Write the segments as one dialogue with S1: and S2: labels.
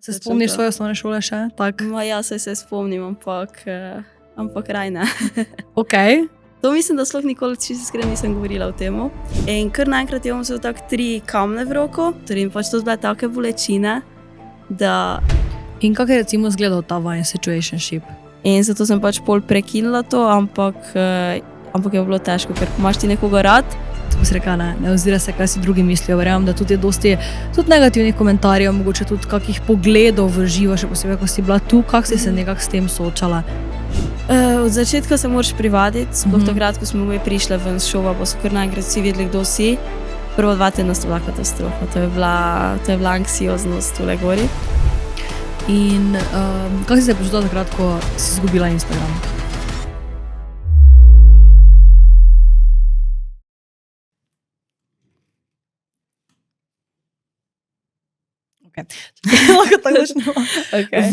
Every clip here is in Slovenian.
S1: Se spomniš svoje osnovne šole še? Tak?
S2: Ja, se spomnim, ampak raj ne.
S1: Ok.
S2: To mislim, da sploh nikoli čisto iskreno nisem govorila o tem. In kar naenkrat imam vzel tak 3 kamne v roko, torej pač to bile take bolečine, da...
S1: In kako je recimo izgledal ta vajen situationship?
S2: In zato sem pač pol prekinila to, ampak je bilo težko, ker imaš ti nekoga rad.
S1: Tako si rekla, ne ozira se, kaj si drugi mislijo. Verjamem, da tudi je dosti tudi negativnih komentarjev, mogoče tudi kakih pogledov v živo, še posebej, ko si bila tu, kako si se nekako s tem soočala?
S2: Od začetka se moraš privaditi, sploh takrat, ko smo mi prišli ven z šova, pa so kar naenkrat vsi vedeli, kdo si. Prvo 2 tedna sta bila katastrofa, to je bila anksioznost tule gori.
S1: In kako si se počutila takrat, ko si izgubila Instagram? Lahko tako začnemo.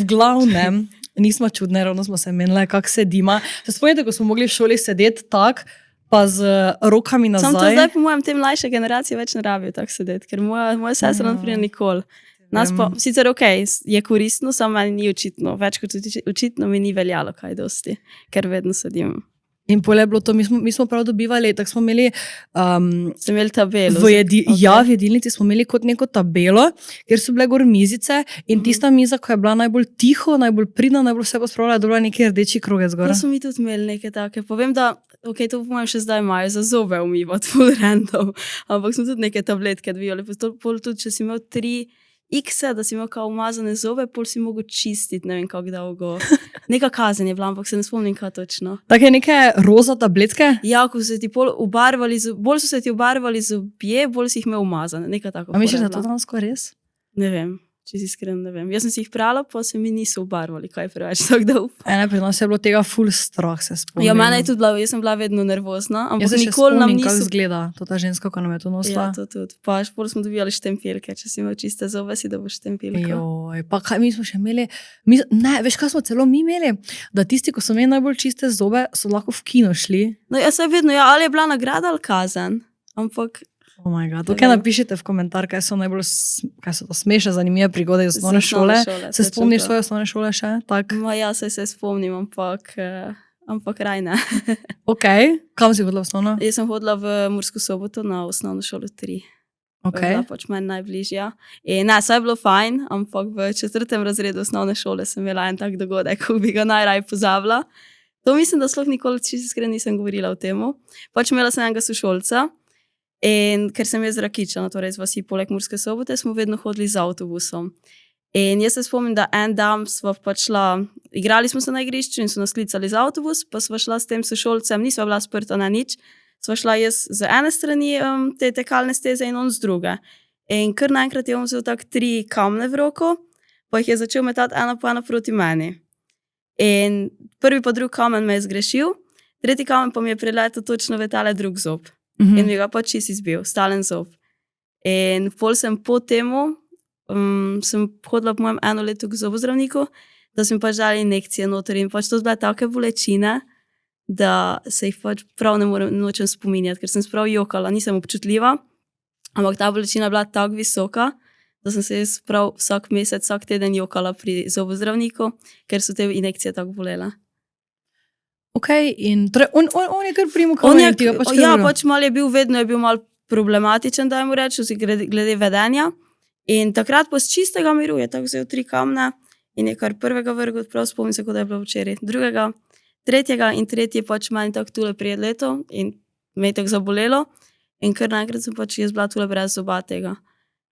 S1: V glavnem, nismo čudne, ravno smo se menile, kako sedima. Se spomnite, ko smo mogli v šoli sedeti tak, pa z rokami nazaj?
S2: Sam to zdaj, po mojem, te mlajše generacije več ne rabijo tako sedeti, ker moja sestra ne pride nikoli. Nas pa, sicer je koristno, samo meni ni očitno. Več kot očitno mi ni veljalo kaj dosti, ker vedno sedim.
S1: In pole je bilo to, mi smo prav dobivali, tako smo imeli...
S2: Ste imeli tabelo?
S1: Ja, v jedilnici smo imeli kot neko tabelo, kjer so bile gor mizice in tista miza, ko je bila najbolj tiho, najbolj pridna, najbolj vse pospravila, je dobila neki rdeči krogec gor.
S2: To smo mi tudi imeli neke take. Povem, da, ok, to po mojem še zdaj imajo za zobe umivati, full random, ampak smo tudi neke tabletke dvijali. Pol tudi, če si imel 3 X-e, da si imel kao umazane zobe, pol si mogel čistiti, ne vem kako dolgo. Neka kazen je bila, ampak se ne spomnim kaj točno.
S1: Take neke roza tabletke?
S2: Ja, ko so se ti bolj so se ti obarvali zobje, bolj si jih imel umazane. Neka tako.
S1: A misliš, da to dansko res?
S2: Ne vem, če si iskren, ne vem. Jaz sem si jih prala, pa se mi niso obarvali, kaj preveč tako da upam.
S1: Pri nas je bilo tega ful strah, se spomnim.
S2: Ja, mene je tudi bila, jaz sem bila vedno nervozna, ampak
S1: jaz se
S2: nikoli nam niso...
S1: kako izgleda to ta ženska, ko nam je to nosila.
S2: Ja, to tudi. Pa pol smo dobivali štempelke, če si imel čiste zobe, si dobiš štempelko.
S1: Joj, pa kaj mi smo še imeli? Ne, veš, kaj smo celo mi imeli? Da tisti, ko so imeli najbolj čiste zobe, so lahko v kino šli.
S2: No, jaz sem vedno, ja, ali je bila nagrada ali kazen, ampak...
S1: Oh my god, tukaj napišite v komentar, kaj so to smešne, zanimive prigode iz osnovne šole. Se spomniš svoje osnovne šole še? Tak?
S2: Ja, se spomnim, ampak raj ne.
S1: Ok, kam si hodila v osnovno?
S2: Jaz sem hodila v Mursko Soboto na osnovno šolo 3.
S1: Ok.
S2: To je bila pač meni najbližja. Ne, saj je bilo fajn, ampak v 4. razredu osnovne šole sem imela en tak dogodek, ko bi ga najraje pozabila. To mislim, da sploh nikoli čisto iskreno nisem govorila o tem. Pač imela sem enega sošolca. In ker sem jaz Rakičana, torej z vasi poleg Murske Sobote, smo vedno hodili z avtobusom. In jaz se spomnim, da en dan sva pač šla, igrali smo se na igrišču in so nas klicali z avtobus, pa sva šla s tem sošolcem, nisva bila sprta na nič, sva šla jaz z ene strani te tekalne steze in on z druge. In kar naenkrat je on vzel tak 3 kamne v roko, pa jih je začel metati ena po ena proti meni. In prvi pa drug kamen me je zgrešil, tretji kamen pa mi je priletel točno v tale drug zob. In mi ga pač čist izbil, stalen zob. In pol sem po temu, sem hodila po mojem 1 leto k zobozdravniku, da sem pač dali injekcije noter in pač to bile take bolečine, da se jih pač prav nočem spominjati, ker sem sprav jokala, nisem občutljiva, ampak ta bolečina je bila tako visoka, da sem se jaz prav vsak mesec, vsak teden jokala pri zobozdravniku, ker so te injekcije tako bolela.
S1: Ok, in torej on je kar primo kamen, ti ga pač
S2: ja, pač mal je bil, vedno je bil mal problematičen, da mu reči, glede vedenja. In takrat pa z čistega miru je tako vzel 3 kamne in je kar prvega vrgel, prav spomnim se, kot je bilo včeraj, drugega, tretjega in tretji pač meni tako tule prijedleto in me je tako zabolelo in kar naenkrat sem pač jaz bila tule brez zoba tega.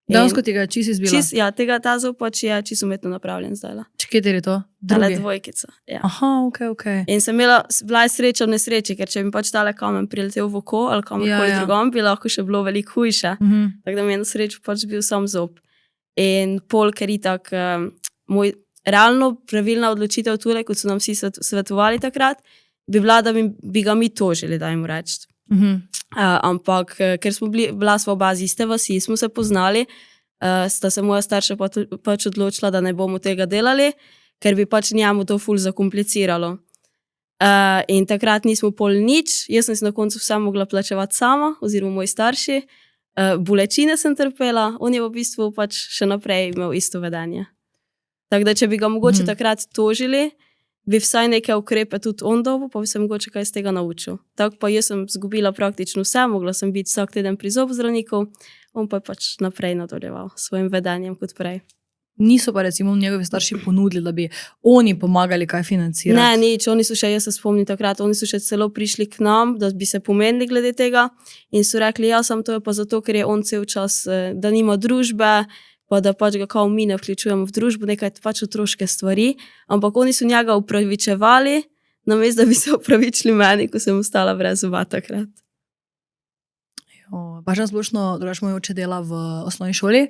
S1: Dansko ti ga je čist izbila?
S2: Ja, ta zob pač je čisto umetno napravljen zdajla.
S1: Kateri je to?
S2: Tale dvojkica, ja.
S1: Aha, ok.
S2: In sem bila sreča v nesreči, ker če bi pač tale kamen priletel v oko ali kamorkoli drugom, bi lahko še bilo veliko hujše. Tako da mi je na srečo pač bil sam zob. In pol, ker itak moj realno pravilna odločitev tule, kot so nam vsi svetovali takrat, bi bila, da bi ga mi tožili, dajmo reči. Ampak, ker bila sva oba z iste vasi, smo se poznali, sta se moja starša pač odločila, da ne bomo tega delali, ker bi pač njemu to ful zakompliciralo. In takrat nismo pol nič, jaz sem si na koncu vse mogla plačevati sama, oziroma moji starši, bolečine sem trpela, on je v bistvu pač še naprej imel isto vedenje. Tako da, če bi ga mogoče takrat tožili, bi vsaj neke ukrepe tudi on dobil, pa bi se mogoče kaj iz tega naučil. Tako pa jaz sem zgubila praktično vse, mogla sem biti vsak teden pri zobozdravniku, on pa je pač naprej nadaljeval s svojim vedenjem kot prej.
S1: Niso pa recimo njegovi starši ponudili, da bi oni pomagali kaj financirati?
S2: Ne, nič, oni so še, jaz se spomnim takrat, oni so še celo prišli k nam, da bi se pomenili glede tega in so rekli, ja, sam to je pa zato, ker je on cel čas, da nima družbe, pa da pač ga kao mi ne vključujemo v družbo, nekaj pač otroške stvari, ampak oni so njega upravičevali, namesto da bi se upravičili meni, ko sem ostala brez zoba takrat.
S1: Pač nasplošno, drugače moj oče dela v osnovni šoli.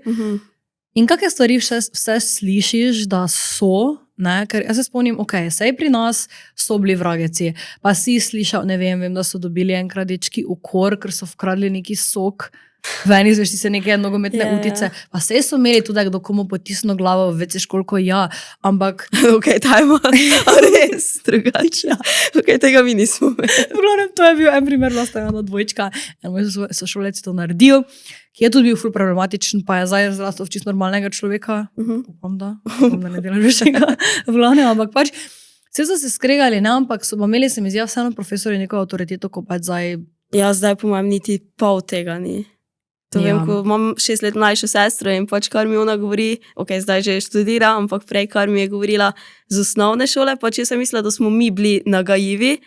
S1: In kakšne stvari vse slišiš, da so, ne? Ker jaz se spomnim, sej pri nas so bili vrageci, pa si slišal, ne vem, da so dobili enkrat dečki ukor, ker so vkradli neki sok, ven izveš ti se neke nogometne utice, pa sej so imeli tudi, kdo komu potisno glavo, veš koliko ampak...
S2: Tajmo, res drugače. Tega mi nismo imeli.
S1: V glavnem, to je bil en primer, da sta ena dvojčka, en moj sošolec to naredil, ki je tudi bil ful problematičen, pa je zdaj zrastel v čisto normalnega človeka. Upam, da ne delam več tega v glavnem, ampak pač vse so se skregali, ne, ampak so pa imeli, se mi zdi, vseeno profesori neko avtoriteto, ko pač zdaj...
S2: Ja, zdaj po mojem niti pol tega ni. To vem, ko imam 6 let mlajšo sestro in pač kar mi ona govori, zdaj že študira, ampak prej kar mi je govorila z osnovne šole, pač jaz sem mislila, da smo mi bili nagajivi,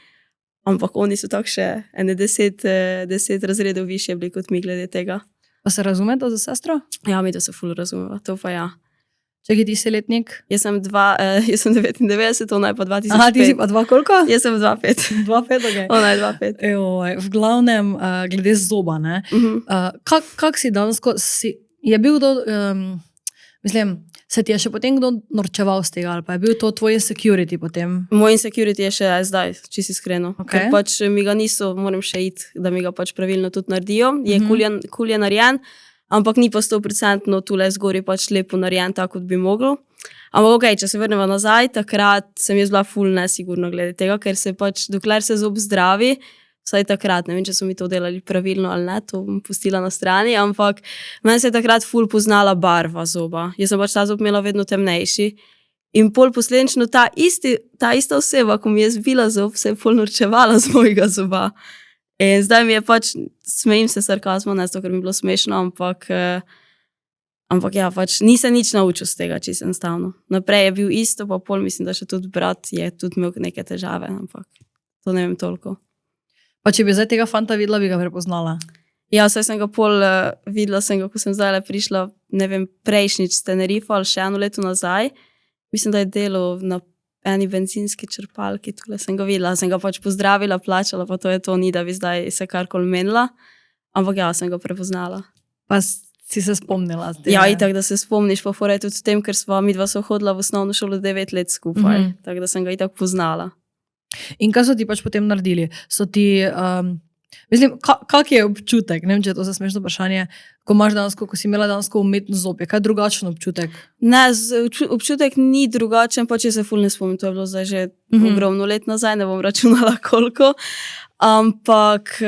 S2: ampak oni so tako še ene 10 razredov više bili kot mi glede tega.
S1: Pa se razumete za sestro?
S2: Ja, mi da se ful razumeva, to pa ja.
S1: Čekaj, ti si letnik?
S2: Jaz sem 99, ona je pa 2005.
S1: Aha, ti si pa 2 koliko?
S2: Jaz sem 2,5.
S1: 2,5, ok.
S2: Ona je 2,5.
S1: V glavnem, glede zoba, ne? Kak si dansko, je bil to, mislim, se ti je še potem kdo norčeval z tega, ali pa je bil to tvoj insecurity potem?
S2: Moj insecurity je še zdaj, če si iskreno. Ker pač mi ga niso, moram še iti, da mi ga pač pravilno tudi naredijo. Je kul je narejen, ampak ni pa 100% tule zgori pač lepo narejen, tako kot bi moglo. Ampak če se vrnemo nazaj, takrat sem jaz bila ful nesigurna glede tega, ker se pač, dokler se zob zdravi, vsaj takrat, ne vem, če so mi to delali pravilno ali ne, to bom pustila na strani, ampak meni se je takrat ful poznala barva zoba. Jaz sem pač ta zob imela vedno temnejši in pol posledično ta ista oseba, ko mi je zbila zob, se je pol norčevala z mojega zoba. In zdaj mi je pač, smejim se sarkazmo, ne zato, ker mi je bilo smešno, ampak ja, pač nisem nič naučil z tega, čisto enostavno. Naprej je bil isto, pa pol mislim, da še tudi brat je tudi imel neke težave, ampak to ne vem toliko.
S1: Pa če bi zdaj tega fanta videla, bi ga prepoznala?
S2: Ja, saj sem ga pol videla, ko sem zdaj prišla, ne vem, prejšnjič z Tenerife ali še 1 leto nazaj. Mislim, da je delal na eni benzinski črpalki, tukaj sem ga videla, sem ga pač pozdravila, plačala, pa to je to, ni da bi zdaj se karkoli menila, ampak ja, sem ga prepoznala.
S1: Pa si se spomnila?
S2: Ja, itak, da se spomniš, pa fora je tudi v tem, ker sva midva so hodila v osnovno šolo 9 let skupaj, tako da sem ga itak poznala.
S1: In kaj so ti pač potem naredili? So ti, mislim, kak je občutek, ne vem, če je to za smešno vprašanje, ko imaš dansko, ko si imela dansko umetno zob, je kaj drugačen občutek?
S2: Ne, občutek ni drugačen, pa če se ful ne spomnim, to je bilo zdaj že ogromno let nazaj, ne bom računala koliko, ampak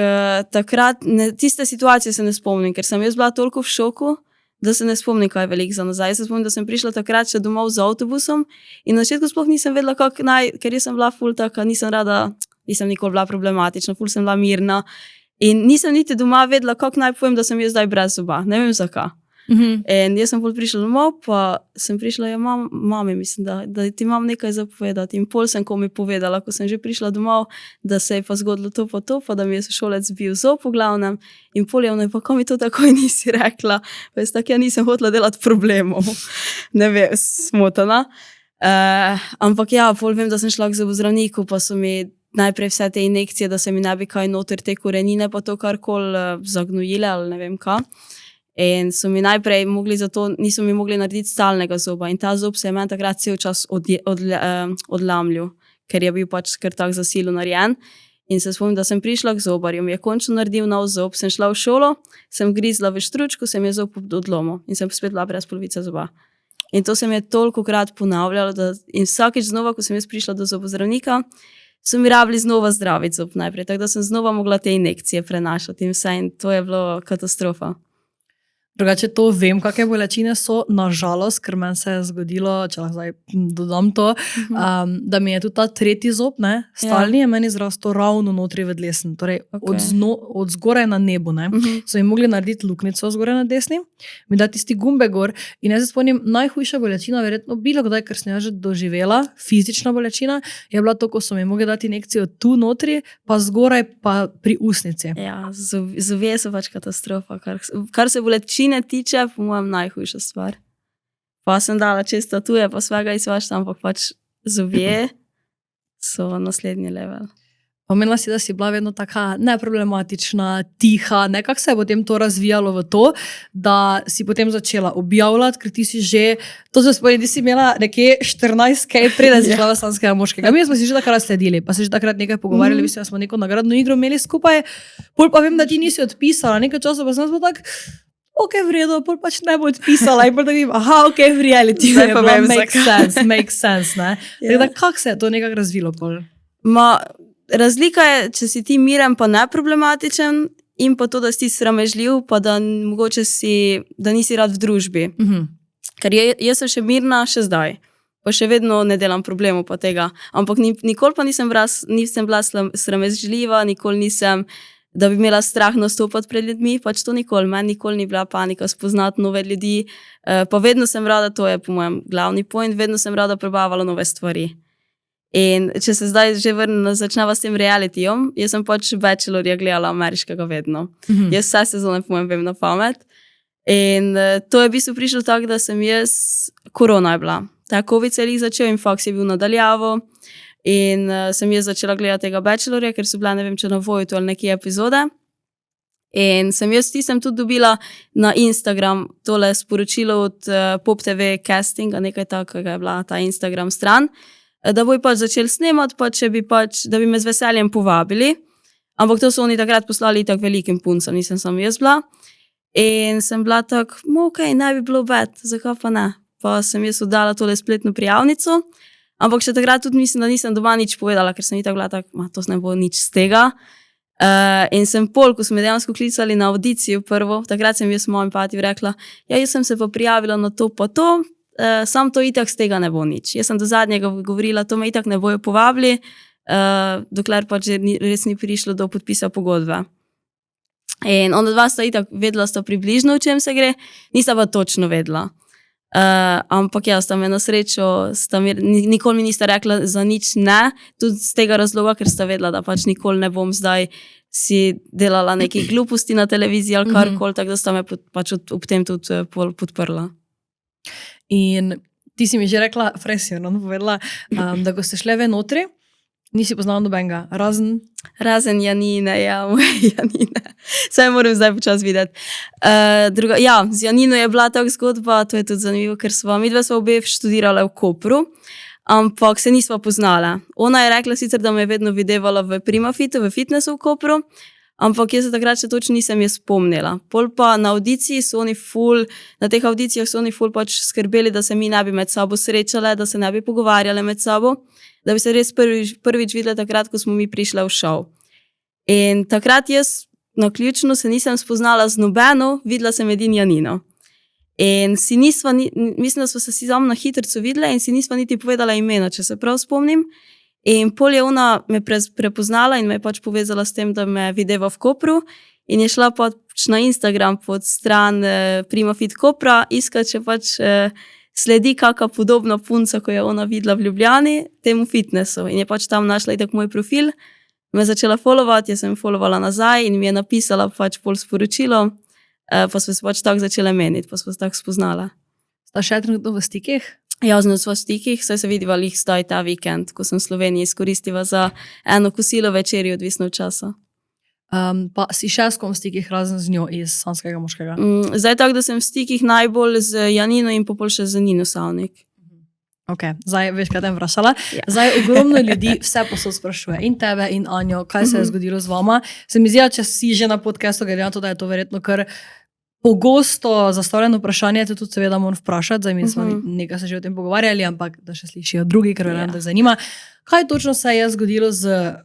S2: takrat, tiste situacije se ne spomnim, ker sem jaz bila toliko v šoku, da se ne spomnim, kaj je veliko za nazaj. Se spomnim, da sem prišla takrat še domov z avtobusom in na začetku sploh nisem vedela, ker jaz sem bila ful taka, nisem nikoli bila problematična, ful sem bila mirna in nisem niti doma vedela, kako naj povem, da sem jaz zdaj brez zoba, ne vem zakaj. In jaz sem pol prišla domov, pa sem prišla, ja, mami, mislim, da ti imam nekaj zapovedati in pol sem komi povedala, ko sem že prišla domov, da se je pa zgodilo to, pa da mi je sošolec bil zob v glavnem in pol je ona, pa ko mi to takoj nisi rekla, pa jaz tako, ja, nisem hotela delati problemov, ne vem, smotana. Ampak ja, pol vem, da sem šla k zobozdravniku, pa so mi najprej vse te injekcije, da se mi ne bi kaj noter te korenine, pa to karkoli zagnojile ali ne vem kaj. In so mi najprej niso mi mogli narediti stalnega zoba in ta zob se je meni takrat cel čas odlamljal, ker je bil pač kar tak za silo narejen. In se spomnim, da sem prišla k zobarju, mi je končno naredil nov zob, sem šla v šolo, sem grizla v štručku, sem je zob odlomil in sem spet bila brez polovice zoba. In to se mi je tolikokrat ponavljalo, in vsakič znova, ko sem jaz prišla do zobozdravnika, so mi rabili znova zdraviti zob najprej, tako da sem znova mogla te injekcije prenašati in vse, in to je bilo katastrofa.
S1: Drugače to vem, kakšne bolečine so, nažalost, ker meni se je zgodilo, če lahko zdaj dodam to, da mi je tudi ta tretji zob, stalni je meni zrastel ravno notri v dlesni, torej od zgoraj na nebu, so mi mogli narediti luknico zgoraj na desni, mi dati tisti gumbe gor in jaz se spomnim, najhujša bolečina, verjetno bilo kdaj, ker sem jo že doživela, fizična bolečina, je bila to, ko so mi mogli dati injekcijo tu notri, pa zgoraj pa pri usnici.
S2: Ja, zobje so pač katastrofa, kar se bolečine tiče, po mojem, najhujša stvar. Pa sem dala čez tatuje, pa svega izvašta, ampak pač zobje so naslednji level.
S1: Omenila si, da si bila vedno taka neproblematična, tiha, nekako se je potem to razvijalo v to, da si potem začela objavljati, ker ti si že, to se spomnim, ti si imela nekje 14 kaj preden si šla v Sanskega moškega. Mi smo si že takrat sledili, pa se že takrat nekaj pogovarjali, mislim, da smo neko nagradno igro imeli skupaj, pol pa vem, da ti nisi odpisala, nekaj časa pa sem smo tak, ok, v redu, pol pač ne bo odpisala in pol da vidim, aha, ok, v reality,
S2: zdaj pa vem,
S1: make sense, ne? Tako da, kako se je to nekako razvilo pol?
S2: Razlika je, če si ti miren pa neproblematičen in pa to, da si sramežljiv, pa da mogoče da nisi rad v družbi. Ker jaz sem še mirna, še zdaj. Pa še vedno ne delam problemov pa tega. Ampak nikoli pa nisem bila sramežljiva, nikoli nisem, da bi imela strah nastopati pred ljudmi, pač to nikoli. Meni nikoli ni bila panika spoznati nove ljudi. Pa vedno sem rada, to je po mojem glavni point, vedno sem rada probavala nove stvari. In če se zdaj že začneva s tem realityjem, jaz sem pač Bachelorja gledala ameriškega vedno. Jaz vse sezone po mojem vem na pamet. In to je v bistvu prišlo tako, da sem korona je bila. Ta COVID se je začel in faks je bil nadaljavo. In sem jaz začela gledati tega Bachelorja, ker so bila, ne vem, če na Voitu ali nekje epizode. In sem tudi dobila na Instagram tole sporočilo od Pop TV castinga, nekaj takega je bila ta Instagram stran, da bojo pač začeli snemati, pa če bi pač, da bi me z veseljem povabili. Ampak to so oni takrat poslali tak velikim puncem, nisem samo jaz bila. In sem bila tak, ok, ne bi bilo bad, zakaj pa ne? Pa sem jaz oddala tole spletno prijavnico, ampak še takrat tudi mislim, da nisem doma nič povedala, ker sem itak bila tak, to ne bo nič z tega. In sem pol, ko so me dejansko klicali na audicijo prvo, takrat sem jaz mojim pati rekla, ja, jaz sem se pa prijavila na to pa to, sam to itak z tega ne bo nič. Jaz sem do zadnjega govorila, to me itak ne bojo povabili, dokler pač res ni prišlo do podpisa pogodbe. In onda dva sta itak vedela, sta približno, v čem se gre, nista pa točno vedela. Ampak ja, sta me na srečo, nikoli mi nista rekla za nič ne, tudi z tega razloga, ker sta vedela, da pač nikoli ne bom zdaj si delala nekaj gluposti na televiziji ali karkoli, tako da sta me pač ob tem tudi podprla.
S1: In ti si mi že rekla, Fresijo, povedala, da ko ste šle ven notri, nisi poznala nobenega,
S2: razen Janine, ja, moje Janine. Saj moram zdaj počas videti. Ja, z Janino je bila tak zgodba, to je tudi zanimivo, ker midve sva obe študirala v Kopru, ampak se nisva poznala. Ona je rekla sicer, da me je vedno videvala v Primafitu, v fitnessu v Kopru, ampak jaz se takrat še točno nisem jaz spomnila. Pol pa na audiciji so oni na teh audicijah so oni pač skrbeli, da se mi ne bi med sabo srečale, da se ne bi pogovarjale med sabo, da bi se res prvič videla takrat, ko smo mi prišle v šov. In takrat jaz naključno se nisem spoznala z nobeno, videla sem edin Janino. In mislim, da smo se samo na hitrico videle in si nisva niti povedala imena, če se prav spomnim. In pol je ona me prepoznala in me pač povezala s tem, da me videva v Kopru in je šla pač na Instagram pod stran Primafit Kopra iskati, če pač sledi kakva podobna punca, ko je ona videla v Ljubljani, temu fitnessu. In je pač tam našla itak moj profil, me začela followati, jaz sem followovala nazaj in mi je napisala pač pol sporočilo, pa smo se pač tako začele meniti, pa smo se tako spoznala.
S1: Sta še trenutno v stikih?
S2: Ja, z nas v stikih, saj se vidiva lih zdaj ta vikend, ko sem v Sloveniji izkoristiva za eno kosilo večerjo, odvisno od časa.
S1: Pa si še s kom v stikih razen z njo iz Sanskega moškega?
S2: Zdaj tako, da sem v stikih najbolj z Janino in pa pol še z Nino Savnik.
S1: Ok, zdaj veš, kaj tem vprašala. Ja. Zdaj ogromno ljudi vse posod sprašuje, in tebe, in Anjo, kaj se je zgodilo z vama. Se mi zdi, če si že na podcastu, glede na to, da je to verjetno kar pogosto zastavljeno vprašanje, te tudi seveda moram vprašati, zdaj mi smo nekaj se že o tem pogovarjali, ampak da še slišijo drugi, ker verjam, da zanima. Kaj točno se je zgodilo z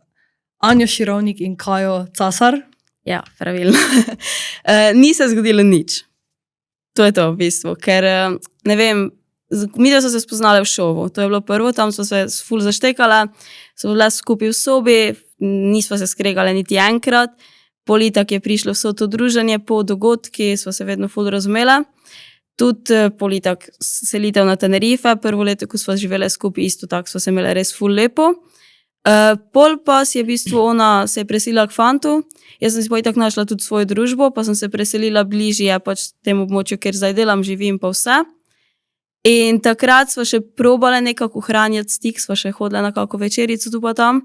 S1: Anjo Širovnik in Kajo Casar?
S2: Ja, pravilno. Ni se zgodilo nič. To je to v bistvu, ker ne vem, mi da so se spoznali v šovu, to je bilo prvo, tam smo se ful zaštekale, smo bile skupaj v sobi, nismo se skregali niti enkrat, politak je prišlo vso to druženje, po dogodki smo se vedno ful razumele, tudi politak selitev na Tenerife, prvo leto, ko smo živele skupaj, isto tako smo se imele res ful lepo. Pol pa si je v bistvu ona se je preselila k fantu, jaz sem si pa itak našla tudi svojo družbo, pa sem se preselila bližje pač temu območju, kjer zdaj delam, živim pa vse. In takrat sva še probale nekako ohranjati stik, sva še hodila na kako večerico tu pa tam,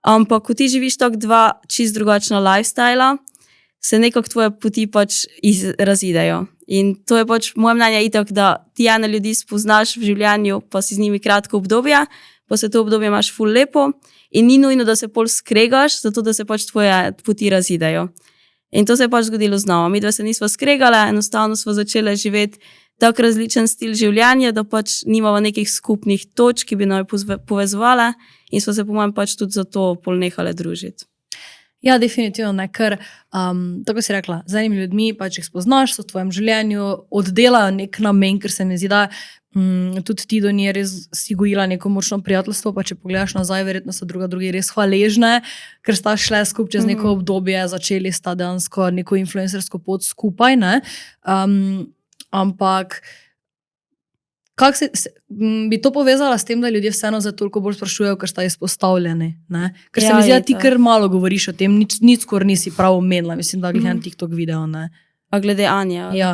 S2: ampak ko ti živiš tako dva čist drugačna lifestyla, se nekako tvoje poti pač razidejo. In to je pač moje mnenje itak, da ti ene ljudi spoznaš v življenju, pa si z njimi kratko obdobje, pa se to obdobje imaš ful lepo in ni nujno, da se pol skregaš, zato da se pač tvoje poti razidejo. In to se je pač zgodilo znova. Mi dva se nisva skregala, enostavno sva začela živeti tak različen stil življenja, da pač nimava nekih skupnih točk, ki bi naj povezovale in sva se po mojem pač tudi zato pol nehale družiti.
S1: Ja, definitivno ne, ker tako si rekla, z enimi ljudmi pač jih spoznaš, so v tvojem življenju, oddelajo nek namen, ker se mi zdi, da tudi ti do nje res si gojila neko močno prijateljstvo, pa če pogledaš nazaj, verjetno so drugi res hvaležne, ker sta šle skupaj čez neko obdobje, začeli sta dejansko neko influencersko pot skupaj, ne. Ampak kako bi to povezala s tem, da ljudje vseeno za toliko bolj sprašujejo, ker sta izpostavljeni, ne? Ker se mi zdi, da ti kar malo govoriš o tem, nič skor nisi prav omenila, mislim, da gledam TikTok video, ne.
S2: A glede Anja?
S1: Ja.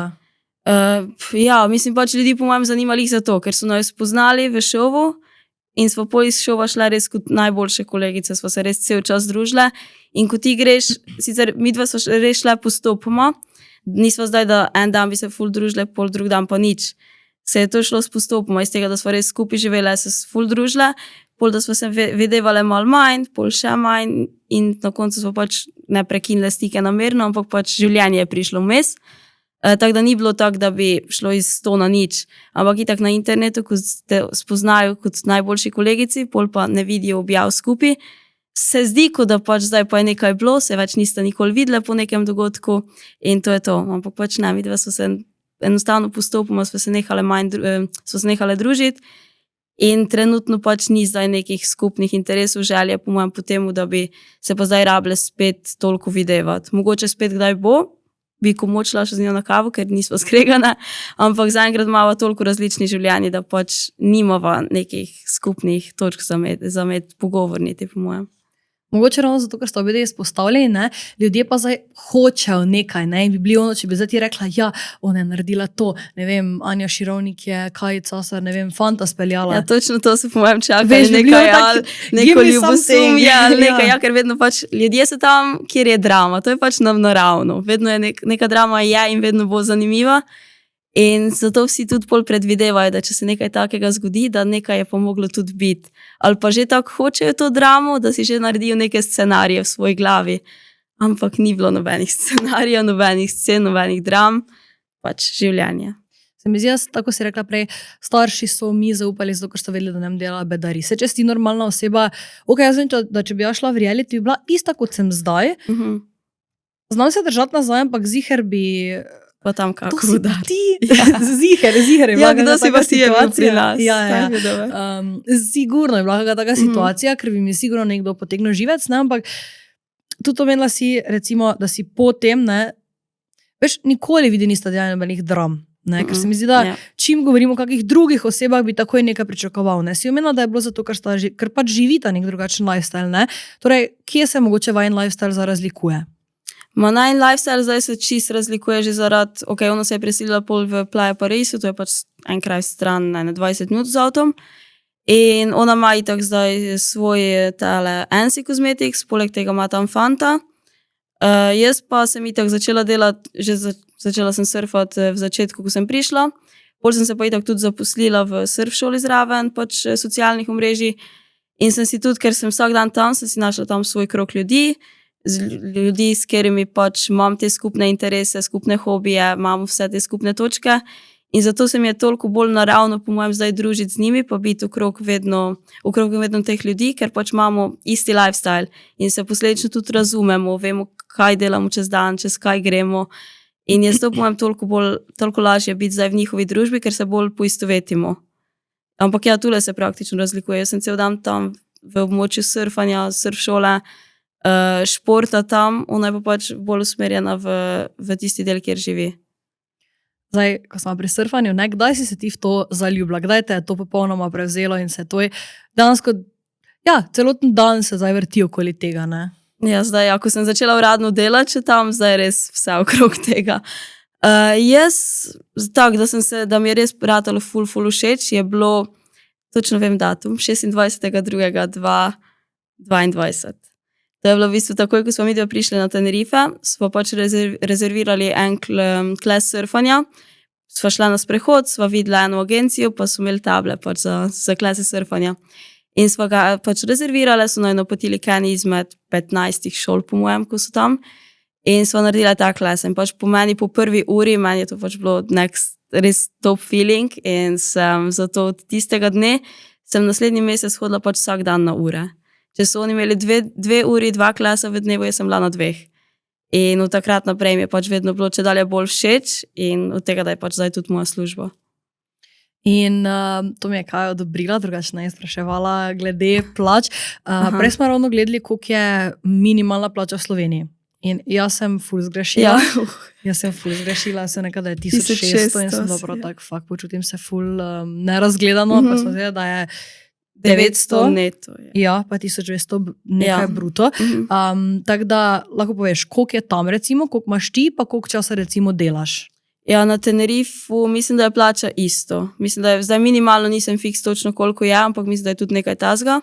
S2: Ja, mislim pač ljudi po mojem zanimali zato, ker so nas spoznali v šovu in smo pol iz šova šle res kot najboljše kolegice, smo se res cel čas družile in ko ti greš, sicer mi dva so res šle postopoma, nismo zdaj, da en dan bi se ful družile, pol drug dan pa nič. Se je to šlo postopoma, iz tega, da smo res skupaj živele, se ful družile, pol da smo se videvale malo manj, pol še manj in na koncu smo pač ne prekinile stike namerno, ampak pač življenje je prišlo vmes. Tako da ni bilo tako, da bi šlo iz to na nič. Ampak itak na internetu, ko te spoznajo kot najboljši kolegici, pol pa ne vidijo objav skupaj, se zdi, kot da pač zdaj pa je nekaj bilo, se več niste nikoli videle po nekem dogodku in to je to. Ampak pač ne, vidve so se enostavno postopoma, smo se nehale družiti in trenutno pač ni zdaj nekih skupnih interesov, želje po mojem po temu, da bi se pa zdaj rabile spet toliko videvati. Mogoče spet kdaj bo, bi komu šla še z njo na kavu, ker nismo skregane, ampak zaenkrat imava toliko različnih življenj, da pač nimava nekih skupnih točk za med pogovorniti, po mojem.
S1: Mogoče ravno zato, ker sta obe izpostavljeni, ne, ljudje pa zdaj hočejo nekaj, ne, in bi bili ono, če bi zdaj ti rekla, ja, ona je naredila to, ne vem, Anja Širovnik je, Kaj Casar, ne vem, Fanta speljala.
S2: Ja, točno to se po mojem čakali, nekaj, ali neko ljubosumje, ali nekaj, ja, ker vedno pač ljudje so tam, kjer je drama, to je pač nam naravno, vedno je neka drama je in vedno bo zanimiva in zato vsi tudi pol predvidevajo, da če se nekaj takega zgodi, da nekaj je pa moglo tudi biti. Ali pa že tako hočejo to dramo, da si že naredijo neke scenarije v svoji glavi. Ampak ni bilo nobenih scenarijev, nobenih scen, nobenih dram, pač življenje.
S1: Se mi zdi, tako si rekla prej, starši so mi zaupali, zato ker so vedeli, da nam dela bedari. Se če si normalna oseba, jaz vem, da če bi ja šla v reality, bi bila ista kot sem zdaj. Znam se držati nazaj, ampak ziher bi...
S2: Pa tam kako udar.
S1: Ziher je bila
S2: kdo si pa si je bil pri nas.
S1: Ja. Sigurno je bila taka situacija, ker bi mi sigurno nekdo potegnil živec, ne, ampak tudi omenila si, recimo, da si potem, ne, veš, nikoli vidi nista delali nobenih dram, ne, ker se mi zdi, da čim govorimo o kakih drugih osebah, bi takoj nekaj pričakoval, ne, si omenila, da je bilo zato, ker pač živita nek drugačen lifestyle, ne, torej, kje se mogoče vajen lifestyle razlikuje?
S2: Najin lifestyle zdaj se čist razlikuje že zaradi, ona se je preselila pol v Playa Parisu, to je pač en kraj stran, 20 minut z avtom. In ona ima itak zdaj svoj NC Cosmetics, poleg tega ima tam Fanta. Jaz pa sem itak začela delati, začela sem surfati v začetku, ko sem prišla. Pol sem se pa itak tudi zaposlila v surf šoli zraven, pač socialnih omrežij. In sem si tudi, ker sem vsak dan tam, sem si našla tam svoj krog ljudi, s katerimi pač imam te skupne interese, skupne hobije, imamo vse te skupne točke in zato se mi je toliko bolj naravno po mojem zdaj družiti z njimi, pa biti okrog vedno teh ljudi, ker pač imamo isti lifestyle in se posledično tudi razumemo, vemo, kaj delamo čez dan, čez kaj gremo In je to po mojem toliko lažje biti zdaj v njihovi družbi, ker se bolj poistovetimo. Ampak ja, tule se praktično razlikuje. Jaz sem cel dan tam v območju surfanja, surf šole, športa tam, ona je pa pač bolj usmerjena v tisti del, kjer živi.
S1: Zdaj, ko smo pri surfanju, kdaj si se ti v to zaljubila? Kdaj te je to popolnoma prevzelo in se to je dansko, ja, celoten dan se zdaj vrti okoli tega, ne?
S2: Ja, zdaj, ko sem začela uradno delati tam, zdaj je res vse okrog tega. Jaz, tako, da mi je res ratalo ful všeč, je bilo, točno vem datum, 26.2.2022. To je bilo v bistvu takoj, ko smo mi prišli na Tenerife, smo pač rezervirali en kles surfanja, sva šla na sprehod, sva videla eno agencijo, pa so imeli table pač za klese surfanja. In sva ga pač rezervirali, so naj napotili eni izmed 15 šol, po mojem, ko so tam. In sva naredila ta kles. In pač po meni, po prvi uri, meni je to pač bilo res top feeling. In sem zato od tistega dne, sem naslednji mesec hodila pač vsak dan na ure. Če so oni imeli 2 uri, 2 klesa v dnevu, jaz sem bila na 2. In od takrat naprej mi je pač vedno bilo čedalje bolj všeč in od tega, da je pač zdaj tudi moja služba.
S1: In to mi je kaj odobrila, drugače ne spraševala glede plač. Prej smo ravno gledali, koliko je minimalna plača v Sloveniji. In jaz sem ful zgrešila.
S2: Ja.
S1: Jaz sem ful zgrešila, sem nekaj, da je 1600 in sem dobro tak, počutim se ful nerazgledano, pa smo zdaj, da je 900
S2: neto.
S1: Ja, pa 1200 nekaj bruto. Tako da lahko poveš, koliko je tam recimo, koliko imaš ti, pa koliko časa recimo delaš.
S2: Ja, na Tenerifu mislim, da je plača isto. Mislim, da je zdaj minimalno, nisem fiks točno koliko je, ampak mislim, da je tudi nekaj tazga.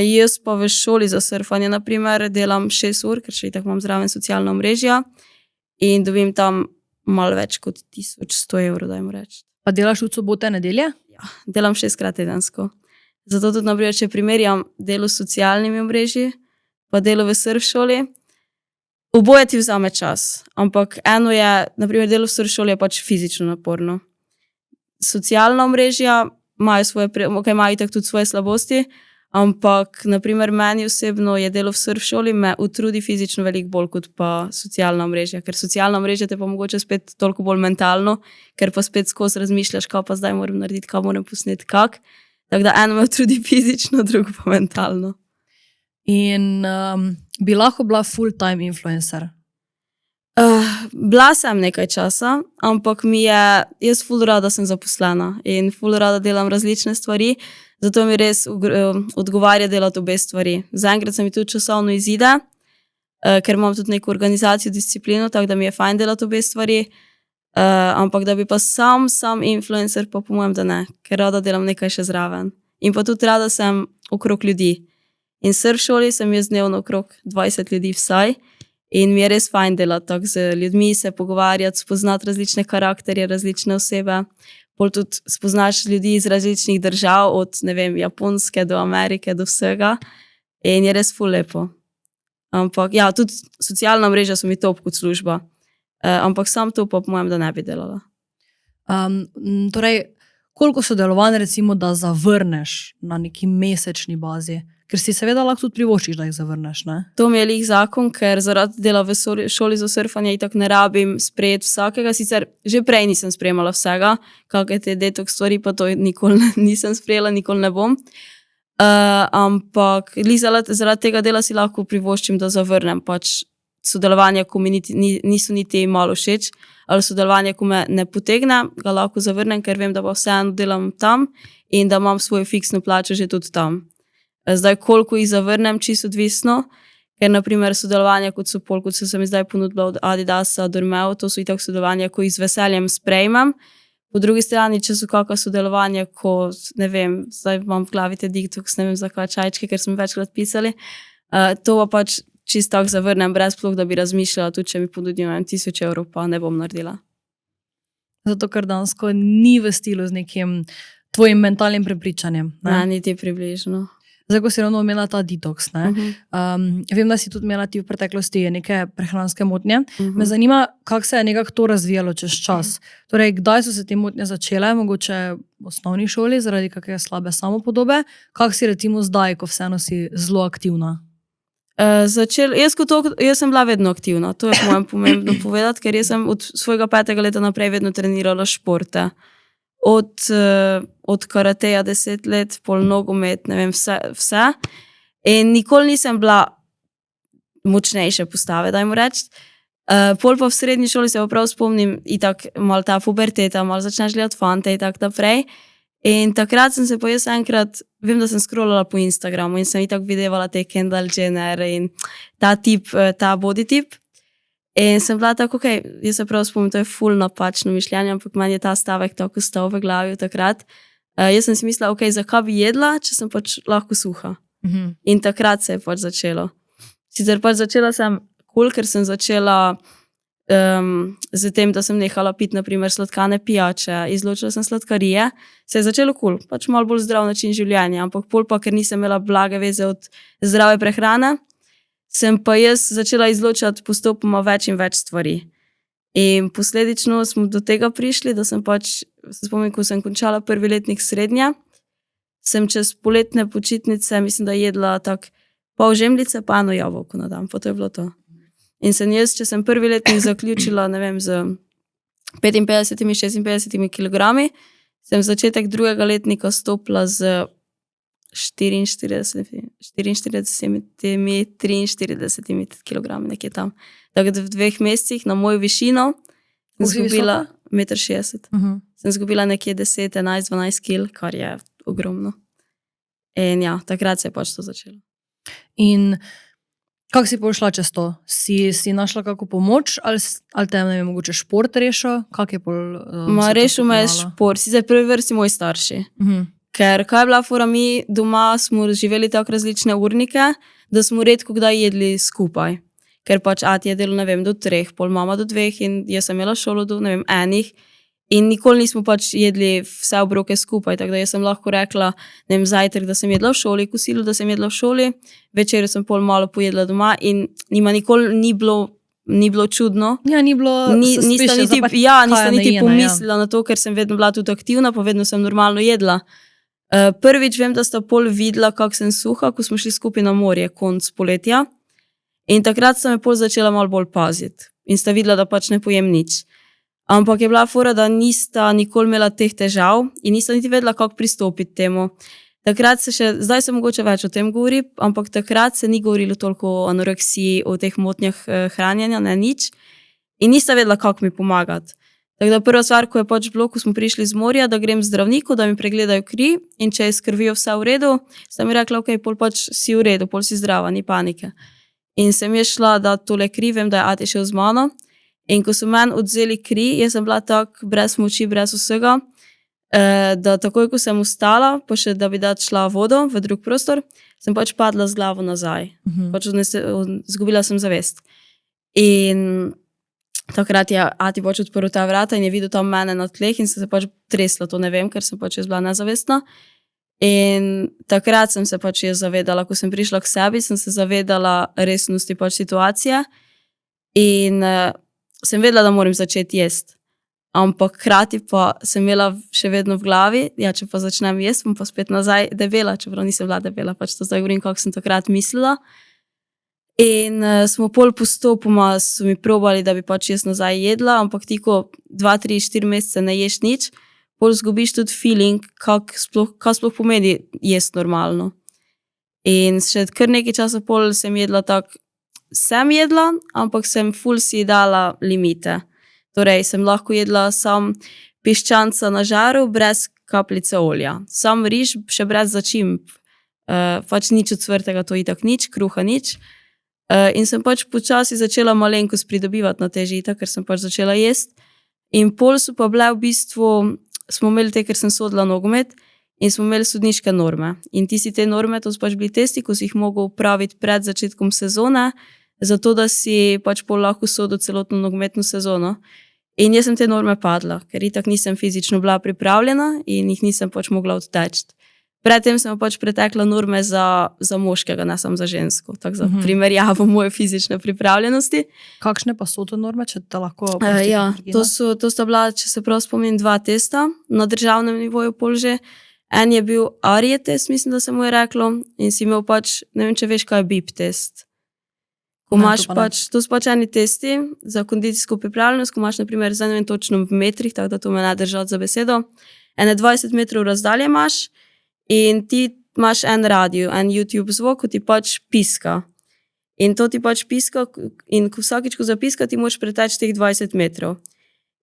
S2: Jaz pa v šoli za surfanje, naprimer, delam 6 ur, ker še tako imam zraven socialna omrežja in dobim tam malo več kot 1100 evrov, dajmo reči.
S1: Pa delaš v sobote, nedelje?
S2: Ja, delam 6-krat tedensko. Zato tudi, naprimer, če primerjam delo s socialnimi omrežji, pa delo v surf šoli, oboje ti vzame čas. Ampak eno je, naprimer, delo v surf šoli je pač fizično naporno. Socialna omrežja imajo tako tudi svoje slabosti, ampak, naprimer, meni osebno je delo v surf šoli me utrudi fizično veliko bolj kot pa socialna omrežja, ker socialna omrežja te pa mogoče spet toliko bolj mentalno, ker pa spet skozi razmišljaš, kaj pa zdaj moram narediti, kaj moram posneti, kak. Tako da eno me utrudi fizično, drugo pa mentalno.
S1: In bi lahko bila full-time influencer?
S2: Bila sem nekaj časa, ampak jaz ful rada sem zaposlena in ful rada delam različne stvari, zato mi res odgovarja delati obe stvari. Zaenkrat se mi tudi časovno izide, ker imam tudi neko organizacijo, disciplino, tako da mi je fajn delati obe stvari, ampak da bi pa sam influencer, pa po mojem, da ne, ker rada delam nekaj še zraven. In pa tudi rada sem okrog ljudi. In surf šoli sem jaz dnevno okrog 20 ljudi vsaj in mi je res fajn delati tako z ljudmi, se pogovarjati, spoznati različne karakterje, različne osebe. Pol tudi spoznaš ljudi iz različnih držav, od, ne vem, Japonske do Amerike, do vsega. In je res ful lepo. Ampak ja, tudi socialna mreža so mi top kot služba. Ampak sam to pa po mojem, da ne bi delala.
S1: Torej, koliko sodelovanj recimo, da zavrneš na neki mesečni bazi? Ker si seveda lahko tudi privoščiš, da jih zavrneš, ne?
S2: To mi je lih zakon, ker zaradi dela v šoli za surfanje itak ne rabim sprejeti vsakega. Sicer že prej nisem sprejemala vsega, kakve te detox stvari, pa to nikoli nisem sprejela, nikoli ne bom. Ampak zaradi tega dela si lahko privoščim, da zavrnem pač sodelovanje, ko mi niso niti malo všeč, ali sodelovanje, ko me ne potegne, ga lahko zavrnem, ker vem, da pa vseeno delam tam in da imam svojo fiksno plačo že tudi tam. Zdaj, koliko jih zavrnem, čisto odvisno, ker naprimer sodelovanja, kot so se mi zdaj ponudila od Adidasa, Dormeo, to so itak sodelovanja, ko jih z veseljem sprejmem. Po drugi strani, če so kakva sodelovanja, ko, ne vem, zdaj imam v glavi te detox, ne vem za kaj čajčke, ker smo večkrat pisali, to pa pač čisto tako zavrnem, brez sploh, da bi razmišljala, tudi če mi ponudijo 1000 evrov, pa ne bom naredila.
S1: Zato, ker dansko ni v stilu z nekim tvojim mentalnim prepričanjem.
S2: Ne, niti približno.
S1: Zdaj, ko si ravno omenila ta detoks, ne? Vem, da si tudi imela ti v preteklosti neke prehranske motnje. Me zanima, kako se je nekako to razvijalo čez čas. Torej, kdaj so se te motnje začele, mogoče v osnovni šoli, zaradi kakšne slabe samopodobe? Kako si recimo zdaj, ko vseeno si zelo aktivna?
S2: Jaz sem bila vedno aktivna, to je po mojem pomembno povedati, ker jaz sem od svojega 5. leta naprej vedno trenirala športe. Od karateja 10 let, pol nogomet, ne vem, vse. In nikoli nisem bila močnejše postave, dajmo reči. Pol pa v srednji šoli se pa prav spomnim, itak malo ta puberteta, malo začneš gledati fante in tak naprej. In takrat sem se pa jaz enkrat, vem, da sem scrollala po Instagramu in sem itak videvala te Kendall Jenner in ta tip, ta body tip. In sem bila tako, jaz se prav spomnim, to je ful napačno mišljenje, ampak meni je ta stavek tako stal v glavi takrat. Jaz sem si mislila, zakaj bi jedla, če sem pač lahko suha. In takrat se je pač začelo. Sicer pač začela sem ker sem začela z tem, da sem nehala piti, naprimer, sladkane pijače, izločila sem sladkarije, se je začelo pač malo bolj zdrav način življenja, ampak pol pa, ker nisem imela blage veze od zdrave prehrane, sem pa jaz začela izločati postopoma več in več stvari. In posledično smo do tega prišli, da sem pač, se spomnim, ko sem končala 1. letnik srednje, sem čez poletne počitnice, mislim, da jedla tak pol žemljice, pa eno jabolko na dan, pa to je bilo to. In sem jaz, če sem 1. letnik zaključila, ne vem, z 55-56 kilogrami, sem začetek 2. letnika stopila z 44-43 kilogrami, nekje tam. Tako da v 2 mesecih na mojo višino sem zgubila 1,60 m. Sem zgubila nekje 10, 11, 12 kil, kar je ogromno. In ja, takrat se je pač to začelo.
S1: In kako si pošla čez to? Si našla kako pomoč ali te ne vem, mogoče šport rešil? Kak je pol?
S2: Rešil me je šport, sicer prvi vrsti moji starši. Ker kaj je bila fora, mi doma smo živeli tako različne urnike, da smo redko kdaj jedli skupaj. Ker pač ati je delal, ne vem, do 3, pol mama do 2 in jaz sem imela šolo do, ne vem, 1. In nikoli nismo pač jedli vse obroke skupaj, tako da jaz sem lahko rekla, ne vem, zajtrk, da sem jedla v šoli, kosilo, da sem jedla v šoli, večer sem pol malo pojedla doma in njima nikoli ni bilo čudno.
S1: Ja, ni bilo
S2: nista niti pomislila na to, ker sem vedno bila tudi aktivna, pa vedno sem normalno jedla. Prvič vem, da sta pol videla, kako sem suha, ko smo šli skupaj na morje, konc poletja. In takrat sta me pol začela malo bolj paziti. In sta videla, da pač ne pojem nič. Ampak je bila fora, da nista nikoli imela teh težav in nista niti vedela, kako pristopiti temu. Takrat zdaj se mogoče več o tem govori, ampak takrat se ni govorilo toliko o anoreksiji, o teh motnjah hranjenja, ne nič. In nista vedela, kako mi pomagati. Tako da prva stvar, ko je pač bilo, ko smo prišli z morja, da grem zdravniku, da mi pregledajo kri in če je s krvijo vse v redu, sta mi rekla, pol pač si v redu, pol si zdrava, ni panike. In sem je šla dati tole kri, vem, da je ati šel z mano. In ko so meni odzeli kri, jaz sem bila tako brez moči, brez vsega, da takoj, ko sem vstala, pa še da bi šla vodo v drug prostor, sem pač padla z glavo nazaj. Pač zgubila sem zavest. In takrat je ati pač odprl ta vrata in je videl tam mene na tleh in sem se pač tresla, to ne vem, ker sem pač jaz bila nezavestna. In takrat sem se pač jaz zavedala, ko sem prišla k sebi, sem se zavedala resnosti pač situacije in sem vedela, da moram začeti jesti. Ampak hkrati pa sem imela še vedno v glavi, ja, če pa začnem jesti, bom pa spet nazaj debela, čeprav nisem bila debela, pač to zdaj govorim, kako sem takrat mislila. In smo pol postopoma, so mi probali, da bi pač jaz nazaj jedla, ampak ti, ko 2, 3, 4 mesece ne ješ nič, pol zgubiš tudi feeling, kaj sploh pomeni jesti normalno. In še kar nekaj časa pol sem jedla tako, ampak sem ful si dala limite. Torej, sem lahko jedla sam piščanca na žaru, brez kapljice olja. Sam riž, še brez začimb. Pač nič ocvrtega, to itak nič, kruha nič. In sem pač počasi začela malenkost pridobivati na težita, ker sem pač začela jesti. In pol so pa bile v bistvu, smo imeli te, ker sem sodila nogomet, in smo imeli sodniške norme. In ti si te norme, to so pač bili testi, ko si jih mogel upraviti pred začetkom sezone, zato da si pač pol lahko sodil celotno nogometno sezono. In jaz sem te norme padla, ker itak nisem fizično bila pripravljena in jih nisem pač mogla odteči. Predtem sem pač pretekla norme za moškega, ne samo za žensko, tako za primerjavo moje fizične pripravljenosti.
S1: Kakšne pa so to norme, če te lahko...
S2: Ja, to sta bila, če se prav spomnim, 2 testa na državnem nivoju pol že. En je bil ARIE test, mislim, da se mu je reklo, in si imel pač, ne vem, če veš, kaj je BIP test. Ko imaš to so pač eni testi za kondicijsko pripravljenost, ko imaš, na primer, zdaj ne vem točno v metrih, tako da to me ne držati za besedo, ene 20 metrov razdalje imaš in ti imaš en radio, en YouTube zvok, ko ti pač piska. In to ti pač piska in vsakič, ko zapiska, ti moraš preteči teh 20 metrov.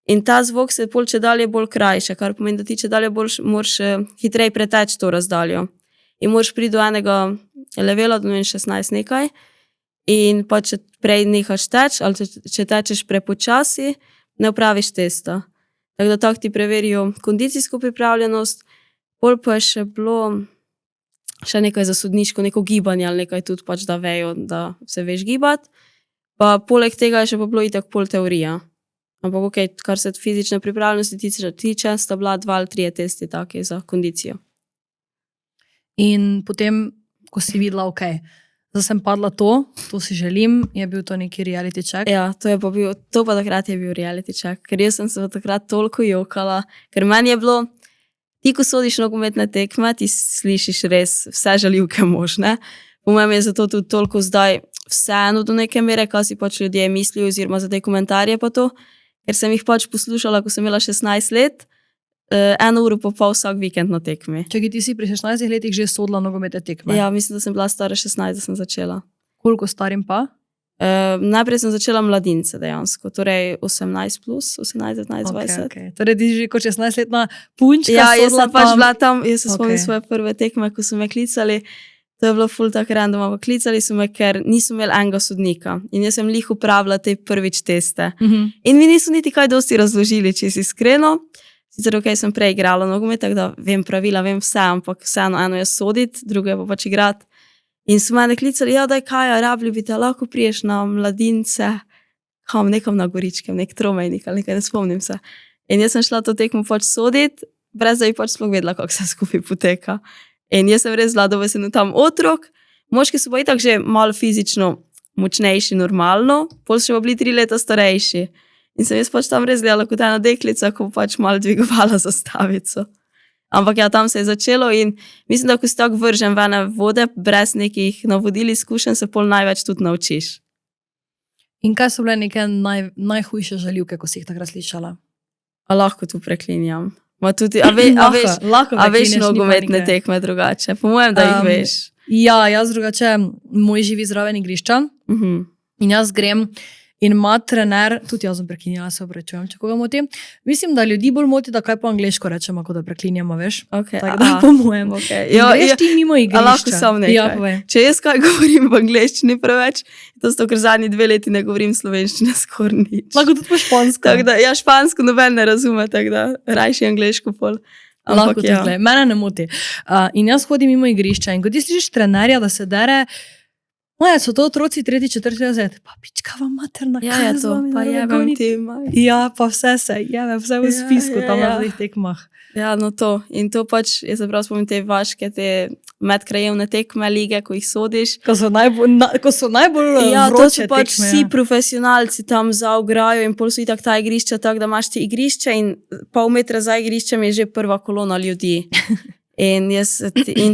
S2: In ta zvok se pol čedalje bolj krajše, kar pomeni, da ti čedalje bolj moraš hitreje preteči to razdaljo. In moraš priti do enega levela, do 16 nekaj, in pa če prej nehaš teči, ali če tečeš prepočasi, ne opraviš testa. Tako da tako ti preverijo kondicijsko pripravljenost, pol pa je še bilo še nekaj za sodniško, neko gibanje ali nekaj tudi pač, da vejo, da se veš gibati. Pa poleg tega je še pa bilo itak pol teorija. Ampak okej, kar se fizične pripravljenosti tiče, sta bila 2 ali 3 testi take za kondicijo.
S1: In potem, ko si videla, zdaj sem padla to si želim, je bil to neki reality check?
S2: Ja, to pa takrat je bil reality check, ker jaz sem se takrat toliko jokala, ker meni je bilo, ti ko sodiš nogometne tekme, ti slišiš res vse žaljivke možne. Po mojem je zato tudi toliko zdaj vseeno do neke mere, kaj si pač ljudje mislijo oziroma za te komentarje pa to, ker sem jih pač poslušala, ko sem imela 16 let, 1 uro pa pol vsak vikend na tekmi.
S1: Čakaj, ti si pri 16 letih že sodila nogometne tekme?
S2: Ja, mislim, da sem bila stara 16, da sem začela.
S1: Koliko starim pa?
S2: Najprej sem začela mladince dejansko, torej 18 plus, 18, 19, 20.
S1: Okay. Torej ti že kot 16-letna punčka
S2: ja, jaz
S1: sodila
S2: sem pač bila tam, jaz se spomnim svoje prve tekme, ko so me klicali, to je bilo ful tak random, ampak klicali so me, ker niso imeli enega sodnika in jaz sem lih upravila te prvič teste. In mi niso niti kaj dosti razložili, če si iskreno. Sicer sem prej igrala nogomet, tako da vem pravila, vem vse, ampak vseeno eno je soditi, drugo je pa pač igrati. In so mene klicali, ja, daj kaj, rabili bi te, lahko priješ na mladince, nekam na Goričkem, nek Tromejnik ali nekaj, ne spomnim se. In jaz sem šla to tekmo pač soditi, brez da bi pač sploh vedela, kako se skupaj poteka. In jaz sem res zlado vesel tam otrok, moški so pa itak že malo fizično močnejši, normalno, pol so še pa bili 3 leta starejši. In sem jaz pač tam res gledala kot ena deklica, ko pač malo dvigovala zastavico. Ampak ja, tam se je začelo in mislim, da ko si tako vržen vene vode, brez nekih navodil izkušenj, se pol največ tudi naučiš.
S1: In kaj so bile neke najhujše žaljivke, ko si jih takrat slišala?
S2: A lahko tu preklinjam. A veš nogometne tekme drugače? Po mojem, da jih veš.
S1: Ja, jaz drugače, moj živi zraven igrišča in jaz grem in ima trener, tudi jaz sem prekinjala, se obračujem, če koga motim. Mislim, da ljudi bolj moti, da kaj po angleško rečemo, kot da preklinjamo, veš? Tako da po mojem. Greš ti mimo igrišča.
S2: A lahko sam nekaj. Če jaz kaj govorim v angleščini preveč, to so to, ker zadnji 2 leti ne govorim slovenščine skoraj nič.
S1: Lahko tudi po špansko.
S2: Tako da, ja, špansko noben ne razume, tako da rajši angleško pol.
S1: Lahko tudi, mene ne moti. In jaz hodim mimo igrišča in ko ti slišiš trenerja, da se dere, so to otroci 3., 4. razred. Pa pičkava materna, kaj je to?
S2: Pa jebem ti, maj.
S1: Ja, pa vse se jebe, vse v spisku tam na teh tekmah.
S2: Ja, no to. In to pač, jaz se prav spomnim te vaške, te medkrajevne tekme, lige, ko jih sodiš.
S1: Ko so najbolj
S2: ja,
S1: vroče tekme.
S2: To so pač vsi profesionalci tam zaograjo in pol so itak ta igrišča, tako da imaš ti igrišče in pol metra za igriščem je že prva kolona ljudi. In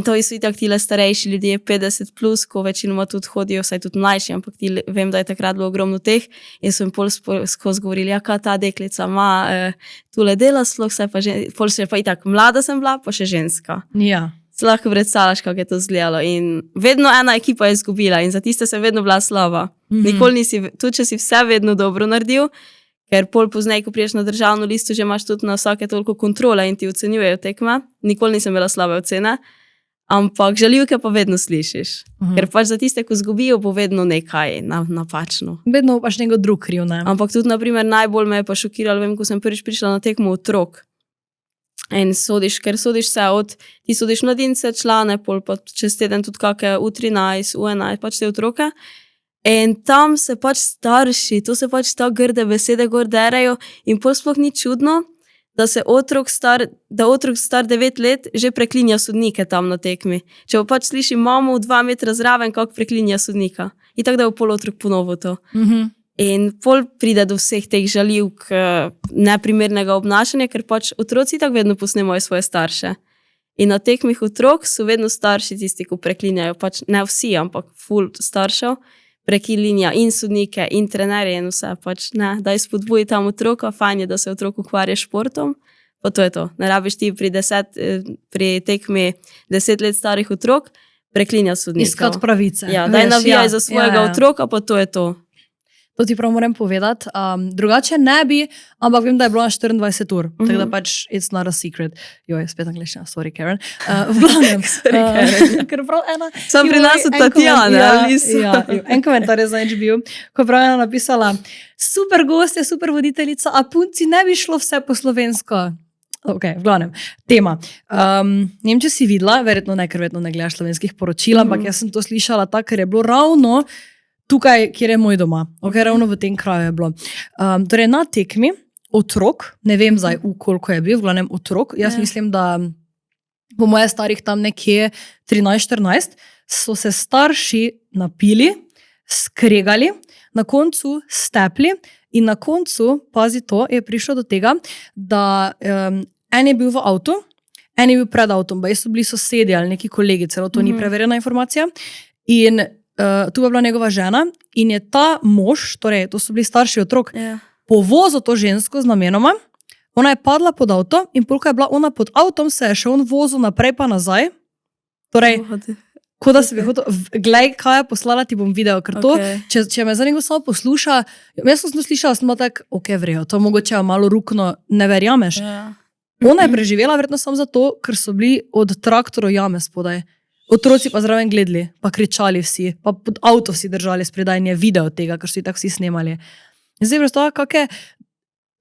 S2: to so itak tile starejši ljudje, 50 plus, ko večinoma tudi hodijo, vsaj tudi mlajši, ampak vem, da je takrat bilo ogromno teh in so jim pol skozi govorili, ja, kaj ta deklica ima, tule dela sploh, pol še pa itak mlada sem bila, pa še ženska.
S1: Ja.
S2: Se lahko predstavljaš, kako je to izgledalo. In vedno ena ekipa je izgubila in za tiste sem vedno bila slaba. Nikoli nisi, tudi če si vse vedno dobro naredil, ker pol poznej, ko priješ na državno listo, že imaš tudi na vsake toliko kontrole in ti ocenjujejo tekme. Nikoli nisem imela slabe ocene, ampak žaljivke pa vedno slišiš. Ker pač za tiste, ko zgubijo, bo vedno nekaj napačno.
S1: Vedno pač nekdo drug kriv, ne?
S2: Ampak tudi, naprimer, najbolj me je pa šokiralo, vem, ko sem prvič prišla na tekmo otrok. In sodiš, ker sodiš vse ti sodiš mladince, člane, pol pa čez teden tudi kakšne U13, U11, pač te otroke. In tam se pač starši, to se pač ta grde besede gor derejo in pol sploh ni čudno, da otrok star 9 let že preklinja sodnike tam na tekmi. Če pa pač sliši mamo 2 metra zraven, kako preklinja sodnika. In tako da je pol otrok ponovil to. In pol pride do vseh teh žaljivk neprimernega obnašanja, ker pač otroci tako vedno posnemajo svoje starše. In na tekmih otrok so vedno starši tisti, ko preklinjajo, pač ne vsi, ampak ful staršev, prekinja in sodnike in trenerje in vse, pač ne, daj spodbuji tam otroka, fajn je, da se otrok ukvarja s športom, pa to je to. Ne rabiš ti pri tekmi 10 let starih otrok preklinja sodnikov.
S1: Iskat pravice.
S2: Ja, daj navijaj za svojega otroka, pa to je to.
S1: To ti prav moram povedati. Drugače ne bi, ampak vem, da je bilo na 24 ur. Tako da pač it's not a secret. Joj, spet angliščina, sorry Karen. V glavnem.
S2: Sorry Karen.
S1: Ker prav ena...
S2: Sam pri nas so Tatjana, ali so?
S1: En komentar je za HBO, ko prav ena napisala, super gost je, super voditeljica, a punci ne bi šlo vse po slovensko. Ok, v glavnem, tema. Ne vem, če si videla, verjetno ne, ker verjetno ne gledaš slovenskih poročil, ampak jaz sem to slišala tako, ker je bilo ravno tukaj, kjer je moj doma. Ok, ravno v tem kraju je bilo. Torej, na tekmi otrok, ne vem zdaj, koliko je bil, v glavnem otrok, jaz mislim, da po moje starih tam nekje 13-14, so se starši napili, skregali, na koncu stepli in na koncu, pazi to, je prišlo do tega, da en je bil v avtu, en je bil pred avtom, baj so bili sosedi ali neki kolegi, celo to ni preverjena informacija, in tu je bila njegova žena in je ta mož, torej to so bili starši otrok, povozil to žensko z namenoma, ona je padla pod avto in polka je bila ona pod avtom, se je še on vozil naprej pa nazaj, torej, kot da se bi hotel, glej, kaj je poslala, ti bom video, ker to, če me za njega samo posluša, jaz sem slišala, sem tak, ok, vrejo, to mogoče je malo rukno, ne verjameš. Ona je preživela verjetno samo zato, ker so bili od traktorov jame spodaj. Otroci pa zraven gledali, pa kričali vsi, pa pod avto vsi držali spredajnje video tega, ker so jih tako vsi snemali. In zdaj predstavlja, kak je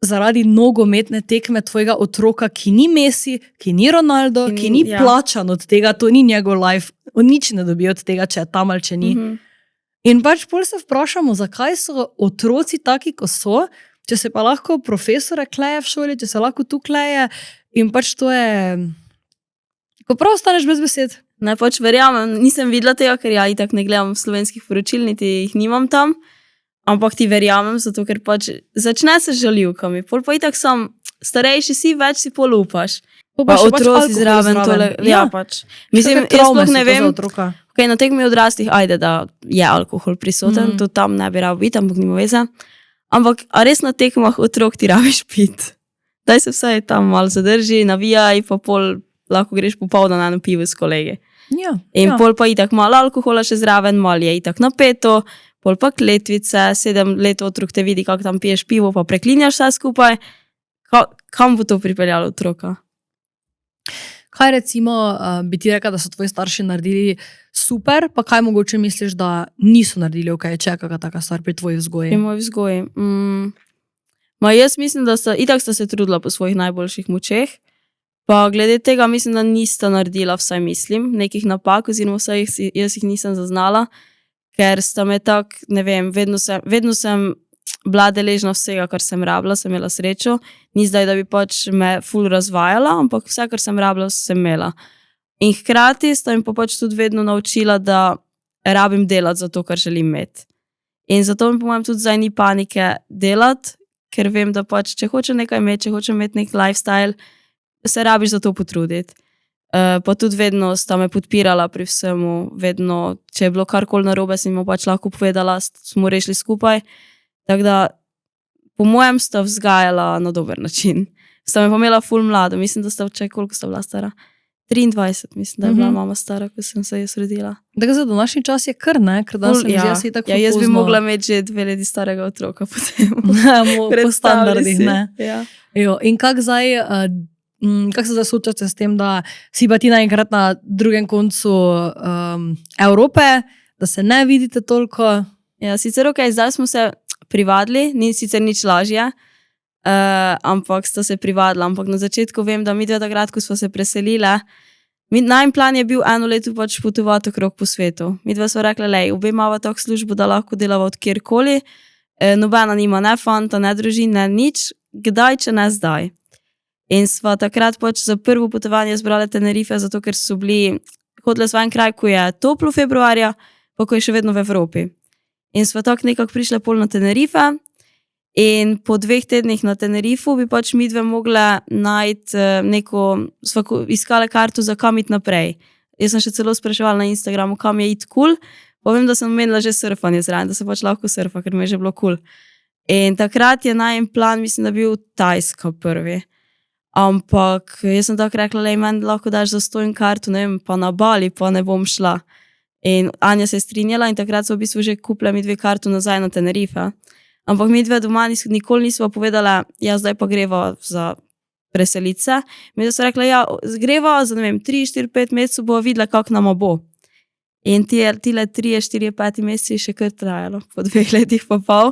S1: zaradi nogometne tekme tvojega otroka, ki ni Messi, ki ni Ronaldo, ki ni plačan od tega, to ni njegov life, on nič ne dobi od tega, če je tam ali če ni. In pač pol se vprašamo, zakaj so otroci taki, ko so, če se pa lahko profesore kleje v šoli, če se lahko tu kleje in pač to je, ko prav ostaneš brez besed.
S2: Ne, pač verjamem, nisem videla tega, ker ja itak ne gledam slovenskih poročil, niti jih nimam tam, ampak ti verjamem, zato ker pač začne se z žaljivkami, pol pa itak sam starejši si, več si pol upaš. Pa otroci zraven tole, ja pač. Mislim, jaz sploh ne vem, ok, na tekmi odraslih, ajde, da je alkohol prisoten, to tam ne bi rabo biti, ampak nima veze. Ampak, a res na tekmah otrok ti rabiš pit? Daj se vsaj tam malo zadrži, navijaj, pa pol lahko greš popoldan na eno pivo s kolegi. In pol pa itak malo alkohola še zraven, malo je itak napeto, pol pa kletvice, 7 let otrok te vidi, kako tam piješ pivo, pa preklinjaš vse skupaj. Kam bo to pripeljalo otroka?
S1: Kaj recimo bi ti rekla, da so tvoji starši naredili super, pa kaj mogoče misliš, da niso naredili, ok, če je kakšna taka stvar pri tvoji vzgoji?
S2: Pri moji vzgoji? Jaz mislim, da itak sta se trudila po svojih najboljših močeh, pa glede tega mislim, da nista naredila, vsaj mislim, nekih napak, oziroma vsaj jaz jih nisem zaznala, ker sta me tak, ne vem, vedno sem bila deležna vsega, kar sem rabila, sem imela srečo, ni zdaj, da bi pač me ful razvajala, ampak vse, kar sem rabila, sem imela. In hkrati sta mi pa pač tudi vedno naučila, da rabim delati za to, kar želim imeti. In zato mi po mojem tudi zdaj ni panike delati, ker vem, da pač, če hočem nekaj imeti, če hočem imeti nek lifestyle, se rabiš za to potruditi. Pa tudi vedno sta me podpirala pri vsemu, vedno, če je bilo karkoli narobe, sem jim pač lahko povedala, smo rešili skupaj. Tako da, po mojem sta vzgajala na dober način. Sta me pa imela ful mlado, mislim, da sta včaj, koliko sta bila stara? 23, mislim, da je bila mama stara, ko sem se jaz rodila.
S1: Tako za današnji čas je kar, ne? Ker da sem jaz tako pozno.
S2: Jaz bi mogla imeti že 2 leti starega otroka potem.
S1: Po standardih, ne? In kak zdaj... Kako se zdaj soočate s tem, da si pa ti naenkrat na drugem koncu Evrope, da se ne vidite toliko?
S2: Ja, sicer ok, zdaj smo se privadili, ni sicer nič lažje, ampak sta se privadila, ampak na začetku vem, da mi dve takrat, ko smo se preselile, najin plan je bil 1 leto pač potovati okrog po svetu. Mi dve smo rekli, lej, obe imava tako službo, da lahko delava od kjerkoli, nobena nima ne fanta, ne družin, ne nič, kdaj, če ne zdaj. In sva takrat pač za prvo potovanje zbrali Tenerife, zato ker so bili, hodili sva en kraj, ko je toplo februarja, pa ko je še vedno v Evropi. In sva tako nekako prišli pol na Tenerife in po 2 tednih na Tenerifu bi pač mi dve mogle najti sva iskale karto za kam iti naprej. Jaz sem še celo spraševala na Instagramu, kam je iti cool, Pa vem, da sem omenila že surfanje zraven, da se pač lahko surfa, ker mi je že bilo cool. In takrat je najen plan, mislim, da bil Tajska prvi. Ampak jaz sem tako rekla, lej, meni lahko daš zastojn kartu, ne vem, pa na Bali, pa ne bom šla. In Anja se je strinjala in takrat so v bistvu že kupila mi 2 kartu nazaj na Tenerife. Ampak mi 2 doma nikoli nismo povedala, ja, zdaj pa greva za preselice. Mi so rekla, ja, greva za, ne vem, 3, 4, 5 mesecev, bova videla, kako nama bo. In tile 3, 4, 5 meseci še kar trajalo, po 2 letih pa pol.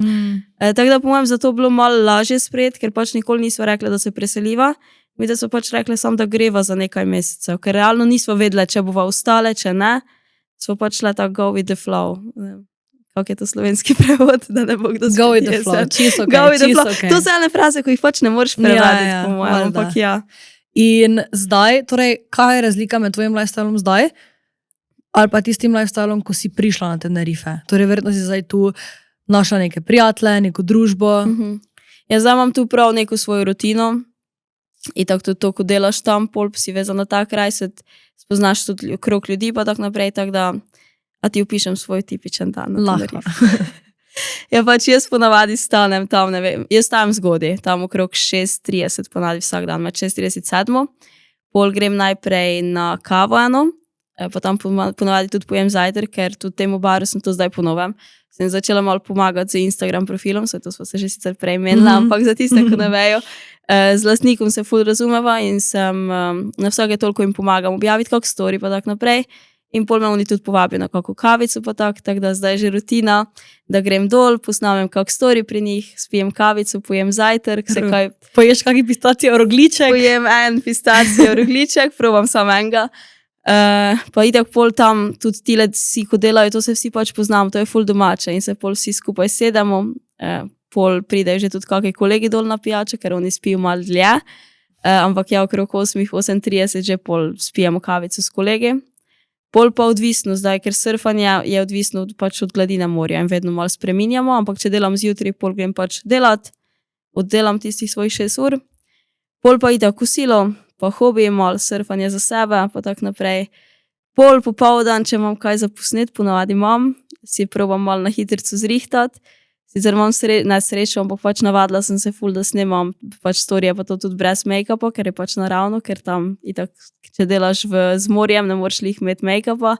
S2: Tako da po mojem zato bilo malo lažje sprejeti, ker pač nikoli nismo rekli, da se preseliva. Mi da so pač rekli samo, da greva za nekaj mesecev, ker realno nismo vedeli, če bova ostale, če ne. Smo pač šla tako go with the flow. Kako je to slovenski prevod, da ne bo kdo
S1: Go with the flow, čisto ok.
S2: Go with the flow. To so ene fraze, ko jih pač ne moreš prevediti, po mojem, ampak ja.
S1: In zdaj, torej, kaj je razlika med tvojim lifestylom zdaj ali pa tistim lifestylom, ko si prišla na Tenerife? Torej, verjetno si zdaj tu našla neke prijatelje, neko družbo.
S2: Ja, zdaj imam tu prav neko svojo rutino. In tako tudi to, ko delaš tam, pol si vezan na ta kraj, se spoznaš tudi okrog ljudi, pa tako naprej, tako da a ti opišem svoj tipičen dan na Tenerife. Ja, pač jaz ponavadi stanem tam, ne vem, jaz stanem zgodaj, tam okrog 6:30 ponavadi vsak dan, med 6:30 7. Pol grem najprej na kavo eno, pa tam ponavadi tudi pojem zajtrk, ker tudi temu baru sem to zdaj ponovem. Sem začela malo pomagati z Instagram profilom, to smo se že sicer prej menila, ampak za tiste, ko ne vejo, z lastnikom se ful razumeva in sem na vsake toliko jim pomagam objaviti kak story pa tak naprej. In pol me oni tudi povabijo na kako kavico pa tako da zdaj je že rutina, da grem dol, posnamem kak story pri njih, spijem kavico, pojem zajtrk, se kaj...
S1: Poješ kaki pistacijo rogliček?
S2: Pojem en pistacijo rogliček, probam samo enega. Pa itak pol tam tudi tile vsi, ko delajo, to se vsi pač poznamo, to je ful domače in se pol vsi skupaj sedemo, pol pridejo že tudi kakaj kolegi dol na pijačo, ker oni spijo malo dlje, ampak ja, okrog 8:30 že pol spijemo kavico s kolegi. Pol pa odvisno zdaj, ker surfanje je odvisno pač od gladine morja in vedno malo spreminjamo, ampak če delam zjutraj, pol grem pač delat, oddelam tistih svojih 6 ur, pol pa ide kosilo, pa hobi, malo surfanje za sebe, pa tak naprej. Pol popoldan, če imam kaj za posnet, ponavadi imam, si probam malo na hitrico zrihtati, sicer imam srečo, ampak pač navadila sem se ful, da snemam pač storije, pa to tudi brez make-upa, ker je pač naravno, ker tam itak, če delaš z morjem, ne moreš lih imeti make-upa.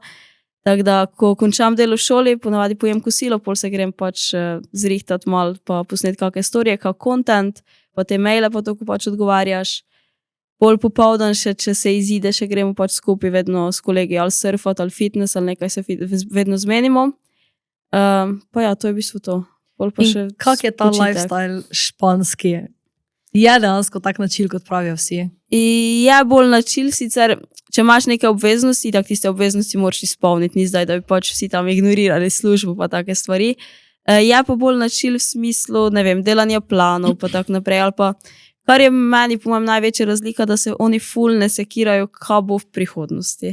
S2: Tako da, ko končam delo v šoli, ponavadi pojem kosilo, pol se grem pač zrihtati malo, pa posnet kakšne storije, kak content, pa te maile pa to, ko pač odgovarjaš. Pol popoldan še, če se izide, še gremo pač skupaj vedno s kolegi ali surfati, ali fitness, ali nekaj se vedno zmenimo. Pa ja, to je v bistvu to. Pol pa še
S1: kak je ta lifestyle španski? Je dejansko tak način, kot pravijo vsi?
S2: Je bolj način, sicer, če imaš neke obveznosti, tak tiste obveznosti moraš izpolniti, ni zdaj, da bi pač vsi tam ignorirali službo pa take stvari. Je pa bolj način v smislu, ne vem, delanja planov pa tak naprej, ali pa kar je meni po mojem največja razlika, da se oni ful ne sekirajo, kaj bo v prihodnosti.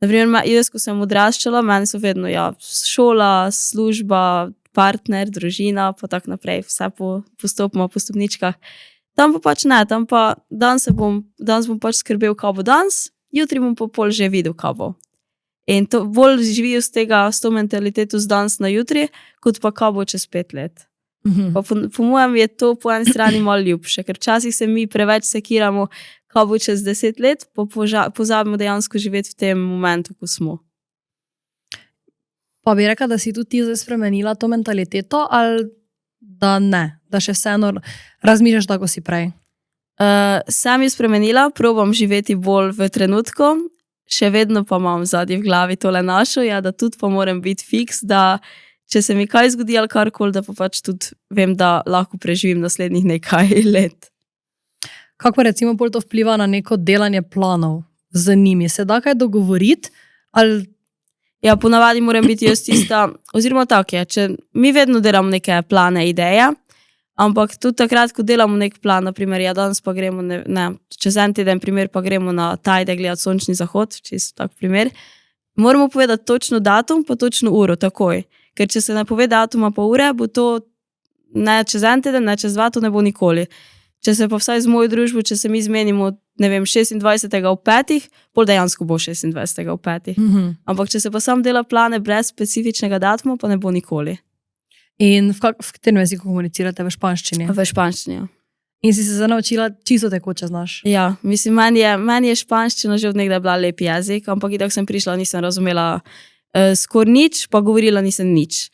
S2: Naprimer, jaz, ko sem odraščala, meni so vedno, ja, šola, služba, partner, družina, pa tak naprej, vse postopoma, po stopničkah. Tam pa pač ne, tam pa danes bom pač skrbel, kaj bo danes, jutri bom pa pol že videl, kaj bo. In to bolj živijo s to mentaliteto z danes na jutri, kot pa kaj bo čez 5 let. Pa po mojem je to po eni strani malo ljubše, ker včasih se mi preveč sekiramo, kaj bo čez 10 let, pa pozabimo dejansko živeti v tem momentu, ko smo.
S1: Pa bi rekla, da si tudi ti zdaj spremenila to mentaliteto, ali da ne, da še vseeno razmišljaš tako si prej?
S2: Sem jo spremenila, probam živeti bolj v trenutku, še vedno pa imam zadnji v glavi tole našo, ja, da tudi pa moram biti fiks, da če se mi kaj zgodi ali karkoli, da pa pač tudi vem, da lahko preživim naslednjih nekaj let.
S1: Kako recimo pol to vpliva na neko delanje planov z njimi? Se da kaj dogovoriti? Ali...
S2: Ja, ponavadi moram biti jaz tista, oziroma tako je, če mi vedno delamo neke plane, ideje, ampak tudi takrat, ko delamo nek plan, naprimer, ja, danes pa gremo, čez en teden primer pa gremo na Tajde gledati sončni zahod, čisto tak primer, moramo povedati točno datum, pa točno uro, takoj. Ker če se ne pove datuma pa ure, bo to ne čez en teden, ne čez 2, to ne bo nikoli. če se pa vsaj z mojo družbo, če se mi zmenimo, ne vem, 26. v 5, pol dejansko bo 26. v 5. Ampak če se pa sam dela plane brez specifičnega datuma, pa ne bo nikoli.
S1: In v katerem jeziku komunicirate? V španščini?
S2: V španščini, ja.
S1: In si se naučila čisto tekoče znaš?
S2: Ja, mislim, meni je španščina že od nekdaj bila lep jezik, ampak itak sem prišla, nisem razumela skoraj nič, pa govorila nisem nič.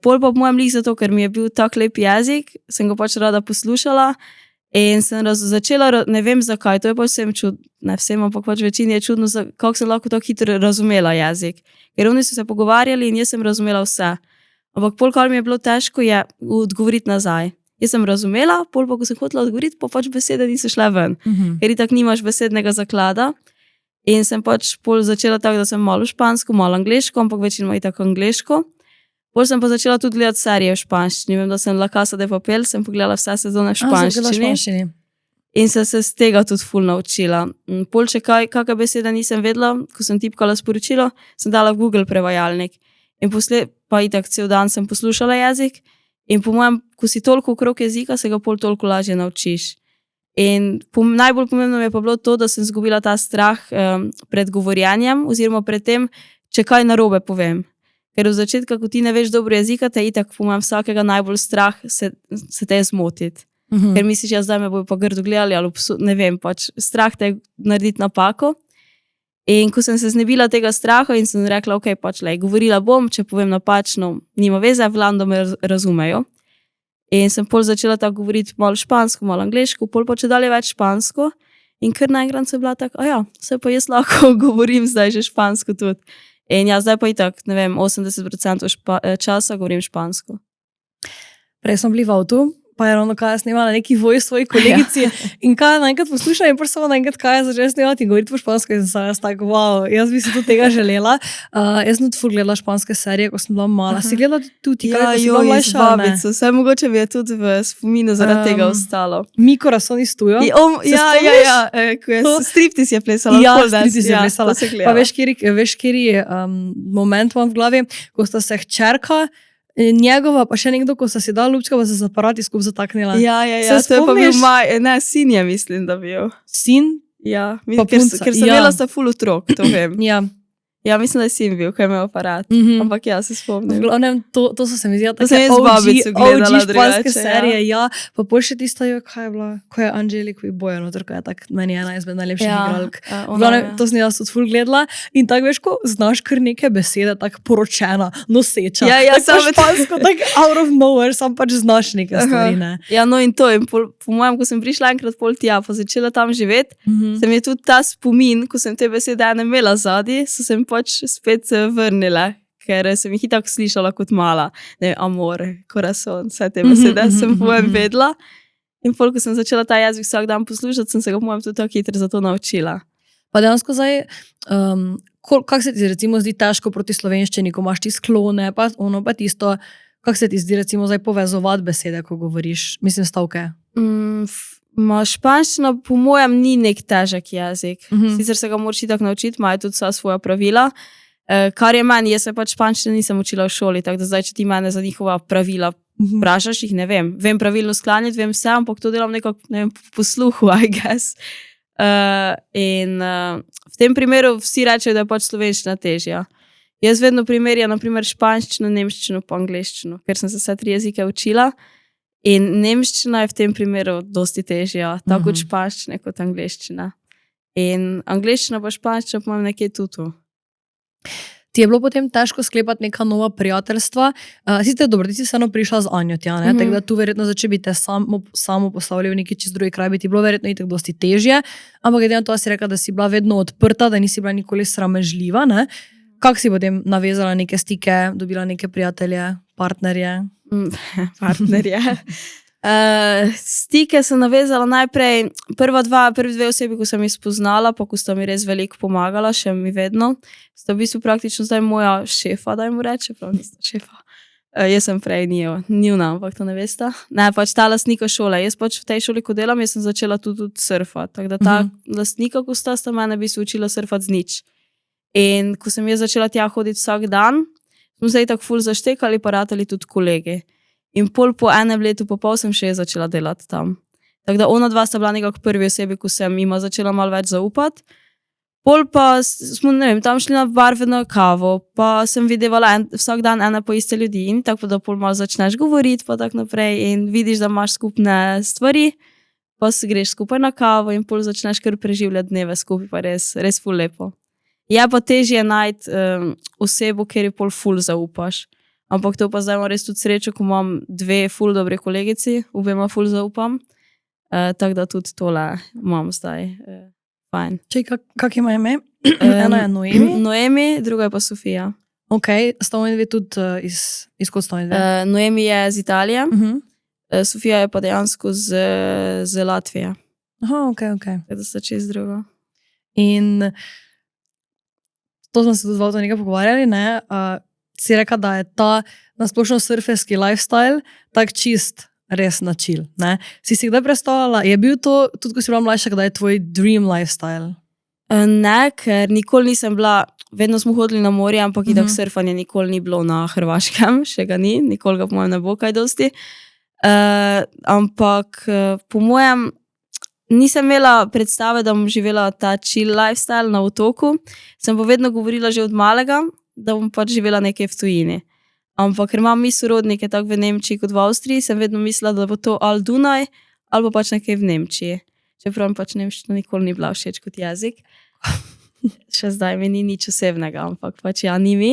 S2: Pol pa po mojem lih zato, ker mi je bil tak lep jezik, sem ga pač rada poslušala in sem začela, ne vem zakaj, to je pa vsem čudno, ne vsem, ampak pač večini je čudno, kako sem lahko tako hitro razumela jezik. Ker oni so se pogovarjali in jaz sem razumela vse. Ampak pol, kar mi je bilo težko, je odgovoriti nazaj. Jaz sem razumela, pol pa, ko sem hotela odgovoriti, pa pač besede niso šle ven. Ker itak nimaš besednega zaklada. In sem pač pol začela tako, da sem malo špansko, malo angleško, ampak večinoma itak angleško. Pol sem pa začela tudi gledati serije v španščini. Vem, da sem La Casa de Papel, sem pogledala vse sezone v španščini. In sem se z tega tudi ful naučila. Pol, če kakšne besede nisem vedela, ko sem tipkala sporočilo, sem dala v Google prevajalnik. In pa itak cel dan sem poslušala jezik. In po mojem, ko si toliko okrog jezika, se ga pol toliko lažje naučiš. In najbolj pomembno mi je pa bilo to, da sem izgubila ta strah pred govorjenjem oziroma pred tem, če kaj narobe povem. Ker v začetku, ko ti ne veš dobro jezika, te itak po mojem vsakega najbolj strah se te zmotiti. Ker misliš, ja, zdaj me bojo pa grdo gledali ali ne vem, pač strah te narediti napako. In ko sem se znebila tega straha in sem rekla, ok, pač govorila bom, če povem napačno, nima veze, vlam, da me razumejo. In sem pol začela tako govoriti malo špansko, malo angleško, pol pa če dalje več špansko. In kar naenkrat sem bila tako, se pa jaz lahko govorim zdaj že špansko tudi. In ja, zdaj pa itak, ne vem, 80% časa govorim špansko.
S1: Prej smo bili v avtu, pa je ravno kaj snimala neki voice svoji kolegici in kaj naenkrat poslušala in prvo naenkrat kaj začela snimati in govoriti po špansko in sem jaz tako, wow, jaz bi si tudi tega želela. Jaz sem tudi ful gledala španske serije, ko sem bila mala. Si gledala tudi, kaj si bila mlajša?
S2: Ja, babico, vse mogoče mi je tudi v spominu zaradi tega ostalo.
S1: Mi corazón iz tujo.
S2: Ja, ko je striptease je plesala.
S1: Ja, striptease je plesala. Pa veš, kjeri moment imam v glavi, ko sta se hčerka njegova, pa še nekdo, ko sta si dala lupčka, pa se z aparati skupaj zataknila.
S2: Ja, to je pa bil sin je, mislim, da bil.
S1: Sin?
S2: Ja, ker sem imela sta ful otrok, to vem. Ja, mislim, da je sin bil, ko je imel aparat. Ampak ja, se spomnim.
S1: V glavnem, to so se mi zdela
S2: take
S1: OG španske serije, ja. Pa pol še tista, kaj je bila, ko je Angelikovi Bojan, otrka je tak, meni je ena izmed najlepših igralk. V glavnem, to sem jaz tudi ful gledala in tako veš, ko znaš kar neke besede, tak poročena, noseča.
S2: Ja,
S1: tako špansko, tak out of nowhere, sam pač znaš neke stvari, ne.
S2: Ja, no in to, in po mojem, ko sem prišla enkrat pol tja, pa začela tam živeti, se mi je tudi ta spomin, ko sem te besede ene imela zadnji, so se mi pač spet vrnila, ker sem jih tako slišala kot mala. Ne, amor, corazón, vse te besede sem po mojem vedela. In pol, ko sem začela ta jezik vsak dan poslušati, sem se ga po mojem tudi tako hitro za to naučila.
S1: Pa dejansko zdaj, kako se ti recimo zdi težko proti slovenščini, ko imaš ti sklone, pa ono, pa tisto, kako se ti zdi recimo zdaj povezovati besede, ko govoriš, mislim stavke?
S2: Španščina po mojem ni nek težek jezik. Sicer se ga moraš tako naučiti, imajo tudi vsa svoja pravila. Kar je meni, jaz se pač španščine nisem učila v šoli, tako da zdaj, če ti mene za njihova pravila vprašaš, jih ne vem. Vem pravilno sklanjati, vem vse, ampak to delam nekako, ne vem, po posluhu, I guess. In v tem primeru vsi rečejo, da je pač slovenščina težja. Jaz vedno primerjam, naprimer, španščino, nemščino pa angleščino, ker sem se vse 3 jezike učila. In nemščina je v tem primeru dosti težja, tako kot španščina kot angleščina. In angleščina pa španščina pa imam nekje tudi.
S1: Ti je bilo potem težko sklepati neka nova prijateljstva? Sicer dobro, ti si vseeno prišla z Anjo tja, ne? Tako da tu verjetno če bi te samo postavili v neki čist drugi kraj, bi ti bilo verjetno itak dosti težje. Ampak glede na to, si rekla, da si bila vedno odprta, da nisi bila nikoli sramežljiva, ne? Kako si potem navezala neke stike, dobila neke prijatelje, partnerje?
S2: Stike sem navezala najprej, prvi 2 osebi, ko sem jih spoznala, pa ko sta mi res veliko pomagala, še mi vedno, sta v bistvu praktično zdaj moja šefa, da jim reče, prav nista šefa. Jaz sem prej njuna, ampak to ne veste. Ne, pač ta lastnika šole, jaz pač v tej šoli, ko delam, jaz sem začela tudi surfati, tako da ta lastnika, ko sta mene bi se učila surfati z nič. In ko sem jaz začela tja hoditi vsak dan, smo se tako ful zaštekali, pa ratali tudi kolegi. In pol po enem letu pa pol sem še začela delati tam. Tako da ona dva sta bila nekako prvi osebi, ko sem jima začela malo več zaupati. Pol pa smo, ne vem, tam šli na barve na kavo, pa sem videvala vsak dan ene po iste ljudi in tako da pol malo začneš govoriti pa tako naprej in vidiš, da imaš skupne stvari, pa se greš skupaj na kavo in pol začneš kar preživljati dneve skupaj, pa res ful lepo. Je pa težje najti osebo, kjer je pol ful zaupaš. Ampak to pa zdaj imam res tudi srečo, ko imam dve ful dobre kolegici, obema ful zaupam. Tako da tudi tole imam zdaj. Fajn.
S1: Čej, kak ima ime? Ena je Noemi.
S2: Noemi, druga je pa Sofija.
S1: Ok, sta oni dve tudi iz kod sta oni dve?
S2: Noemi je z Italije, Sofija je pa dejansko z Latvije.
S1: Aha, ok.
S2: Tako da sta čez drugo.
S1: In to smo se tudi z Valto nekaj pogovarjali, ne? Si reka, da je ta nasplošno surferski lifestyle tak čist res na chill, ne? Si kdaj predstavljala, je bil to, tudi ko si bila mlajša, kdaj je tvoj dream lifestyle?
S2: Ne, ker nikoli nisem bila, vedno smo hodili na morje, ampak itak surfanje nikoli ni bilo na Hrvaškem, še ga ni, nikoli ga po mojem ne bo kaj dosti. Ampak po mojem nisem imela predstave, da bom živela ta chill lifestyle na otoku, sem pa vedno govorila že od malega, da bom pač živela nekaj v tujini. Ampak ker imam mi sorodnike tako v Nemčiji kot v Avstriji, sem vedno mislila, da bo to ali Dunaj, ali pa pač nekaj v Nemčiji. Čeprav mi pač nemščina nikoli ni bila všeč kot jezik. Še zdaj mi ni nič osebnega, ampak pač ja, ni mi.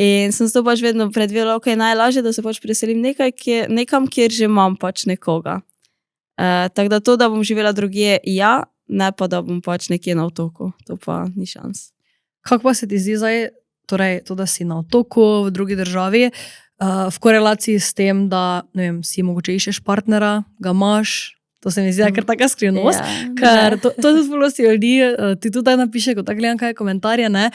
S2: In sem se to pač vedno predvidela, ok, najlažje, da se pač preselim nekam, kjer že imam pač nekoga. Tako da to, da bom živela drugje, ja, ne pa, da bom pač nekje na otoku. To pa ni šans.
S1: Kako pa se ti zdi zdaj, torej to, da si na otoku, v drugi državi, v korelaciji s tem, da, ne vem, si mogoče iščeš partnera, ga imaš, to se mi zdi, ker taka skrivnost, ker to tudi vlosti ljudi, ti tudi napiše, ko tako gledam kaj komentarje, ne,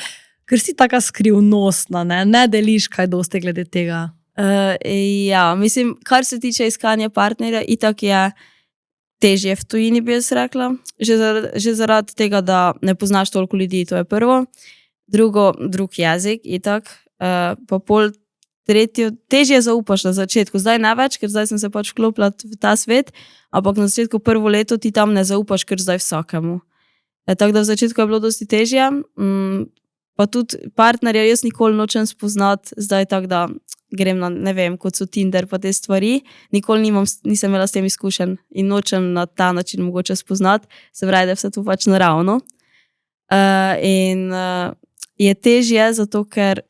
S1: ker si taka skrivnostna, ne deliš kaj dosti glede tega.
S2: Ja, mislim, kar se tiče iskanja partnerja, itak je težje v tujini, bi jaz rekla. Že zaradi tega, da ne poznaš toliko ljudi, to je prvo. Drugo, drug jezik, itak. Pa pol tretjo, težje zaupaš na začetku. Zdaj ne več, ker zdaj sem se pač vklopila v ta svet, ampak na začetku prvo leto ti tam ne zaupaš, ker zdaj vsakemu. Tako da v začetku je bilo dosti težje. Pa tudi partnerja jaz nikoli nočem spoznati, zdaj tako da grem na, ne vem, kot so Tinder pa te stvari. Nikoli nisem imela s tem izkušenj in nočem na ta način mogoče spoznati. Se pravi, da je vse to pač naravno. Je težje, zato ker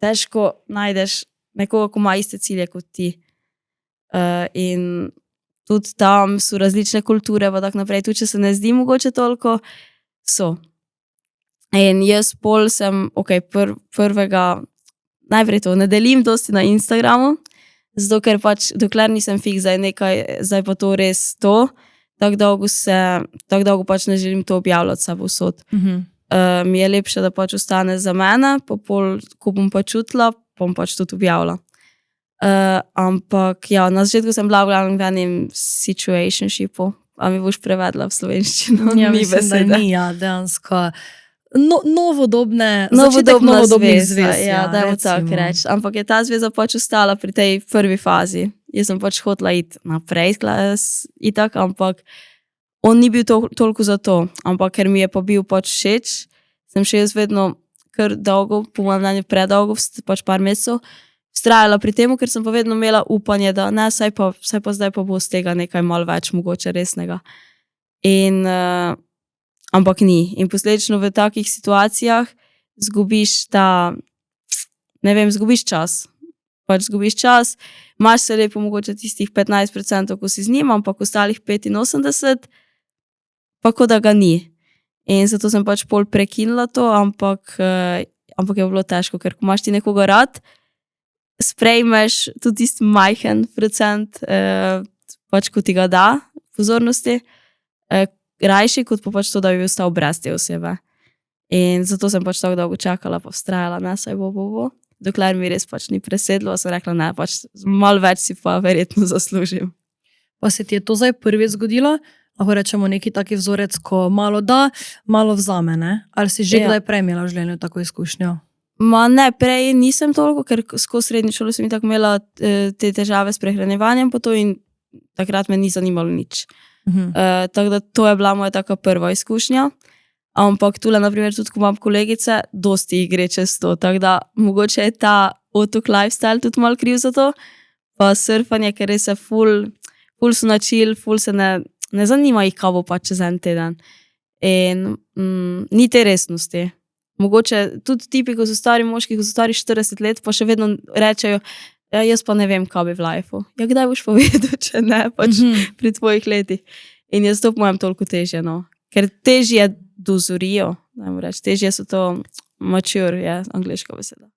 S2: težko najdeš nekoga, ko ima iste cilje kot ti. In tudi tam so različne kulture, pa tako naprej. Tudi, če se ne zdi mogoče toliko, so. In jaz pol sem, ok, prvega, najprej to, ne delim dosti na Instagramu, zato ker pač, dokler nisem fiks, zdaj pa to res to, tako dolgo pač ne želim to objavljati se povsod. Mi je lepše, da pač ostane za mene, pa pol, ko bom pač čutila, bom pač tudi objavila. Ampak ja, na začetku sem bila v enem situationshipu, a mi boš prevedla v slovenščino?
S1: Ja, mislim, da ni, ja, dejansko. Začetek novodobnih zvez.
S2: Ja, dajmo tako reči. Ampak je ta zveza pač ostala pri tej prvi fazi. Jaz sem pač hotela iti naprej, itak, ampak on ni bil toliko za to, ampak ker mi je pa bil pač všeč, sem še jaz vedno kar dolgo, po mojem mnenju predolgo, pač par mesecev, vztrajala pri tem, ker sem pa vedno imela upanje, da ne, saj pa zdaj pa bo z tega nekaj malo več mogoče resnega. Ampak ni. In posledično v takih situacijah zgubiš zgubiš čas. Pač zgubiš čas, imaš se lepo mogoče tistih 15%, ko si z njim, ampak ostalih 85%, pa kot da ga ni. In zato sem pač pol prekinila to, ampak je bilo težko, ker ko imaš ti nekoga rad, sprejmeš tudi tisti majhen procent, pač ko ti ga da pozornosti, rajši, kot pa pač to, da bi ostal brez te osebe. In zato sem pač tako dolgo čakala, pa vztrajala, ne, saj bo. Dokler mi res pač ni presedlo, sem rekla, ne, pač malo več si pa verjetno zaslužim.
S1: Pa se ti je to zdaj prvič zgodilo? Lahko rečemo neki taki vzorec, ko malo da, malo vzame, ne? Ali si že kdaj prej imela v življenju tako izkušnjo?
S2: Ne, prej nisem toliko, ker skozi srednjo šolo sem tako imela te težave s prehranjevanjem, pa to in takrat me ni zanimalo nič. Tako da to je bila moja taka prva izkušnja. Ampak tule, naprimer, tudi ko imam kolegice, dosti jih gre čez to. Tako da mogoče je ta otok lifestyle tudi malo kriv za to. Pa surfanje, ker res je ful so načil, ful se ne zanima jih, kaj bo pa čez en teden. In ni te resnosti. Mogoče tudi tipi, ko so stari moški, ko so stari 40 let, pa še vedno rečejo, jaz pa ne vem, kaj bi v lifeu. Ja, kdaj boš povedal, če ne, pač pri tvojih letih. In jaz to pojem toliko težje, no. Ker težje dozorijo, dajmo reči, težje so to mature, je angliška beseda.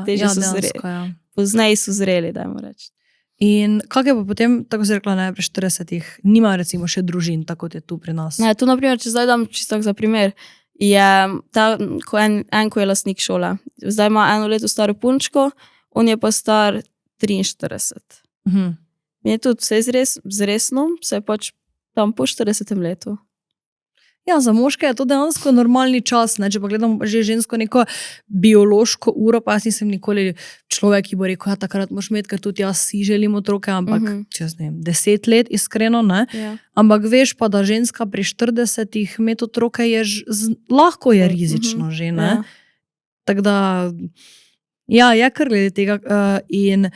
S2: Težje so zreli. Pozneje so zreli, dajmo reči.
S1: In kak je pa potem, tako si rekla, ne, pri 40-ih, nima recimo še družin, tako kot je tu pri nas?
S2: Ne, tu naprimer, če zdaj dam čisto za primer, je ta, ko je lastnik šole. Zdaj ima 1 leto staro punčko, on je pa star 43. Mi je tudi vse zresno, se je pač tam po 40. letu.
S1: Ja, za moške je to dejansko normalni čas, ne? Če pa gledam že žensko neko biološko uro, pa jaz nisem nikoli človek, ki bo rekel, ja, takrat moš imeti, ker tudi jaz si želim otroke, ampak čez 10 let, iskreno, ne?
S2: Ja.
S1: Ampak veš pa, da ženska pri 40-ih imeti otroke je lahko je rizično že, ne?
S2: Ja.
S1: Tako da, ja, je kar glede tega in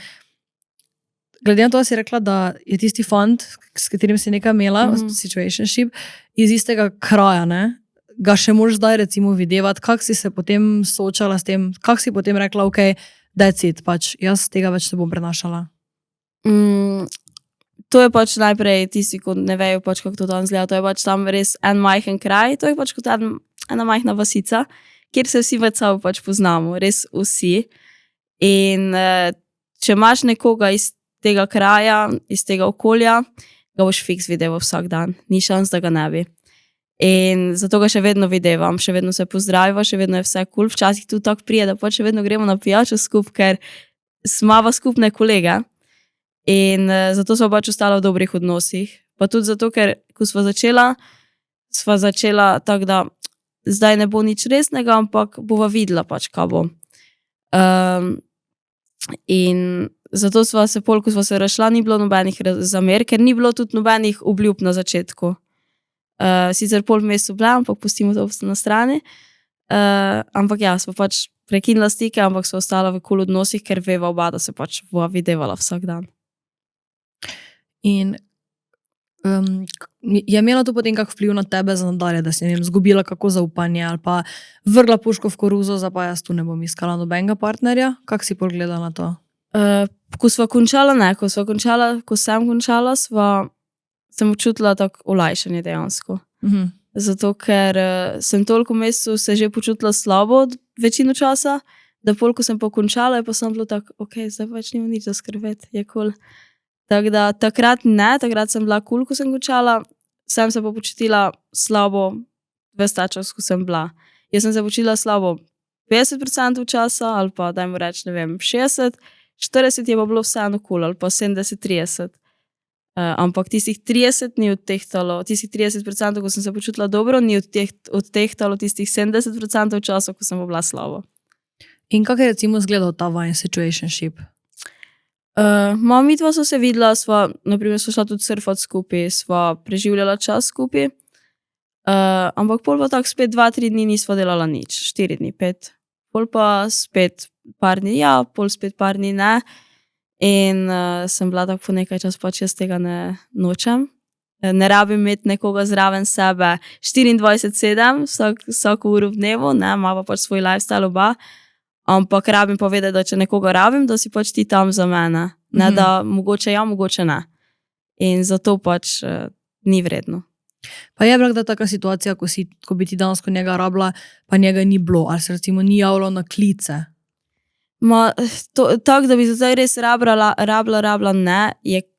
S1: glede na to, da si rekla, da je tisti fant, s katerim si nekaj imela, situationship, iz istega kraja, ne? Ga še moraš zdaj recimo videvati, kako si se potem soočala s tem, kako si potem rekla, ok, that's it, pač, jaz tega več ne bom prenašala.
S2: To je pač najprej tisti, ko ne vejo pač, kako to tam zgleda, to je pač tam res en majhen kraj, to je pač kot ena majhna vasica, kjer se vsi med sabo pač poznamo, res vsi. In če imaš nekoga iz tega kraja, iz tega okolja, ga boš fiks videval vsak dan. Ni šans, da ga ne bi. In zato ga še vedno videvam, še vedno se pozdraviva, še vedno je vse cool. Včasih tu tako prije, da pač še vedno gremo na pijačo skup, ker smava skupne kolege. In zato smo pač ostala v dobrih odnosih. Pa tudi zato, ker ko sva začela tako, da zdaj ne bo nič resnega, ampak bova videla pač, kaj bo. In zato sva se pol, ko sva se razšla, ni bilo nobenih zamer, ker ni bilo tudi nobenih obljub na začetku. Sicer pol vmes so bile, ampak pustimo to na strani. Ampak ja, sva pač prekinila stike, ampak sva ostala v cool odnosih, ker veva oba, da se pač bova videvala vsak dan.
S1: In je imela to potem kak vpliv na tebe za nadalje, da si, ne vem, zgubila kako zaupanje ali pa vrgla puško v koruzo, za pa jaz tu ne bom iskala nobenega partnerja? Kak si pol gledala na to?
S2: Ko sem končala, sem občutila tako olajšanje dejansko. Zato, ker sem toliko mesecev se že počutila slabo večino časa, da pol, ko sem pa končala, je pa sem bilo tako, ok, zdaj več nima nič za skrbeti, je cool. Tako da takrat sem bila cool, ko sem končala, sem se pa počutila slabo ves ta čas, ko sem bila. Jaz sem se počutila slabo 50% časa, ali pa dajmo reči, ne vem, 60%, 40 je pa bilo vseeno cool, ali pa 70-30. Ampak tistih 30 ni odtehtalo, tistih 30%, ko sem se počutila dobro, ni odtehtalo tistih 70% časa, ko sem bila slabo.
S1: In kak je recimo izgledal ta vajen situationship?
S2: Midva so se videla, naprimer sva šla tudi surfat skupaj, sva preživljala čas skupaj. Ampak pol pa tako spet 2-3 dni nisva delala nič, 4 dni, 5. Pol pa spet par dni ja, pol spet par dni ne. In sem bila tako po nekaj čas, pač jaz tega ne nočem. Ne rabim imeti nekoga zraven sebe 24/7, vsako uro v dnevu, ne, ima pa pač svoj lifestyle oba. Ampak rabim povedati, da če nekoga rabim, da si pač ti tam za mene. Ne, da mogoče ja, mogoče ne. In zato pač ni vredno.
S1: Pa je bila taka situacija, ko bi ti dansko njega rabila, pa njega ni bilo, ali se recimo ni javilo na klice?
S2: Tako, da bi zdaj res rabila, ne,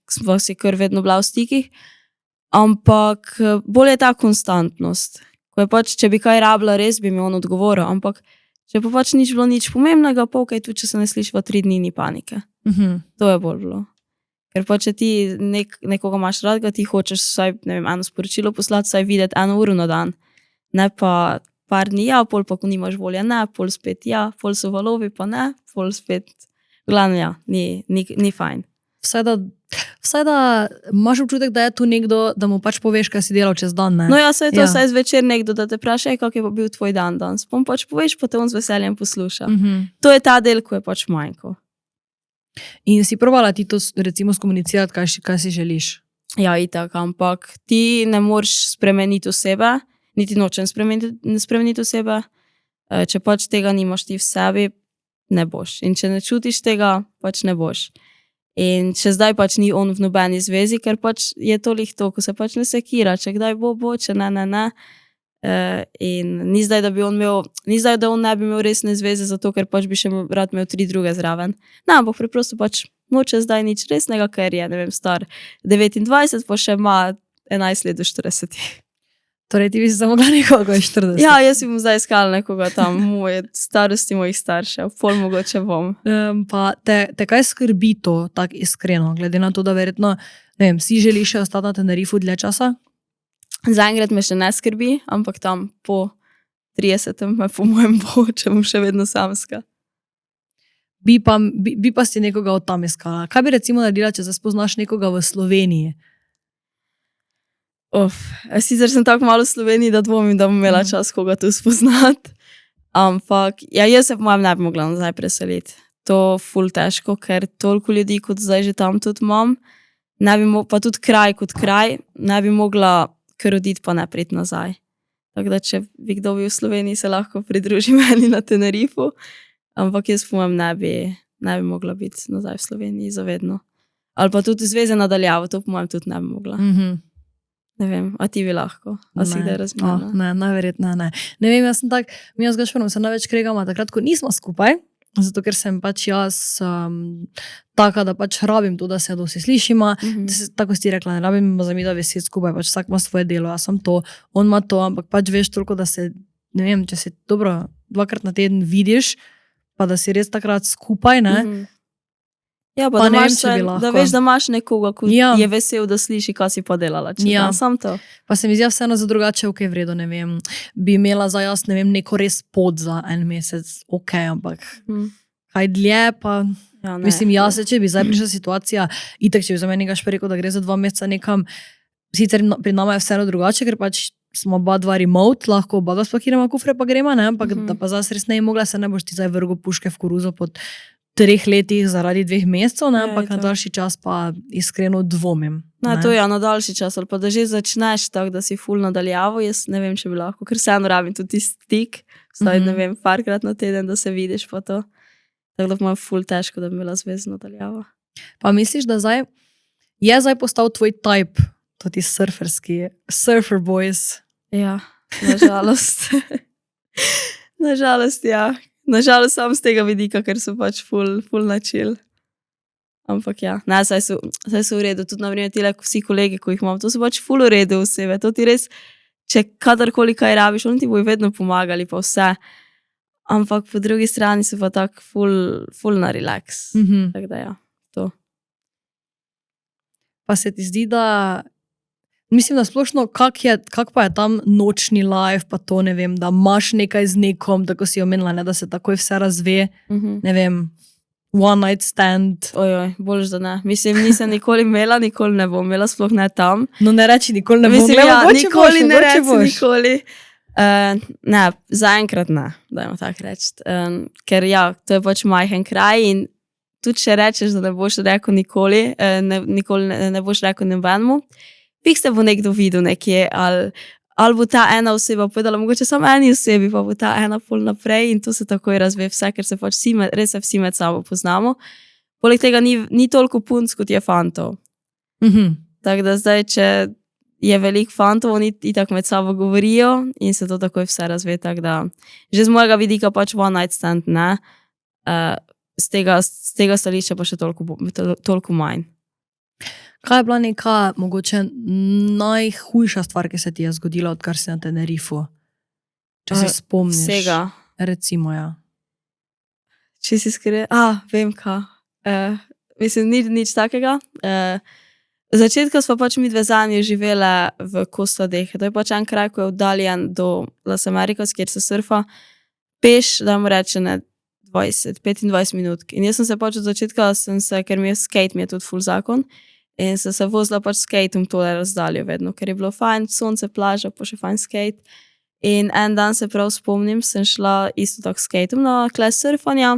S2: sva si kar vedno bila v stikih, ampak bolj je ta konstantnost. Ko je pač, če bi kaj rabila, res bi mi on odgovoril, ampak če pa pač nič bilo nič pomembnega, pa okej, tudi če se ne slišiva 3 dni, ni panike. To je bolj bilo. Ker pa če ti nekoga imaš rad, ga ti hočeš vsaj, ne vem, eno sporočilo poslati, vsaj videti 1 uro na dan. Ne pa par dni ja, pol pa ko nimaš volje ne, pol spet ja, pol so valovi pa ne, pol spet. Glavno ja, ni fajn.
S1: vsaj da imaš občutek, da je tu nekdo, da mu pač poveš, kaj si delal čez dan, ne?
S2: No ja, se je to
S1: Ja.
S2: vsaj zvečer nekdo, da te vpraša, kako je pa bil tvoj dan danes. Pa mu pač poveš, pa te on z veseljem posluša. To je ta del, ko je pač manjko.
S1: In si probala ti to recimo skomunicirati, kaj si želiš?
S2: Ja, itak, ampak ti ne moreš spremeniti osebe, niti nočem spremeniti osebe. Če pač tega nimaš ti v sebi, ne boš. In če ne čutiš tega, pač ne boš. In če zdaj pač ni on v nobeni zvezi, ker pač je toliko to, ko se pač ne sekira, če kdaj bo, če ne. In ni zdaj, da on ne bi imel resne zveze, zato ker pač bi še rad imel 3 druge zraven. Ne, ampak preprosto pač noče zdaj nič resnega, ker je, ne vem, star 29, pa še ima 11 let do 40.
S1: Torej, ti bi si zamogla nekoga, ko je 40.
S2: Ja, jaz si bom zdaj iskala nekoga tam, starosti mojih staršev, pol mogoče bom.
S1: Pa te kaj skrbi to, tako iskreno, glede na to, da verjetno, ne vem, si želiš še ostati na Tenerifu dlje časa?
S2: Zaenkrat me še ne skrbi, ampak tam po 30 me po mojem bo, če bom še vedno samska.
S1: Bi pa si nekoga od tam iskala. Kaj bi recimo naredila, če se spoznaš nekoga v Sloveniji?
S2: Sicer sem tako malo v Sloveniji, da dvomim, da bom imela čas koga tu spoznati. Ampak, ja, jaz se po mojem ne bi mogla nazaj preseliti. To ful težko, ker toliko ljudi, kot zdaj že tam tudi imam, pa tudi kraj kot kraj, ne bi mogla kar oditi pa ne priti nazaj. Tako da, če bi kdo bil v Sloveniji, se lahko pridruži meni na Tenerifu. Ampak jaz po mojem ne bi mogla biti nazaj v Sloveniji zavedno. Ali pa tudi zveze nadaljavo, to po mojem tudi ne bi mogla. Ne vem, a ti bi lahko? A si kdaj razmišljala?
S1: Ne, najverjetneje ne. Ne vem, jaz sem tak, mi z Gašperom se največ kregamo takrat, ko nismo skupaj, zato ker sem pač jaz taka, da pač rabim to, da se dosti slišimo, tako si ti rekla, ne rabim za mi, da bi si skupaj, pač vsak ima svoje delo, jaz sem to, on ima to, ampak pač veš toliko, da se, ne vem, če se dobro 2-krat na teden vidiš, pa da si res takrat skupaj, ne?
S2: Ja, pa da veš, da imaš nekoga, ko je vesel, da sliši, kaj si pa delala. Sam to.
S1: Pa se mi zdi vseeno za drugače, ok, vredo, ne vem, bi imela za jaz, ne vem, neko res pot za en mesec, ok, ampak kaj dlje, pa mislim, jaz, če bi zdaj prišla situacija, itak, če bi za meni Gašper rekel, da gre za 2 meseca nekam, sicer pri nama je vseeno drugače, ker pač smo oba 2 remote, lahko oba spakiramo kufre pa gremo, ne, ampak da pa zdaj res ne mogla, se ne boš ti zdaj vrgo puške v koruzo pod 3 letih zaradi 2 mesecev, ne, ampak na daljši čas pa iskreno dvomim.
S2: Ne, to je na daljši čas, ali pa da že začneš tako, da si ful nadaljavo, jaz ne vem, če bi lahko, ker vseeno rabim tudi stik, vsaj ne vem, parkrat na teden, da se vidiš pa to. Tako da pa je ful težko, da bi imela zvezo nadaljavo. Pa
S1: misliš, da je zdaj postal tvoj type, to ti surferski, surfer boys?
S2: Ja, nažalost. Nažalost, ja. Nažalost sam z tega vidika, ker so pač ful načil. Ampak ja, ne, saj so v redu, tudi na vreme tile vsi kolegi, ko jih imam, to so pač ful v redu osebe, to ti res, če kadarkoli kaj rabiš, oni ti bojo vedno pomagali pa vse. Ampak po drugi strani so pa tak ful na relax. Tako da ja, to.
S1: Pa se ti zdi, da mislim, da splošno, kak pa je tam nočni life, pa to, ne vem, da imaš nekaj z nekom, tako si omenila, ne, da se takoj vse razve, ne vem, one night stand.
S2: Ojoj, boljš da ne. Mislim, nisem nikoli imela, nikoli ne bom imela, sploh ne tam.
S1: No ne reči, nikoli ne bom.
S2: Mislim, ja, nikoli ne reči, nikoli. Ne, zaenkrat ne, dajmo tako reči. Ker ja, to je pač majhen kraj in tudi če rečeš, da ne boš rekel nikoli, ne boš rekel nobenemu, Fik se bo nekdo videl nekje, ali bo ta ena oseba povedala, mogoče samo eni osebi, pa bo ta ena pol naprej in to se takoj razve vse, ker se pač res se vsi med sabo poznamo. Poleg tega ni toliko punc, kot je fantov. Tako da zdaj, če je veliko fantov, oni itak med sabo govorijo in se to takoj vse razve, tako da že z mojega vidika pač one night stand, ne. Z tega stališča pa še toliko manj.
S1: Kaj je bila neka, mogoče, najhujša stvar, ki se ti je zgodila, odkar si na Tenerifu? Če se spomniš.
S2: Vsega.
S1: Recimo, ja.
S2: Če si vem kaj. Mislim, nič takega. Začetka sva pač mi 2 zanje živela v Costa Deje. To je pač en kraj, ko je oddaljen do Las Americas, kjer se surfa. Peš, da mu reče, ne, 20-25 minut. In jaz sem se pač od začetka, ker mi je skate, mi je tudi ful zakon. In sem se vozila pač skateom tole razdaljo vedno, ker je bilo fajn, sonce, plaža, pa še fajn skate. In en dan se prav spomnim, sem šla isto tako skateom na kles surfanja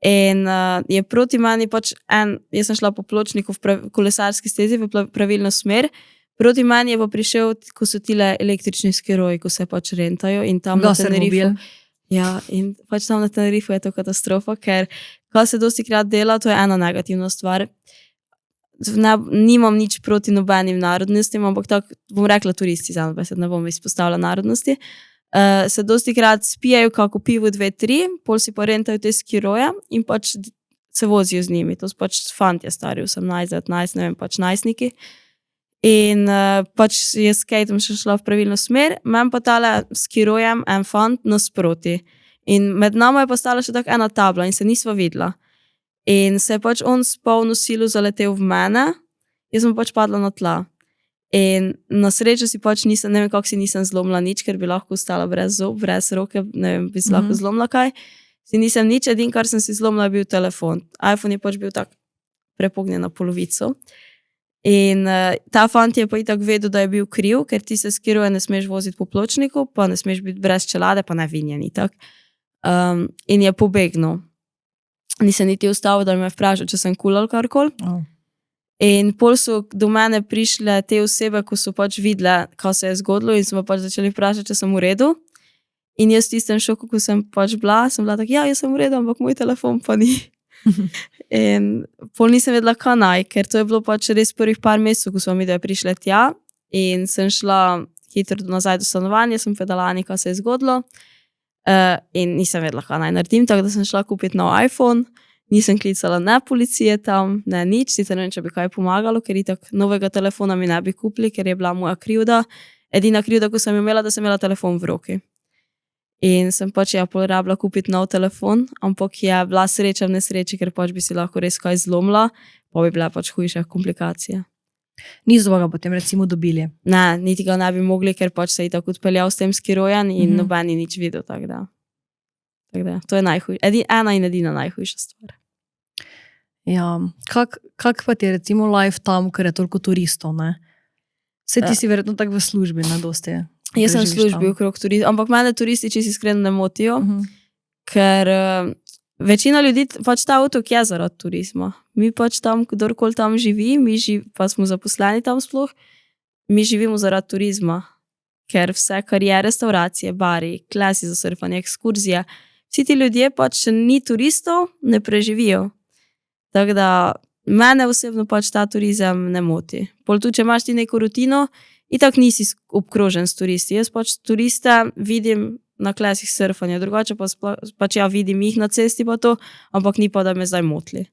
S2: in je proti meni pač jaz sem šla po pločniku v kolesarski stezi v pravilno smer, proti meni je pa prišel, ko so tile električni skiroji, ko se pač rentajo in tam na Tenerifu. Ja, in pač tam na Tenerifu je to katastrofa, ker kaj se dosti krat dela, to je ena negativna stvar. Nimam nič proti nobenim narodnostim, ampak tako bom rekla turisti, ne bom izpostavila narodnosti. Se dosti krat spijajo kako pivo 2-3, pol si pa rentajo te skiroje in pač se vozijo z njimi. To so pač fantje stari 18-19, ne vem, pač najstniki. In pač je skateom še šla v pravilno smer, men pa tale skirojem en fant nasproti. In med nama je pa stala še tako ena tabla in se nisva videla. In se je pač on s polno silo zaletel v mene, jaz sem pač padla na tla. In na srečo si pač nisem, ne vem kako si nisem zlomila nič, ker bi lahko ostala brez zob, brez roke, ne vem, bi si lahko zlomila kaj. Si nisem nič, edin kar sem si zlomila je bil telefon. iPhone je pač bil tak prepognjen na polovico. In ta fant je pa itak vedel, da je bil kriv, ker ti se skiroje ne smeš voziti po pločniku, pa ne smeš biti brez čelade, pa ne vinjen itak. In je pobegnil. Nisem niti ustavil, da me vprašal, če sem kul ali karkoli. In pol so do mene prišle te osebe, ko so pač videle, kaj se je zgodilo in so me pač začeli vprašati, če sem v redu. In jaz v tistem šoku, ko sem pač bila tako, ja, jaz sem v redu, ampak moj telefon pa ni. In pol nisem vedela, kaj naj, ker to je bilo pač res prvih par mesecev, ko so mi prišle tja in sem šla hitro nazaj do stanovanja, sem povedala Ani, kaj se je zgodilo. In nisem vedela, kaj naj naredim, tako da sem šla kupiti nov iPhone, nisem klicala ne policije tam, ne nič, sicer ne vem, če bi kaj pomagalo, ker itak novega telefona mi ne bi kupili, ker je bila moja krivda. Edina krivda, ko sem imela, da sem imela telefon v roki. In sem pač rabila kupiti nov telefon, ampak je bila sreča v nesreči, ker pač bi si lahko res kaj zlomila, pa bi bila pač hujša komplikacija.
S1: Niso ga potem recimo dobili?
S2: Ne, niti ga ne bi mogli, ker pač se je tako odpeljal s tem skirojem in noben ni nič videl, tako da. To je ena in edina najhujša stvar.
S1: Ja, kak pa ti je recimo life tam, ker je toliko turistov, ne? Saj ti si verjetno tako v službi, ne, dosti.
S2: Jaz sem v službi okrog turistov, ampak mene turisti čisto iskreno ne motijo, ker večina ljudi, pač ta otok je zaradi turizma. Mi pač tam, kdorkoli tam živi, pa smo zaposleni tam sploh, mi živimo zaradi turizma, ker vse, kar je restauracije, bari, klasi za surfanje, ekskurzije, vsi ti ljudje pač, če ni turistov, ne preživijo. Tako da mene osebno pač ta turizem ne moti. Pol tu, če imaš ti neko rutino, itak nisi obkrožen s turisti. Jaz pač turiste vidim na klesih surfanja, drugače pač ja vidim jih na cesti pa to, ampak ni pa, da me zdaj motli.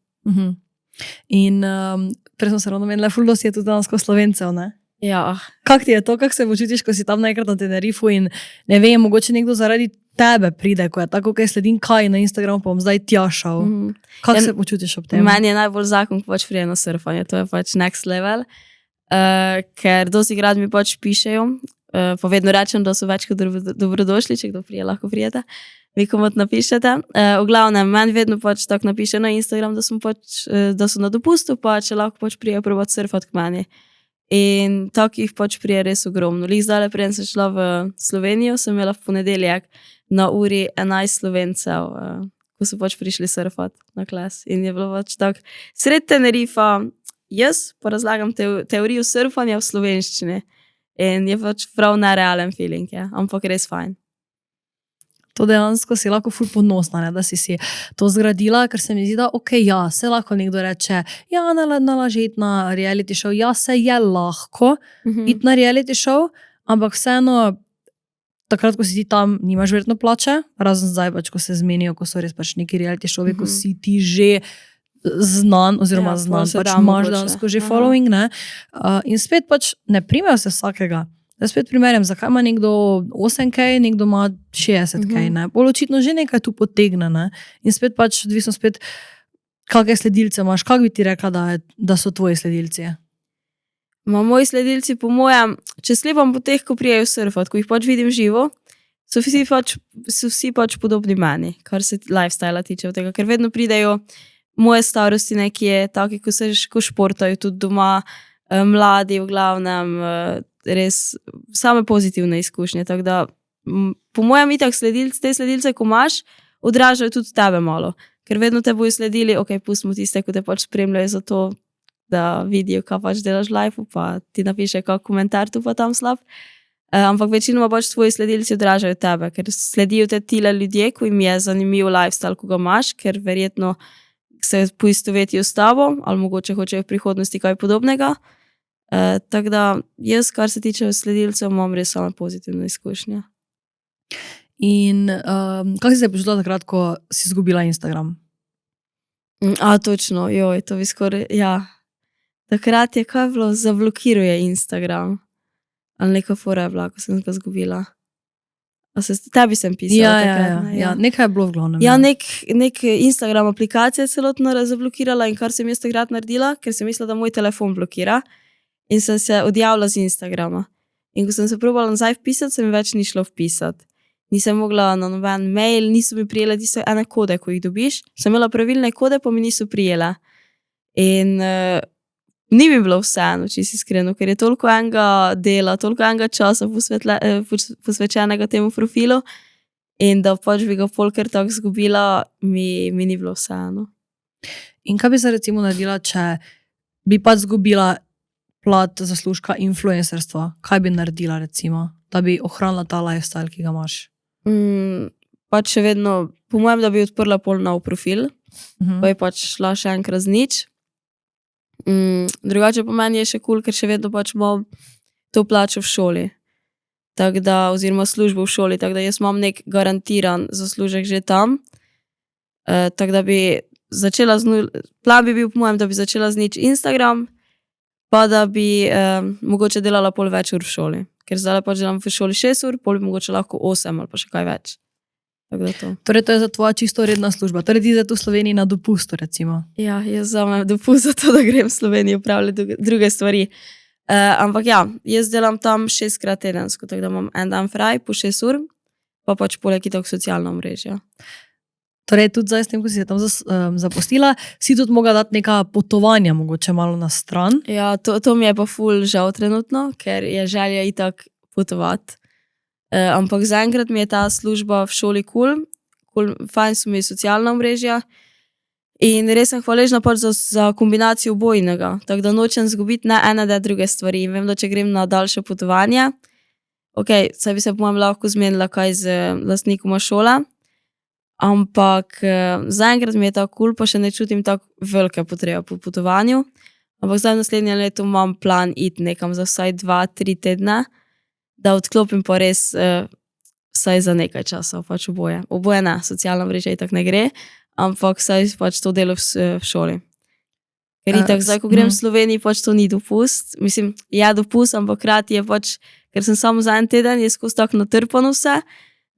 S1: In prej smo se ravno menili, ful dosti je tudi dansko Slovencev, ne?
S2: Ja.
S1: Kak ti je to, kak se počutiš, ko si tam naenkrat na Tenerifu in ne vem, mogoče nekdo zaradi tebe pride, ko je tako, kaj sledim kaj na Instagramu, pa bom zdaj tjašal. Kak se počutiš ob tem?
S2: Meni je najbolj zakon, ko pač prije na surfanje, to je pač next level. Ker dosti krat mi pač pišejo, pa vedno rečem, da so več kot dobrodošli, če kdo prije, lahko prijete, vi komot napišete. V glavnem, meni vedno pač tako napiše na Instagram, da so na dopustu, pa če lahko pač prije probati surfati k meni. In takih pač prije res ogromno. Lih zdaj preden sem šla v Slovenijo, sem imela v ponedeljek na uri 11 Slovencev, ko so pač prišli surfati na kles. In je bilo pač tako, sred Tenerifa, jaz pa razlagam teorijo surfanja v slovenščini. In je pač prav nerealen feeling, ja. Ampak res fajn.
S1: To dejansko si lahko ful ponosna, ne, da si to zgradila, ker se mi zdi, da ja, se lahko nekdo reče, ja, nalaži iti na reality show, ja, se je lahko iti na reality show, ampak vseeno, takrat, ko si ti tam, nimaš verjetno plače, razen zdaj pač, ko se zmenijo, ko so res pač neki reality showi, ko si ti že znan, oziroma znan, pač imaš dejansko že following, ne. In spet pač ne primejo se vsakega. Da spet primerjam, zakaj ima nekdo 8K, nekdo ima 60K, ne. Bolj očitno že nekaj tu potegne, ne. In spet pač, odvisno spet, kakve sledilce imaš, kak bi ti rekla, da so tvoji sledilci?
S2: Moji sledilci, po mojem, če slepam po teh, ko prijajo surfati, ko jih pač vidim živo, so vsi pač podobni meni, kar se lifestyla tiče od tega, ker vedno pridejo, moje starosti nekje taki, ko športajo tudi doma, mladi v glavnem, res same pozitivne izkušnje. Tako da, po mojem itak te sledilce, ko imaš, odražajo tudi tebe malo. Ker vedno te bojo sledili, ok, pustimo tiste, ko te pač spremljajo za to, da vidijo, kaj pač delaš v live, pa ti napiše kak komentar tu pa tam slab. Ampak večinoma pač tvoji sledilci odražajo tebe, ker sledijo te tile ljudje, ko jim je zanimiv lifestyle, ko ga imaš, ker verjetno se poistovetijo s tabo, ali mogoče hočejo v prihodnosti kaj podobnega. Tako da jaz, kar se tiče sledilcev, imam res samo pozitivne izkušnje.
S1: In kako si se počutila takrat, ko si izgubila Instagram?
S2: Točno, joj, to bi skoraj, ja. Takrat je kaj bilo, zablokiruje Instagram. Ali neka fora je bila, ko sem ga izgubila. Tebi sem pisala takrat.
S1: Ja, nekaj je bilo v glavnem.
S2: Ja, nek Instagram aplikacija celotno zablokirala in kar sem jaz takrat naredila, ker sem mislila, da moj telefon blokira in sem se odjavila z Instagrama. In ko sem se probala nazaj vpisati, se mi več ni šlo vpisati. Nisem mogla na noben mail, niso mi prijele tiste ene kode, ko jih dobiš. Sem imela pravilne kode, pa mi niso prijele. In ni mi bilo vseeno, čisto iskreno, ker je toliko enega dela, toliko enega časa posvečenega temu profilu in da pač bi ga polkrat tako izgubila, mi ni bilo vseeno.
S1: In kaj bi se recimo naredila, če bi pač izgubila plat zaslužka influencerstva? Kaj bi naredila recimo, da bi ohranila ta lifestyle, ki ga imaš?
S2: Pač še vedno, po mojem, da bi odprla pol nov profil, pa je pač šla še enkrat z nič. Drugače po meni je še cool, ker še vedno pač imam to plačo v šoli. Tako da, oziroma službo v šoli, tako da jaz imam nek garantiran zaslužek že tam. Tako da bi začela plan bi bil po mojem, da bi začela z nič Instagram, pa da bi mogoče delala pol več ur v šoli. Ker zdaj pač delam v šoli 6 ur, pol bi mogoče lahko 8 ali pa še kaj več. Tako da to.
S1: Torej to je za tvoja čisto redna služba. Torej ti zdaj tu v Sloveniji na dopustu recimo.
S2: Ja, jaz vzamem dopust za to, da grem v Slovenijo upravljati druge stvari. Ampak ja, jaz delam tam 6-krat tedensko, tako da imam en dan fraj po 6 ur, pa pač poleg itak socialna omrežja.
S1: Torej tudi zdaj s tem, ko si se tam zapustila, si tudi mogla dati neka potovanja mogoče malo na stran.
S2: Ja, to mi je pa ful žal trenutno, ker je želja itak potovati. Ampak zaenkrat mi je ta služba v šoli cool, fajn so mi socialna omrežja in res sem hvaležna pač za kombinacijo obojnega, tako da nočem zgubiti ne ene, ne druge stvari. In vem, da če grem na daljše potovanje, ok, saj bi se po mojem lahko zmenila kaj z lastnikoma šole, ampak zaenkrat mi je tako cool, pa še ne čutim tako velike potrebe po potovanju, ampak zdaj v naslednjem letu imam plan iti nekam za vsaj 2-3 tedne, da odklopim pa res vsaj za nekaj časa, pač oboje. Oboje ne, socialna mreža itak ne gre, ampak vsaj pač to delo v šoli. Ker itak zdaj, ko grem v Sloveniji, pač to ni dopust. Mislim, je dopust, ampak krati je pač, ker sem samo za en teden, je skozi tako natrpano vse,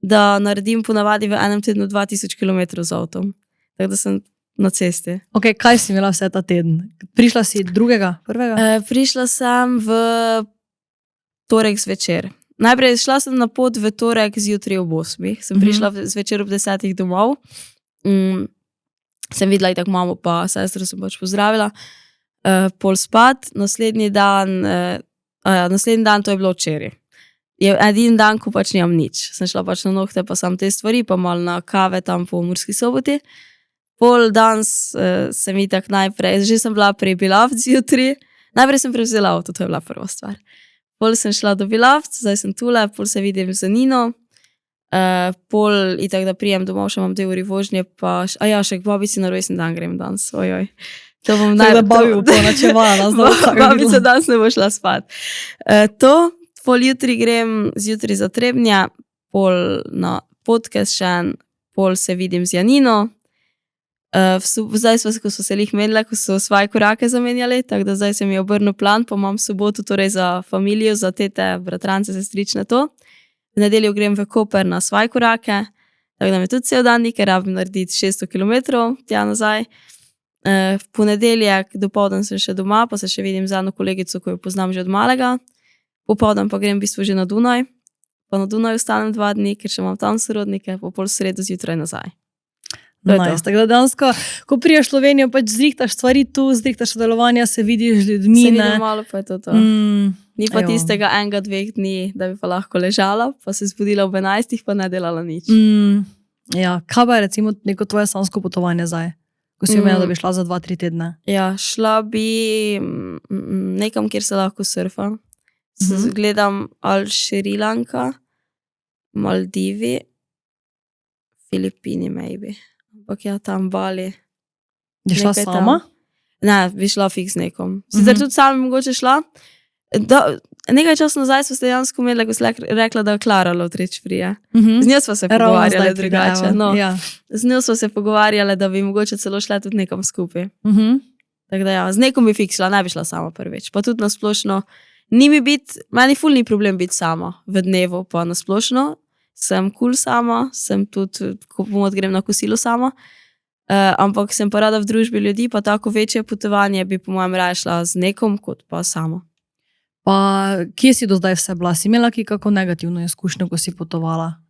S2: da naredim ponavadi v enem tednu 2000 km z avtom. Tako da sem na cesti.
S1: Ok, kaj si imela vse ta teden? Prišla si drugega, prvega?
S2: Prišla sem v torek zvečer. Najprej šla sem na pot v torek zjutraj ob 8. Sem prišla zvečer ob 10 domov. Sem videla itak mamo pa sestro sem pač pozdravila. Pol spat. Naslednji dan to je bilo včeraj. Je edin dan, ko pač nimam nič. Sem šla pač na nohte pa sam te stvari, pa malo na kave tam po Murski Soboti. Pol dan sem itak najprej, že sem bila pri Bilavc zjutraj. Najprej sem prevzela avto, to je bila prva stvar. Pol sem šla do Bilavc, zdaj sem tule, pol se vidim z Nino, pol itak, da prijem domov, še imam 2 uri vožnje, pa še k babici na rojstni dan grem danes, ojoj. To bom
S1: da babi bo ponačevala.
S2: Babica danes ne bo šla spat. Pol jutri grem zjutraj za Trebnje, pol na podcast še en, pol se vidim z Janino. Zdaj ko so se lih menile, ko so svoje korake zamenjali, tako da zdaj se mi je obrnil plan, pa imam soboto torej za familijo, za tete, bratrance, sestrične to. V nedeljo grem v Koper na svoje korake, tako da me tudi cel dan nekaj rabim narediti 600 km tja nazaj. V ponedeljek dopoldan sem še doma, pa se še vidim z eno kolegico, ko jo poznam že od malega. Popoldan pa grem v bistvu že na Dunaj, pa na Dunaj ostanem 2 dni, ker še imam tam sorodnike, pa pol sredo zjutraj nazaj.
S1: Nice. Tako da dansko, ko priješ v Slovenijo, pač zrihtaš stvari tu, zrihtaš sodelovanja, se vidiš z ljudmi.
S2: Se vidim malo, pa je to. Ni pa tistega 1-2 dni, da bi pa lahko ležala, pa se zbudila ob 11, pa ne delala nič.
S1: Ja, kaj pa je recimo neko tvoje samsko potovanje zdaj? Ko si imela, da bi šla za 2-3 tedne?
S2: Ja, šla bi nekam, kjer se lahko surfa. Gledam ali Šri Lanka, Maldivi, Filipini, maybe. Ampak ja, tam Bali.
S1: Je šla
S2: Nekaj
S1: sama?
S2: Ne, bi šla fiks nekom. Sicer tudi sama bi mogoče šla. Nekaj časa nazaj smo se dejansko imeli, ko si rekla, da je Klara Lotrič prije. Z njo smo se pogovarjali drugače. No. Z njo smo se pogovarjali, da bi mogoče celo šla tudi nekam skupaj. Tako da ja, z nekom bi fiks šla, ne bi šla sama prvič. Pa tudi nasplošno, meni ful ni problem biti sama v dnevu, pa nasplošno. Sem cool sama, sem tudi, ko grem na kosilo sama. Ampak sem pa rada v družbi ljudi, pa tako večje potovanje bi po mojem raje šla z nekom, kot pa sama.
S1: Pa kje si do zdaj vse bila? Si imela kako negativno izkušnjo, ko si potovala?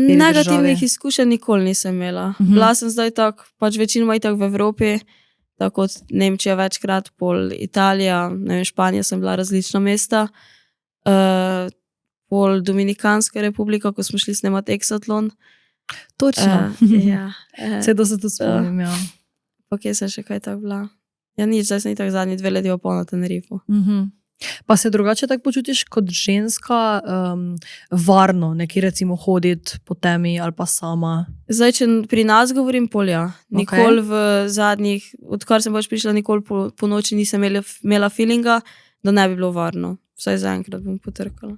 S2: Negativnih izkušenj nikoli nisem imela. Bila sem zdaj tako, pač večinoma itak v Evropi, tako kot Nemčija večkrat, pol Italija, ne vem, Španija sem bila različna mesta, pol Dominikanska republika, ko smo šli snemati Exatlon.
S1: Točno.
S2: Ja.
S1: Vse to se tu spomnim, ja.
S2: Pa kje sem še kaj tako bila? Ja, nič, zdaj sem itak zadnji 2 leti pa na Tenerifu.
S1: Pa se drugače tako počutiš kot ženska varno, nekje recimo hoditi po temi ali pa sama?
S2: Zdaj, če pri nas govorim, pol ja. Nikoli v zadnjih, odkar sem pač prišla, nikoli po noči nisem imela feelinga, da ne bi bilo varno. Vsaj zaenkrat bom potrkala.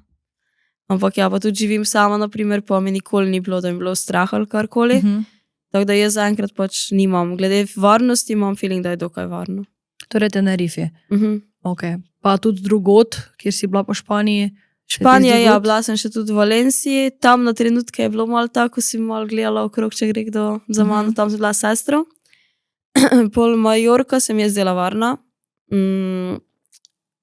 S2: Ampak ja, pa tudi živim sama, naprimer, pa mi nikoli ni bilo, da mi bilo strah ali karkoli. Tako da jaz zaenkrat pač nimam. Glede varnosti imam feeling, da je dokaj varno.
S1: Torej Tenerife. Okay. Pa tudi drugod, kjer si bila po Španiji?
S2: Španija, ja, bila sem še tudi v Valenciji. Tam na trenutke je bilo malo tako, si malo gledala okrog, če gre kdo za mano. Tam sem bila s sestro. Pol Majorka se mi je zdela varna.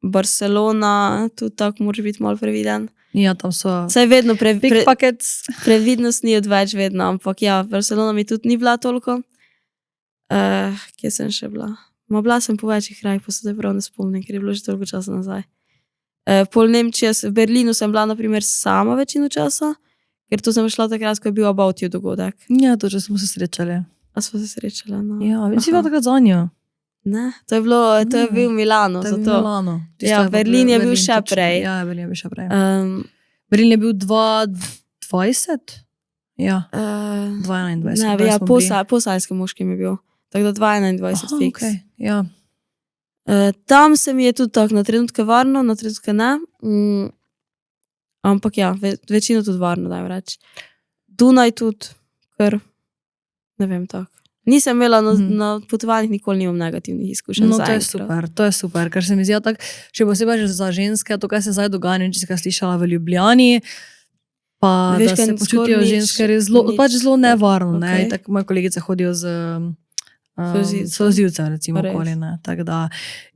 S2: Barcelona, tudi tako moraš biti malo previden.
S1: Ja, tam so
S2: saj vedno
S1: pickpockets.
S2: Previdnost ni odveč vedno, ampak ja, Barcelona mi tudi ni bila toliko. Kje sem še bila? Bila sem po večjih krajih, pa se zdaj prav ne spomnim, ker je bilo že toliko časa nazaj. Pol Nemčije, v Berlinu sem bila naprimer sama večino časa, ker to sem šla takrat, ko je bil About You dogodek.
S1: Ja, to že smo se srečali.
S2: A smo se srečali, no.
S1: Ja, si bila takrat za njo.
S2: Ne, to je bil Milano.
S1: To je bil Milano.
S2: Ja, Berlin je bil še prej.
S1: Ja, Berlin je bil še prej. Berlin je bil 2020? Ja, 2021.
S2: Ne, ja, po sajskem moškem je bil. Tako da 2021 fiks.
S1: Okay, ja.
S2: Tam se mi je tudi tako, na trenutke varno, na trenutke ne. Ampak ja, večino tudi varno, dajem reči. Dunaj tudi, ker ne vem tako. Nisem imela na potovanjih, nikoli nimam negativnih izkušenj.
S1: No, to je super, ker se mi zdi tako, še posebej za ženske, to, kaj se zdaj dogaja, če si kaj slišala v Ljubljani, pa da se počutijo ženske pač zelo nevarno. Okay. Tako moje kolegice hodijo z solzivcem, recimo, okoli. Tako da,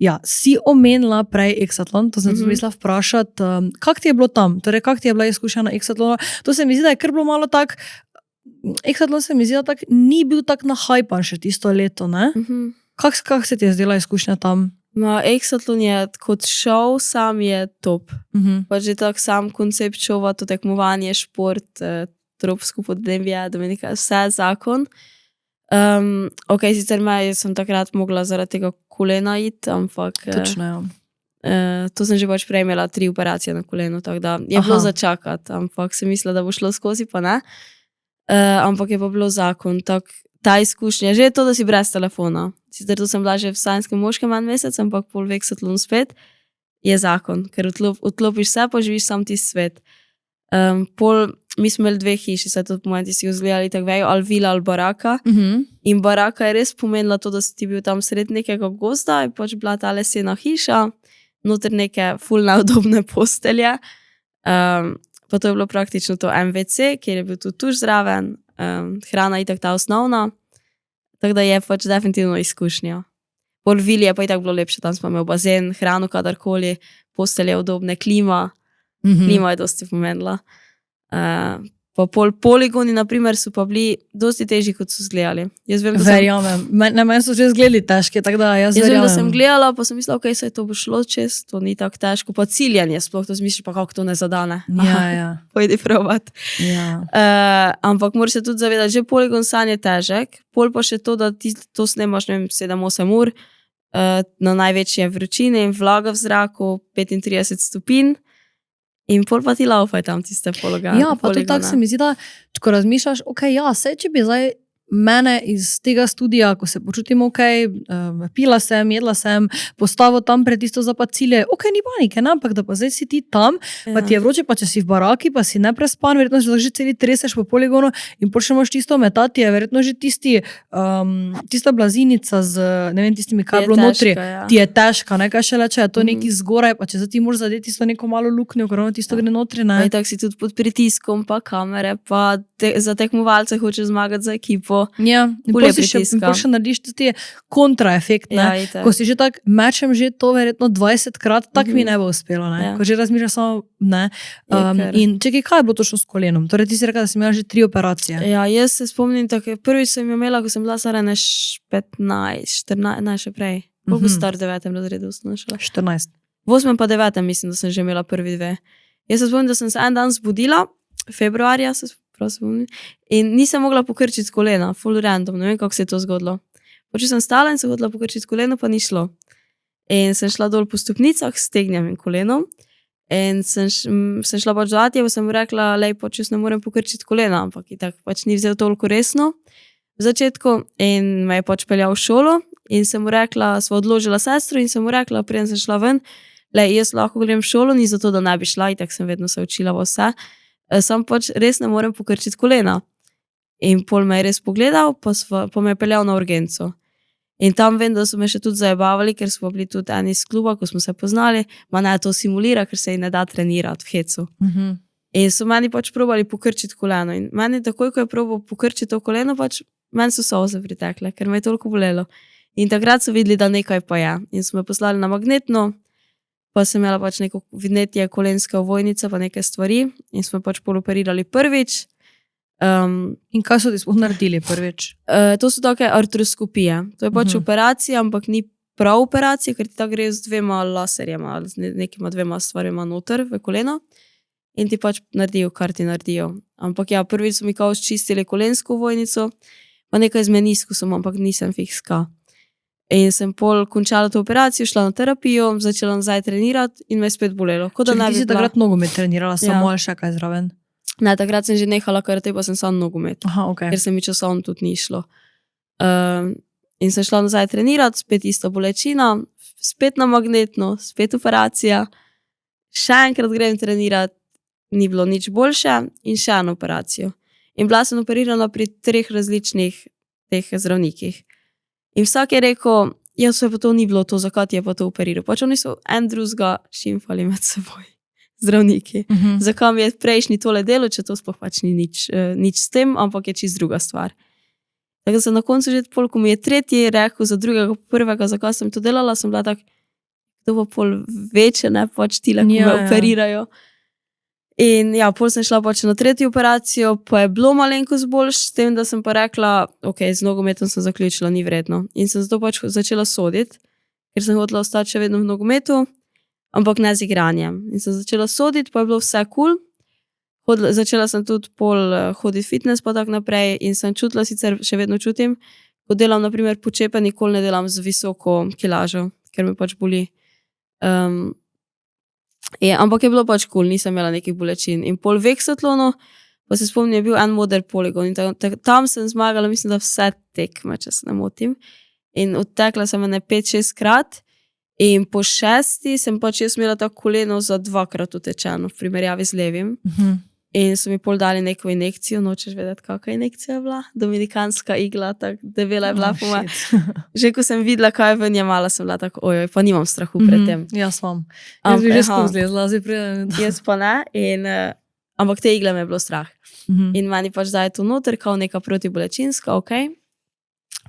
S1: ja, si omenila prej Exatlon, to sem mislila vprašati, kak ti je bilo tam? Torej, kak ti je bila izkušnja na Exatlonu? To se mi zdi, da je kar bilo malo tak. Exatlon se mi zdi, da ni bil tak nahajpan še tisto leto, ne? Kak se ti je zdela izkušnja tam?
S2: Exatlon je kot šov, sam je top. Pa že tak sam koncept šova, to tekmovanje, šport, tropsko podnebje, Dominika, vse zakon. Ok, sicer sem takrat mogla zaradi tega kolena iti, ampak
S1: točno, ja.
S2: To sem že pač prej imela 3 operacije na kolenu, tako da je bilo začakati, ampak sem mislila, da bo šlo skozi, pa ne. Ampak je pa bilo zakon, ta izkušnja, že je to, da si brez telefona. Sicer to sem bila že v sajnskem moškem 1 mesec, ampak pol v Exatlonu spet je zakon, ker odklopiš vse, pa živiš sam tisti svet. Mi smo imeli 2 hiši, saj tudi po momenti si vzgledali tako vejo, ali vila ali baraka. In baraka je res pomenila to, da si ti bil tam sred nekega gozda, je pač bila ta lesena hiša, noter neke ful neudobne postelje. Pa to je bilo praktično to MVC, kjer je bil tudi tuš zraven, hrana itak ta osnovna, tako da je pač definitivno izkušnja. Pol vili je pa itak bilo lepše, tam smo imeli bazen, hrano kadarkoli, postelje udobne, klima je dosti pomenila. Pa poligoni, naprimer, so pa bili dosti težji, kot so izgledali. Jaz vem,
S1: Verjamem. Meni so že izgledali težki, tako da jaz verjamem.
S2: Vem, da sem gledala, pa sem mislila, saj to bo šlo čez, to ni tako težko. Pa ciljanje sploh, to misliš, pa kako to ne zadane.
S1: Ja.
S2: Pojdi provat.
S1: Ja.
S2: Ampak moraš se tudi zavedati, že poligon san je težek, pol pa še to, da ti to snemaš, 7-8 ur, na največje vročine in vlaga v zraku, 35 stopinj. In pol pa ti laufaj tam tiste poligone.
S1: Ja, pa to tako se mi zdi, da ko razmišljaš, saj če bi zdaj mene iz tega studija, ko se počutim pila sem, jedla sem, postavil tam pred isto za pa cilje, ni panike, ne? Ampak da pa zdaj si ti tam, pa ti je vroče, pa če si v baraki, pa si neprespan, verjetno že celi treseš po poligonu in pol še moraš tisto metati, je verjetno že tista blazinica z, ne vem, tistimi kablo notri, ti je težka, ne, kaj še leče, je to neki zgoraj, pa če zdaj ti moraš zadeti tisto neko malo luknjo, ker tisto gre notri, ne.
S2: In tako si tudi pod pritiskom, pa kamere, pa za tekmovalce hočeš zmagati za ekipo.
S1: Ja, in pol še narediš tudi kontraefekt, ne.
S2: Ja,
S1: ko si že tak, mečem že to verjetno 20krat, tak mi ne bo uspelo, ne.
S2: Ja.
S1: Ko že razmišljam samo, ne. In čekaj, kaj je bilo točno s kolenom? Torej ti si rekla, da si imela že 3 operacije.
S2: Ja, jaz se spomnim, tako prvič sem imela, ko sem bila stara 15, 14, ne še prej. Koliko star v 9. razredu osnovne šole?
S1: 14.
S2: V 8. pa 9. mislim, da sem že imela prvi 2. Jaz se spomnim, da sem se en dan zbudila, februarja se spomnim, in nisem mogla pokrčiti kolena, full random, ne vem, kako se je to zgodilo. Poče sem stala in se hodila pokrčiti koleno, pa ni šlo. In sem šla dol po stopnicah s tegnjem in kolenom in sem šla pač do Atija, pa sem mu rekla, lej, pač jaz ne morem pokrčiti kolena, ampak in tako pač ni vzel toliko resno v začetku in me je pač peljal v šolo in sem mu rekla, sva odložila sestro in sem mu rekla, preden sem šla ven, lej, jaz lahko grem v šolo, ni zato, da ne bi šla, in tako sem vedno se učila vse. Sam pač res ne morem pokrčiti kolena. In pol me je res pogledal, pa me je peljal na urgenco. In tam vem, da so me še tudi zajebavali, ker smo bili tudi eni iz kluba, ko smo se poznali, ma ne to simulira, ker se ji ne da trenirati v hecu. In so meni pač probali pokrčiti koleno. In meni takoj, ko je probal pokrčiti to koleno, pač meni so solze pritekle, ker me je toliko bolelo. In takrat so videli, da nekaj pa je. In so me poslali na magnetno, pa sem imela pač neko vnetje kolenska ovojnica, pa neke stvari in smo pač poloperirali prvič.
S1: In kaj so ti sploh naredili prvič?
S2: To so take artroskopije. To je pač operacija, ampak ni prav operacija, ker ti ta gre z 2 laserjema, z nekima 2 stvarima noter v koleno in ti pač naredijo, kar ti naredijo. Ampak ja, prvič so mi kao čistili kolensko ovojnico, pa nekaj z meniskusom, ampak nisem fikska. In sem pol končala to operacijo, šla na terapijo, začela nazaj trenirati in me je spet bolelo.
S1: Če ti si takrat nogomet trenirala, samo ali še kaj zraven?
S2: Ne, takrat sem že nehala karate, pa sem sam nogomet.
S1: Aha, okay.
S2: Ker se mi časovno tudi ni šlo. In sem šla nazaj trenirati, spet ista bolečina, spet na magnetno, spet operacija. Še enkrat grem trenirati, ni bilo nič boljše in še eno operacijo. In bila sem operirana pri 3 različnih teh zdravnikih. In vsak je rekel, ja, se pa to ni bilo to, zakaj ti je pa to operiral. Pač oni so en drugega šimfali med seboj, zdravniki. Zakaj mi je prejšnji tole delo, če to sploh pač ni nič s tem, ampak je čist druga stvar. Tako sem na koncu že pol, ko mi je tretji rekel za drugega, prvega, zakaj sem to delala, sem bila tak, to bo pol večje, ne, pač tile, ko me operirajo. In ja, pol sem šla pač na 3. operacijo, pa je bilo malenkost boljš, s tem, da sem pa rekla, z nogometom sem zaključila, ni vredno. In sem zato pač začela soditi, ker sem hotela ostati še vedno v nogometu, ampak ne z igranjem. In sem začela soditi, pa je bilo vse cool. Začela sem tudi pol hoditi fitness, pa tak naprej in sem čutila, sicer še vedno čutim, ko delam, na primer, počepe, nikoli ne delam z visoko kilažo, ker me pač boli. Ampak je bilo pač cool, nisem imela nekih bolečin. In pol v Exatlonu, pa se spomnim, je bil en moder poligon in tam sem zmagala, mislim, da vse tekme, če se ne motim. In odtekla sem 5-6 krat in po 6 sem pač jaz imela tako koleno za 2krat utečeno v primerjavi z levim. In so mi pol dali neko injekcijo, nočeš vedeti, kakva injekcija je bila? Dominikanska igla, tako debela je bila po me. Že ko sem videla, kaj je ven je mala, sem bila tako, ojoj, pa nimam strahu pred tem.
S1: Jaz vam. Jaz bi že skozi zlazila.
S2: Jaz pa ne, ampak te igle me je bilo strah. In meni pač daje to noter, kao neka protibolečinska,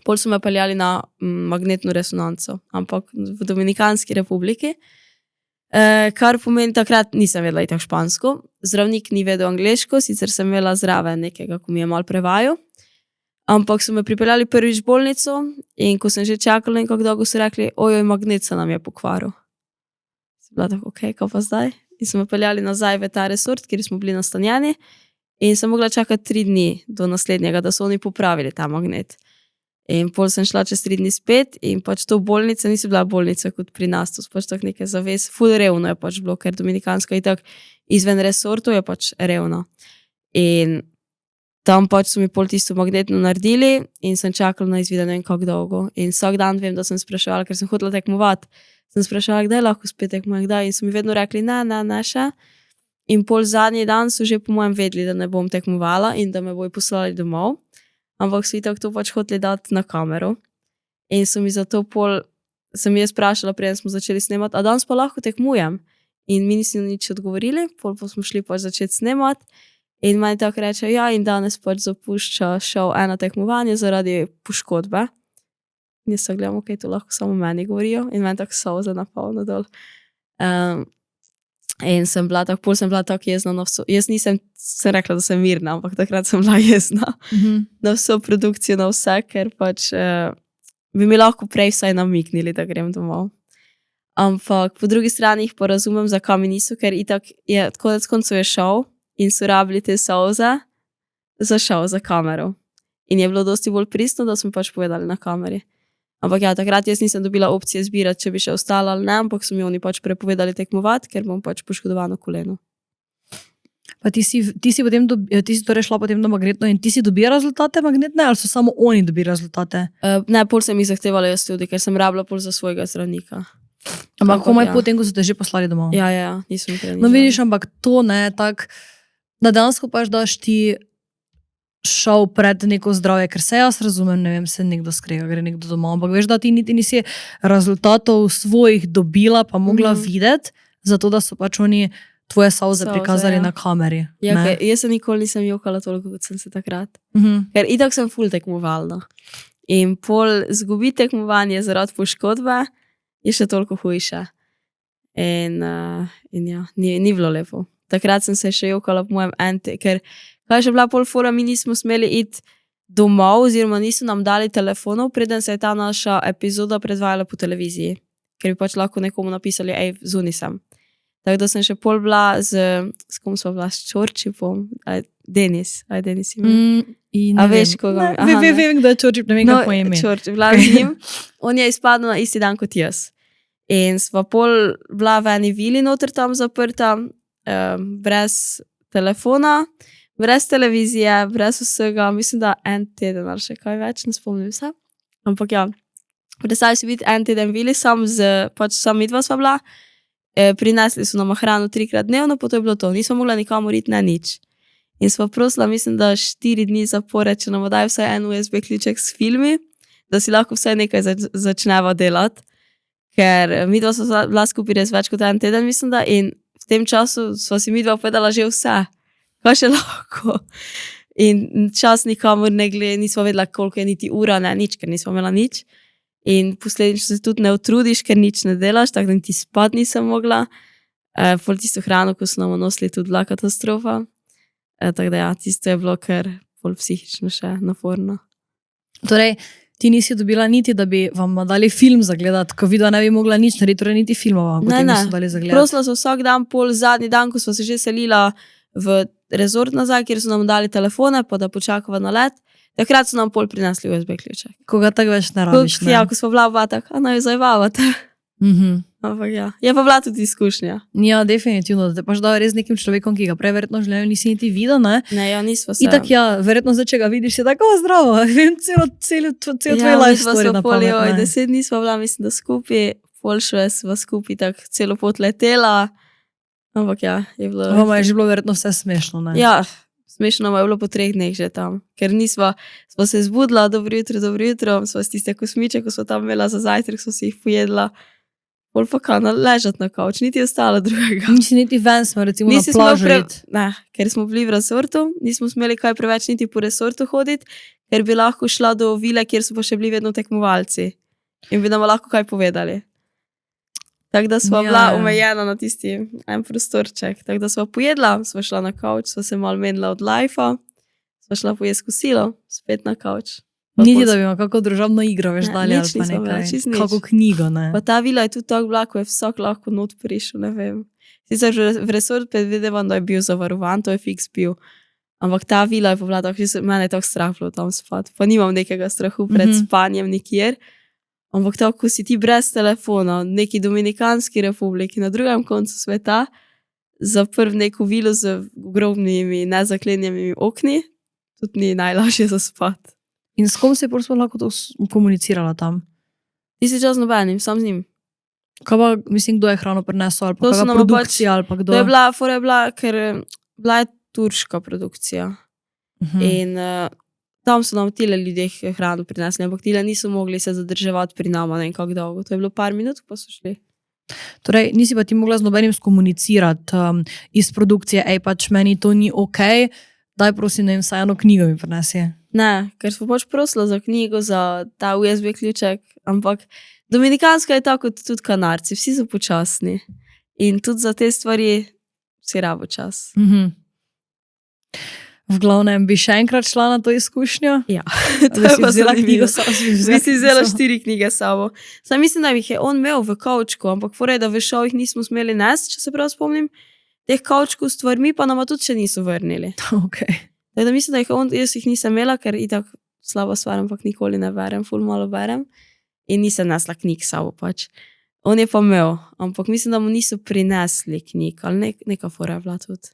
S2: Pol so me peljali na magnetno resonanco, ampak v Dominikanski republiki. Kar pomeni, takrat nisem vedela itak špansko, zdravnik ni vedel angleško, sicer sem imela zraven nekega, ko mi je malo prevajal, ampak so me pripeljali prvič v bolnico in ko sem že čakala nekako dolgo, so rekli, ojoj, magnet se nam je pokvaril. Sem bila tako, ok, kaj pa zdaj? In so me peljali nazaj v ta resort, kjer smo bili nastanjeni in sem mogla čakati 3 dni do naslednjega, da so oni popravili ta magnet. In pol sem šla čez 3 dni spet in pač to bolnica, niso bila bolnica kot pri nas, to so pač tako neke zaves, ful revno je pač bilo, ker Dominikansko je tak izven resortu je pač revno. In tam pač so mi pol tisto magnetno naredili in sem čakala na izvide ne vem kako dolgo. In vsak dan vem, da sem spraševala, ker sem hotela tekmovati, sem spraševala, kdaj lahko spet tekmujem, kdaj, in so mi vedno rekli, ne še. In pol zadnji dan so že po mojem vedeli, da ne bom tekmovala in da me bojo poslali domov. Ampak so itak to pač hoteli dati na kamero. In so mi zato pol, sem jaz sprašala, preden smo začeli snemati, a danes pa lahko tekmujem? In mi niso nič odgovorili, pol smo šli pač začeti snemati. In meni tako reče, ja, in danes pač zapušča šel eno tekmovanje zaradi poškodbe. In jaz se gledam, ok, to lahko samo meni govorijo. In meni tako solze napolno dol. In sem bila tako jezna na vso. Jaz sem rekla, da sem mirna, ampak takrat sem bila jezna na vso produkcijo, na vse, ker pač bi mi lahko prej vsaj namiknili, da grem domov. Ampak po drugi strani jih pa razumem, zakaj mi niso, ker itak je konec koncev je šel in so rabili te solze za šov, za kamero. In je bilo dosti bolj pristno, da smo pač povedali na kameri. Ampak ja, takrat jaz nisem dobila opcije zbirati, če bi še ostala ali ne, ampak so mi oni pač prepovedali tekmovati, ker bom pač poškodovano koleno.
S1: Pa ti si torej šla potem do magnetno in ti si dobila rezultate magnetne ali so samo oni dobili rezultate?
S2: Ne, pol sem jih zahtevala jaz tudi, ker sem rabila pol za svojega zdravnika.
S1: Ampak komaj potem, ko so te že poslali domov?
S2: Ja, nisem trenila.
S1: No vidiš, ampak to ne, tak, da dejansko pač daš ti šel pred neko zdravje, ker se jaz razumem, ne vem, se nekdo skrega, gre nekdo domov, ampak veš, da ti niti nisi rezultatov svojih dobila, pa mogla videti, zato da so pač oni tvoje solze prikazali na kameri.
S2: Ja, jaz se nikoli nisem jokala toliko, kot sem se takrat. Ker itak sem ful tekmovalna. In pol zgubiti tekmovanje zaradi poškodbe je še toliko hujše. In ja, ni bilo lepo. Takrat sem se še jokala po mojem ker kaj še bila pol fora, mi nismo smeli iti domov, oziroma niso nam dali telefonov, preden se je ta naša epizoda predvajala po televiziji. Ker bi pač lahko nekomu napisali, zunaj sem. Tako da sem še pol bila s kom smo bila, s Čorčipom, Denis ime. A veš koga?
S1: Vem, kdo je Čorčip, ne vem, kako je ime.
S2: Čorčip, bila z njim. On je izpadel na isti dan kot jaz. In sva pol bila v eni vili noter tam zaprta, brez telefona, brez televizije, brez vsega, mislim, da en teden ali še kaj več, ne spomnim se. Ampak ja, predstavljaj si biti en teden vili, sam midva sva bila, prinesli so nam hrano 3-krat dnevno, pa to je bilo to, nismo mogla nikamor iti, ne nič. In sva prosila, mislim, da 4 dni zapored, če nam dajo vsaj en USB ključek s filmi, da si lahko vsaj nekaj začneva delati, ker midva sva bila skupaj res več kot en teden, mislim da, in v tem času sva si midva povedala že vse. Kaj še lahko. In čas nikamor ne gleda, nismo vedela, koliko je niti ura, ne, nič, ker nismo imela nič. In posledično se tudi ne utrudiš, ker nič ne delaš, tako da niti spat nisem mogla. Pol tisto hrano, ko so nam nosili, tudi bila katastrofa. Tako da ja, tisto je bilo kar pol psihično še naporno. Torej,
S1: ti nisi dobila niti, da bi vam dali film zagledati, ko videla ne bi mogla nič narediti, torej niti filmova.
S2: Ne, prosila so vsak dan, pol zadnji dan, ko smo se že selila v rezort nazaj, kjer so nam dali telefone, pa da počakava na let. Takrat so nam pol prinesli USB ključek.
S1: Koga tako več ne rabiš, ne?
S2: Ja, ko smo bila oba tako, a naj jo zajebavate. Ampak ja, je pa bila tudi izkušnja.
S1: Ja, definitivno, da te pač dajo res nekim človekom, ki ga prej verjetno življenju nisi niti videl, ne?
S2: Ne, ja, nisva se.
S1: Itak ja, verjetno zdaj, če ga vidiš, je tako zdravo, vem celo tvoj life story na pamet, ne?
S2: 10 dni sva bila, mislim, da skupaj, pol še sva skupaj tako celo pot letela. Ampak ja, je bilo...
S1: Vama je že bilo verjetno vse smešno, ne?
S2: Ja, smešno je bilo po 3 dneh že tam, ker sva se zbudila, dobro jutro, sva s tiste kosmiče, ko sva tam imela za zajtrk, sva si jih pojedla, pol pa kana ležati na kavč, niti ostalo drugega.
S1: Nisi niti ven smo recimo na plažo iti.
S2: Ne, ker smo bili v resortu, nismo smeli kaj preveč niti po resortu hoditi, ker bi lahko šla do vile, kjer so pa še bili vedno tekmovalci in bi nam lahko kaj povedali. Tako da sva
S1: Ja,
S2: bila
S1: ja.
S2: omejena na tisti en prostorček. Tako da sva pojedla, sva šla na kavč, sva se malo menila od lajfa, sva šla pojesti kosilo, spet na kavč.
S1: Niti da bi imel kako družabno igro, veš,
S2: Ne,
S1: dalje ali
S2: nič
S1: pa
S2: nismo imeli,
S1: nekaj.
S2: čisto nič.
S1: Kako knjigo, ne.
S2: Pa ta vila je tudi tako bila, ko je vsak lahko not prišel, ne vem. Sicer v resort predvidevam, da je bil zavarovan, to je fiks bil. Ampak ta vila je pa bila tako, mene je tako strah bilo tam spati. Pa nimam nekega strahu pred spanjem nikjer. Ampak tako, ko si ti brez telefona, v neki Dominikanski republiki, na drugem koncu sveta, zaprl neko vilo z ogromnimi nezaklenjenimi okni, tudi ni najlažje zaspati.
S1: In s kom si prosto lahko to komunicirala tam?
S2: Ti si čas nobenim, sam z njim.
S1: Kaj pa, mislim, kdo je hrano prinesel, ali pa
S2: To so
S1: kakšna
S2: nama
S1: produkcija, ali pa kdo?
S2: To je bila, fora je bila, ker bila je turška produkcija. In tam so nam tile ljudje hrano prinesli, ampak tile niso mogli se zadrževati pri nama, ne vem kako dolgo. To je bilo par minut, pa so šli.
S1: Torej, nisi pa ti mogla z nobenim skomunicirati iz produkcije, pač meni to ni okej, daj prosim, ne vem, vsaj eno knjigo mi prinesi.
S2: Ne, ker smo pač prosila za knjigo, za ta USB ključek, ampak Dominikanska je tako kot tudi Kanarci, vsi so počasni. In tudi za te stvari si rabo čas.
S1: V glavnem, bi še enkrat šla na to izkušnjo?
S2: Ja.
S1: Da si vzela knjigo sabo.
S2: Bi si vzela 4 knjige sabo. Sam mislim, da jih je on imel v kavčku, ampak fora je, da v šovih nismo smeli nesti, če se prav spomnim. Teh kavčkov s stvarmi pa nama tudi še niso vrnili.
S1: Okay.
S2: Tako da mislim, da jih on, jaz jih nisem imela, ker itak slaba stvar, ampak nikoli ne berem, ful malo berem. In nisem nesla knjig sabo pač. On je pa imel, ampak mislim, da mu niso prinesli knjig, ali neka fora je bila tudi.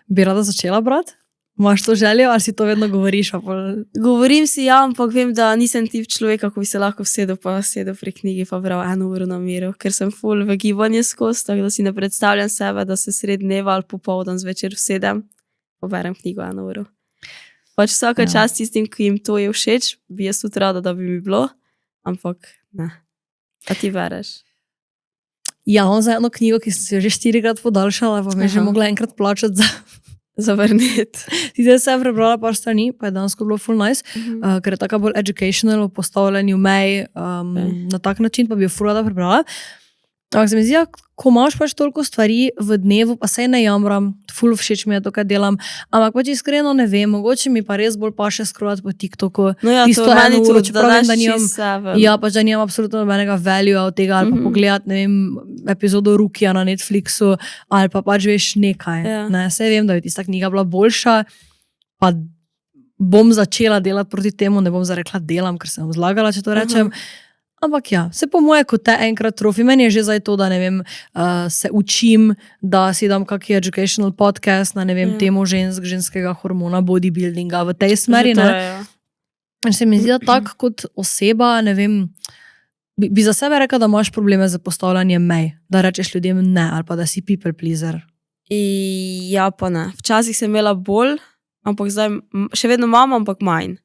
S1: Bi rada začela brati? Imaš to željo, ali si to vedno govoriš?
S2: Govorim si ja, ampak vem, da nisem tip človeka, ko bi se lahko sedel pri knjigi pa bral 1 uro na miru, ker sem ful v gibanje skozi, tako da si ne predstavljam sebe, da se sred dneva ali popoldan zvečer usedem, pa berem knjigo 1 uro. Pač vsaka čast tistim, ki jim to je všeč, bi jaz tudi rada, da bi mi bilo, ampak ne. A ti bereš?
S1: Ja, imam za eno knjigo, ki sem si jo že 4-krat podaljšala, pa mi že mogla enkrat plačati
S2: za vrnet.
S1: Ti zdaj sem prebrala par strani, pa je dansko bilo full nice, ker je taka bolj educational o postavljanju mej, na tak način pa bi jo full rada prebrala. Ampak se mi zdi, ko imaš pač toliko stvari v dnevu, pa sej ne jamram, ful všeč mi je to, kaj delam, ampak pač iskreno ne vem, mogoče mi pa res bolj paše scrollat po TikToku.
S2: No ja,
S1: tisto
S2: to meni
S1: uro,
S2: tudi,
S1: čeprav vem, da nimam,
S2: sebe.
S1: ja, pač da nimam absolutno nobenega value od tega, ali pa pogledati, ne vem, epizodo Rukija na Netflixu, ali pa pač veš nekaj. Ne, sej vem, da je tista knjiga bila boljša, pa bom začela delati proti temu, ne bom zarekla delam, ker sem zlagala, če to rečem. Ampak ja, se po moje, kot te enkrat trofi, meni je že zdaj to, da ne vem, se učim, da si dam kakšen educational podcast na ne vem, temo ženskega hormona, bodybuildinga v tej smeri, ne. In se mi zdi, da tak kot oseba, ne vem, bi za sebe rekla, da imaš probleme z postavljanjem mej, da rečeš ljudem ne, ali pa da si people pleaser.
S2: Ja, pa ne. Včasih sem imela bolj, ampak zdaj še vedno imam, ampak manj.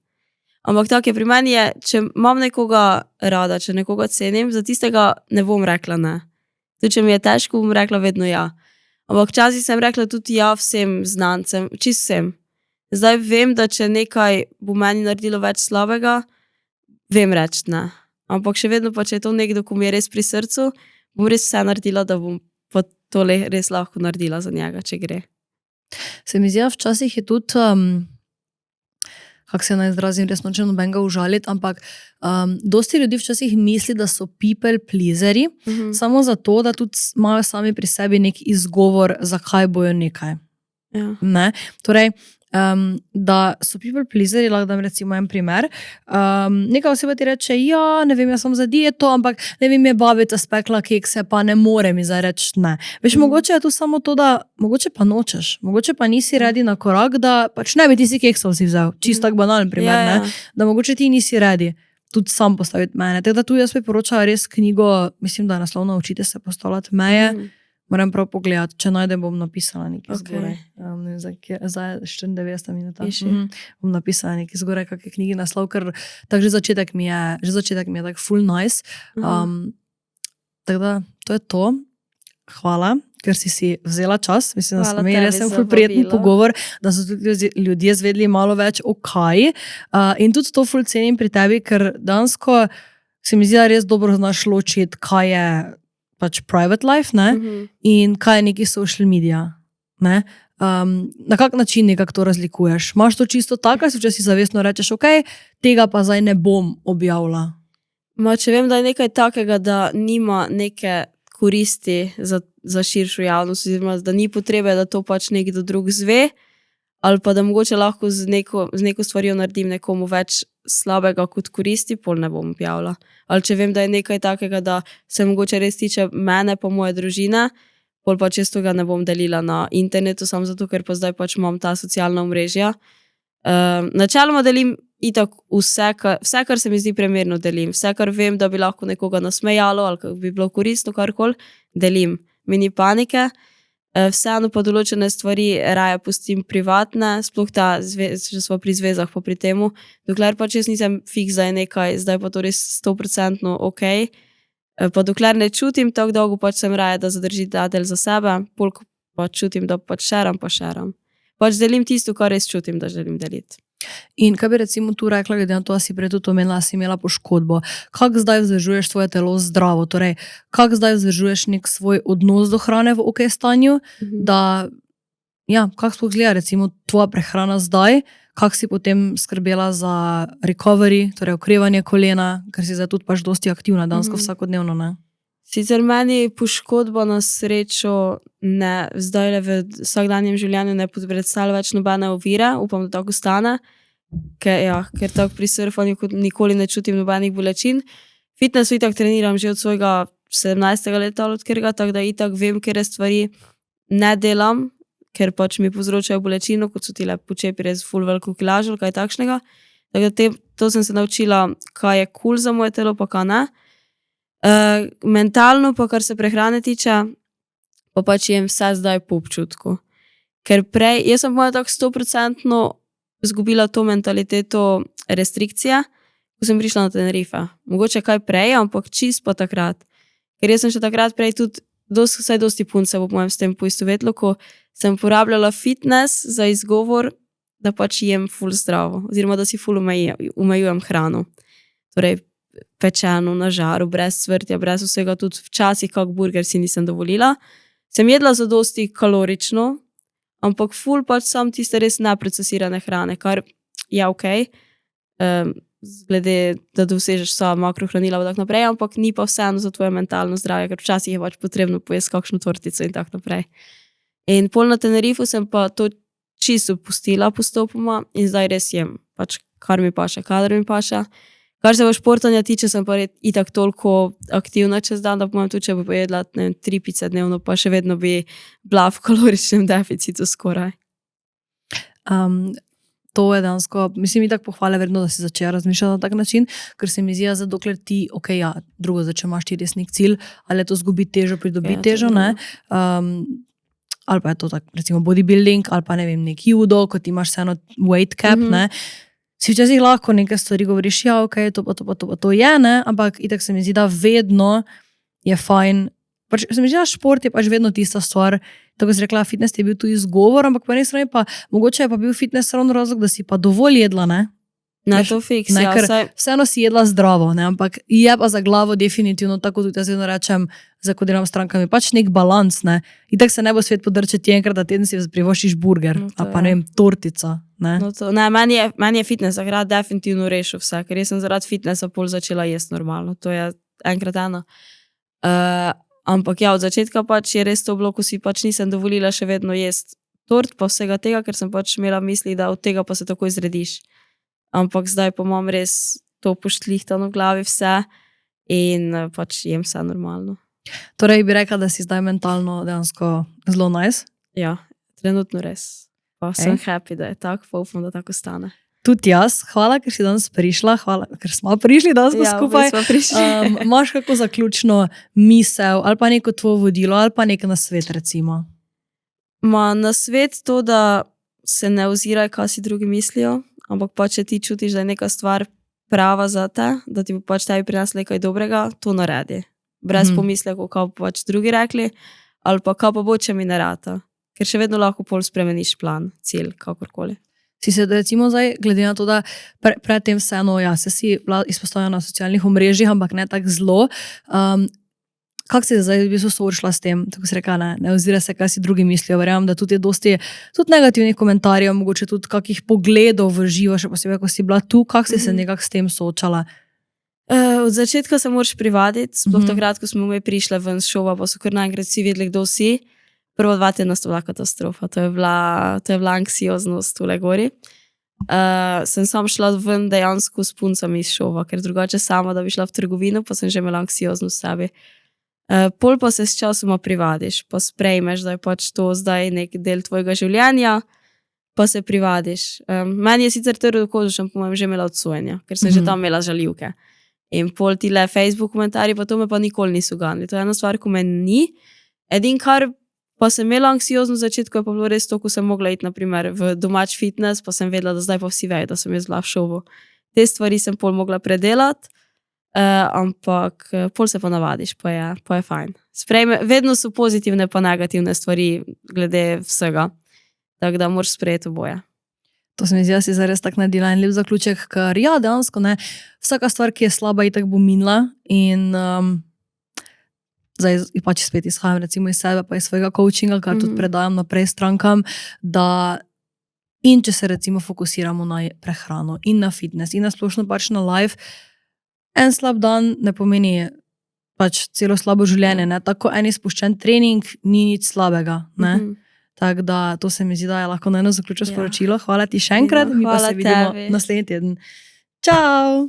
S2: Ampak tako je, pri meni je, če imam nekoga rada, če nekoga cenim, za tistega ne bom rekla ne. Tudi, če mi je težko, bom rekla vedno ja. Ampak včasih sem rekla tudi ja vsem znancem, čisto vsem. Zdaj vem, da če nekaj bo meni naredilo več slabega, vem reči ne. Ampak še vedno pa, če je to nekdo, ko mi je res pri srcu, bom res vse naredila, da bom pa tole res lahko naredila za njega, če gre.
S1: Se mi zdi, včasih je tudi... kako se naj izrazim, res nočem nobenega užaliti, ampak dosti ljudi včasih misli, da so people pleaserji, samo zato, da tudi imajo sami pri sebi nek izgovor, zakaj bojo nekaj. Ne? Torej, da so people pleaserji, lahko dam recimo en primer, neka oseba ti reče, ja, ne vem, jaz sem za dieto, ampak ne vem, je babica spekla kekse, pa ne more mi zdaj reči ne. Veš, mogoče je tu samo to, da mogoče pa nočeš, mogoče pa nisi ready na korak, da pač ne bi ti si keksov si vzel, čisto tak banalen primer, ne? Da mogoče ti nisi ready tudi sam postaviti mene. Tako da tu jaz priporočam res knjigo, mislim, da je naslov Naučite se postavljati meje. Moram prav pogledati, če najdem, bom napisala nekaj zgoraj. Zdaj 94 minuta. Bom napisala nekaj zgoraj, kakšne knjigi naslov, ker tak že začetek mi je tak full nice. Tako da, to je to. Hvala, ker si vzela čas. Mislim, da smo imeli res ful prijeten pogovor, da so tudi ljudje zvedeli malo več o kaj. In tudi to ful cenim pri tebi, ker dansko se mi zdi, da res dobro znaš ločiti, kaj je pač private life, ne? In kaj je neki social media, ne? Na kak način nekako to razlikuješ? Imaš to čisto tako, ali si zavestno rečeš, ok, tega pa zdaj ne bom objavila?
S2: Če vem, da je nekaj takega, da nima neke koristi za širšo javnost, oziroma da ni potrebe, da to pač nekdo drug zve, ali pa da mogoče lahko z neko stvarjo naredim nekomu več slabega kot koristi, pol ne bom objavila. Ali če vem, da je nekaj takega, da se mogoče res tiče mene pa moje družine, pol pa često ga ne bom delila na internetu, samo zato, ker pa zdaj pač imam ta socialna omrežja. Načeloma delim itak vse, kar se mi zdi primerno, delim. Vse, kar vem, da bi lahko nekoga nasmejalo ali bi bilo koristno, karkoli, delim. Mi ni panike. Vseeno pa določene stvari raje pustim privatne, sploh če smo pri zvezah pa pri temu, dokler pač jaz nisem fiks, da je nekaj, zdaj pa to res 100% ok, pa dokler ne čutim tako dolgo, pač sem raje, da zadrži ta del za sebe, polk pa čutim, da pač šeram. Pač delim tisto, kar res čutim, da želim deliti.
S1: In kaj bi recimo tu rekla, glede na to, da si prej tudi omenila, si imela poškodbo, kako zdaj vzdržuješ svoje telo zdravo, torej kako zdaj vzdržuješ nek svoj odnos do hrane v ok stanju, da, ja, kako sploh gleda recimo tvoja prehrana zdaj, kako si potem skrbela za recovery, torej okrevanje kolena, ker si zdaj tudi pač dosti aktivna, dansko vsakodnevno, ne?
S2: Sicer meni poškodba na srečo ne, zdaj v vsakdanjem življenju ne predstavlja več nobene ovire, upam, da tako ostane, ker tako pri surfanju nikoli ne čutim nobenih bolečin. Fitnessu itak treniram že od svojega 17. leta, tako da itak vem, kere stvari ne delam, ker pač mi povzročajo bolečino, kot so tile počepi res ful veliko kilažo, kaj takšnega. Tako da to sem se naučila, kaj je cool za moje telo, pa kaj ne. Mentalno pa, kar se prehrane tiče, pa pač jem vse zdaj po občutku. Ker prej, jaz sem moja tako 100% izgubila to mentaliteto restrikcije, ko sem prišla na Tenerife. Mogoče kaj prej, ampak čist pa takrat. Ker jaz sem še takrat prej tudi, vsaj dosti punce po mojem s tem poistovetlo, ko sem porabljala fitness za izgovor, da pač jem ful zdravo, oziroma da si ful omejujem hrano. Torej, pečeno na žaru, brez cvrtja, brez vsega, tudi včasih kak burger si nisem dovolila. Sem jedla zadosti kalorično, ampak ful pač sam tiste res neprocesirane hrane, kar je ok, glede, da dosežeš vsa makrohranila in tako naprej, ampak ni pa vseeno za tvoje mentalno zdravje, ker včasih je pač potrebno pojesti kakšno tortico in tako naprej. In pol na Tenerifu sem pa to čisto pustila postopoma in zdaj res jem, pač kar mi paše, kadar mi paše. Kar se pa športanja tiče, sem pa itak toliko aktivna čez dan, da pomem tudi, če bi pojedla 3 pice dnevno, pa še vedno bi bila v kaloričnem deficitu skoraj.
S1: To je dansko, mislim, itak pohvale vredno, da si začela razmišljati na tak način, ker se mi zdi, da dokler ti, ok, ja, drugo, če imaš ti res nek cilj, ali je to zgubiti težo, pridobiti težo, ne? Ali pa je to tak, recimo bodybuilding, ali pa ne vem, nek judo, ko ti imaš vseeno weight cap, ne? Si včasih lahko nekaj stvari govoriš, ja, ok, to je, ne, ampak itak se mi zdi, da vedno je fajn, pač se mi zdi, da šport je pač vedno tista stvar, tako si rekla, fitness je bil tu izgovor, ampak po eni strani pa, mogoče je pa bil fitness ravno razlog, da si pa dovolj jedla, ne?
S2: Ne, to fiks,
S1: ne,
S2: ja.
S1: Ker vseeno si jedla zdravo, ne, ampak je pa za glavo definitivno, tako tudi jaz vedno rečem, za ko delam strankami, pač nek balans, ne. Itak se ne bo svet podrčiti enkrat, da teden si privoščiš burger, a pa ne vem, tortica, ne.
S2: Ne, meni je fitness takrat definitivno rešil vse, ker jaz sem zaradi fitnessa pol začela jesti normalno, to je enkrat eno. Ampak ja, od začetka pač je res to bilo, ko si pač nisem dovolila še vedno jesti tort pa vsega tega, ker sem pač imela misli, da od tega pa se takoj zrediš. Ampak zdaj pa imam res to poštlihtano v glavi vse in pač jem vse normalno.
S1: Torej bi rekla, da si zdaj mentalno dejansko zelo nice?
S2: Ja, trenutno res. Pa sem happy, da je tako, pa upam, da tako stane.
S1: Tudi jaz, hvala, ker si danes prišla, hvala, ker smo prišli danes skupaj.
S2: Ja, smo prišli.
S1: Imaš kako zaključno misel ali pa neko tvoje vodilo ali pa nek nasvet recimo?
S2: Nasvet to, da se ne oziraj, kaj si drugi mislijo, ampak pa če ti čutiš, da je neka stvar prava za te, da ti bo pač tebi prinesla nekaj dobrega, to naredi. Brez pomislekov, kaj bo pač drugi rekli, ali pa kaj pa bo, če mi ne rata. Ker še vedno lahko pol spremeniš plan, cilj, kakorkoli.
S1: Si se recimo zdaj, glede na to, da predtem vseeno, ja, se si bila izpostavljena na socialnih omrežjih, ampak ne tako zelo, kako si zdaj v bistvu soočila s tem, tako se reka, ne ozira se, kaj si drugi mislijo, verjamem, da tudi je dosti tudi negativnih komentarjev, mogoče tudi kakih pogledov v živo, še posebej, ko si bila tu, kako si se nekako s tem soočala?
S2: Od začetka se moraš privaditi, sploh takrat, ko smo mi prišli ven z šova, pa so kar naenkrat vsi vedeli, kdo si. Prvo 2 tedna to bila katastrofa, to je bila anksioznost tule gori. Sem sam šla ven dejansko s puncami iz šova, ker drugače sama, da bi šla v trgovino, pa sem že imela anksioznost v sebi. Pol pa se s časoma privadiš, pa sprejmeš, da je pač to zdaj nek del tvojega življenja, pa se privadiš. Meni je sicer trdo kožo, sem po mojem že imela odsojenja, ker sem že tam imela žaljivke. In pol tile Facebook komentarji, pa to me pa nikoli niso ganili. To je ena stvar, ko meni ni. Edin kar pa sem imela anksiozno v začetku, je pa bilo res to, ko sem mogla iti naprimer v domač fitness, pa sem vedela, da zdaj pa vsi vejo, da sem jaz bila v šovu. Te stvari sem pol mogla predelati, ampak pol se pa navadiš, pa je fajn. Vedno so pozitivne pa negativne stvari glede vsega, tako da moraš sprejeti oboje.
S1: To se mi zdi, da si zares tak naredila en lep zaključek, ker ja, dejansko ne, vsaka stvar, ki je slaba, itak bo minila in zdaj pač spet izhajam recimo iz sebe, pa iz svojega coachinga, kar tudi predajam naprej strankam, da in če se recimo fokusiramo na prehrano in na fitness in na splošno pač na life, en slab dan ne pomeni pač celo slabo življenje, ne, tako en izpuščen trening ni nič slabega, ne. Tako da to se mi zdi, da je lahko na eno zaključno sporočilo. Hvala ti še enkrat, mi pa se vidimo naslednji teden. Čau!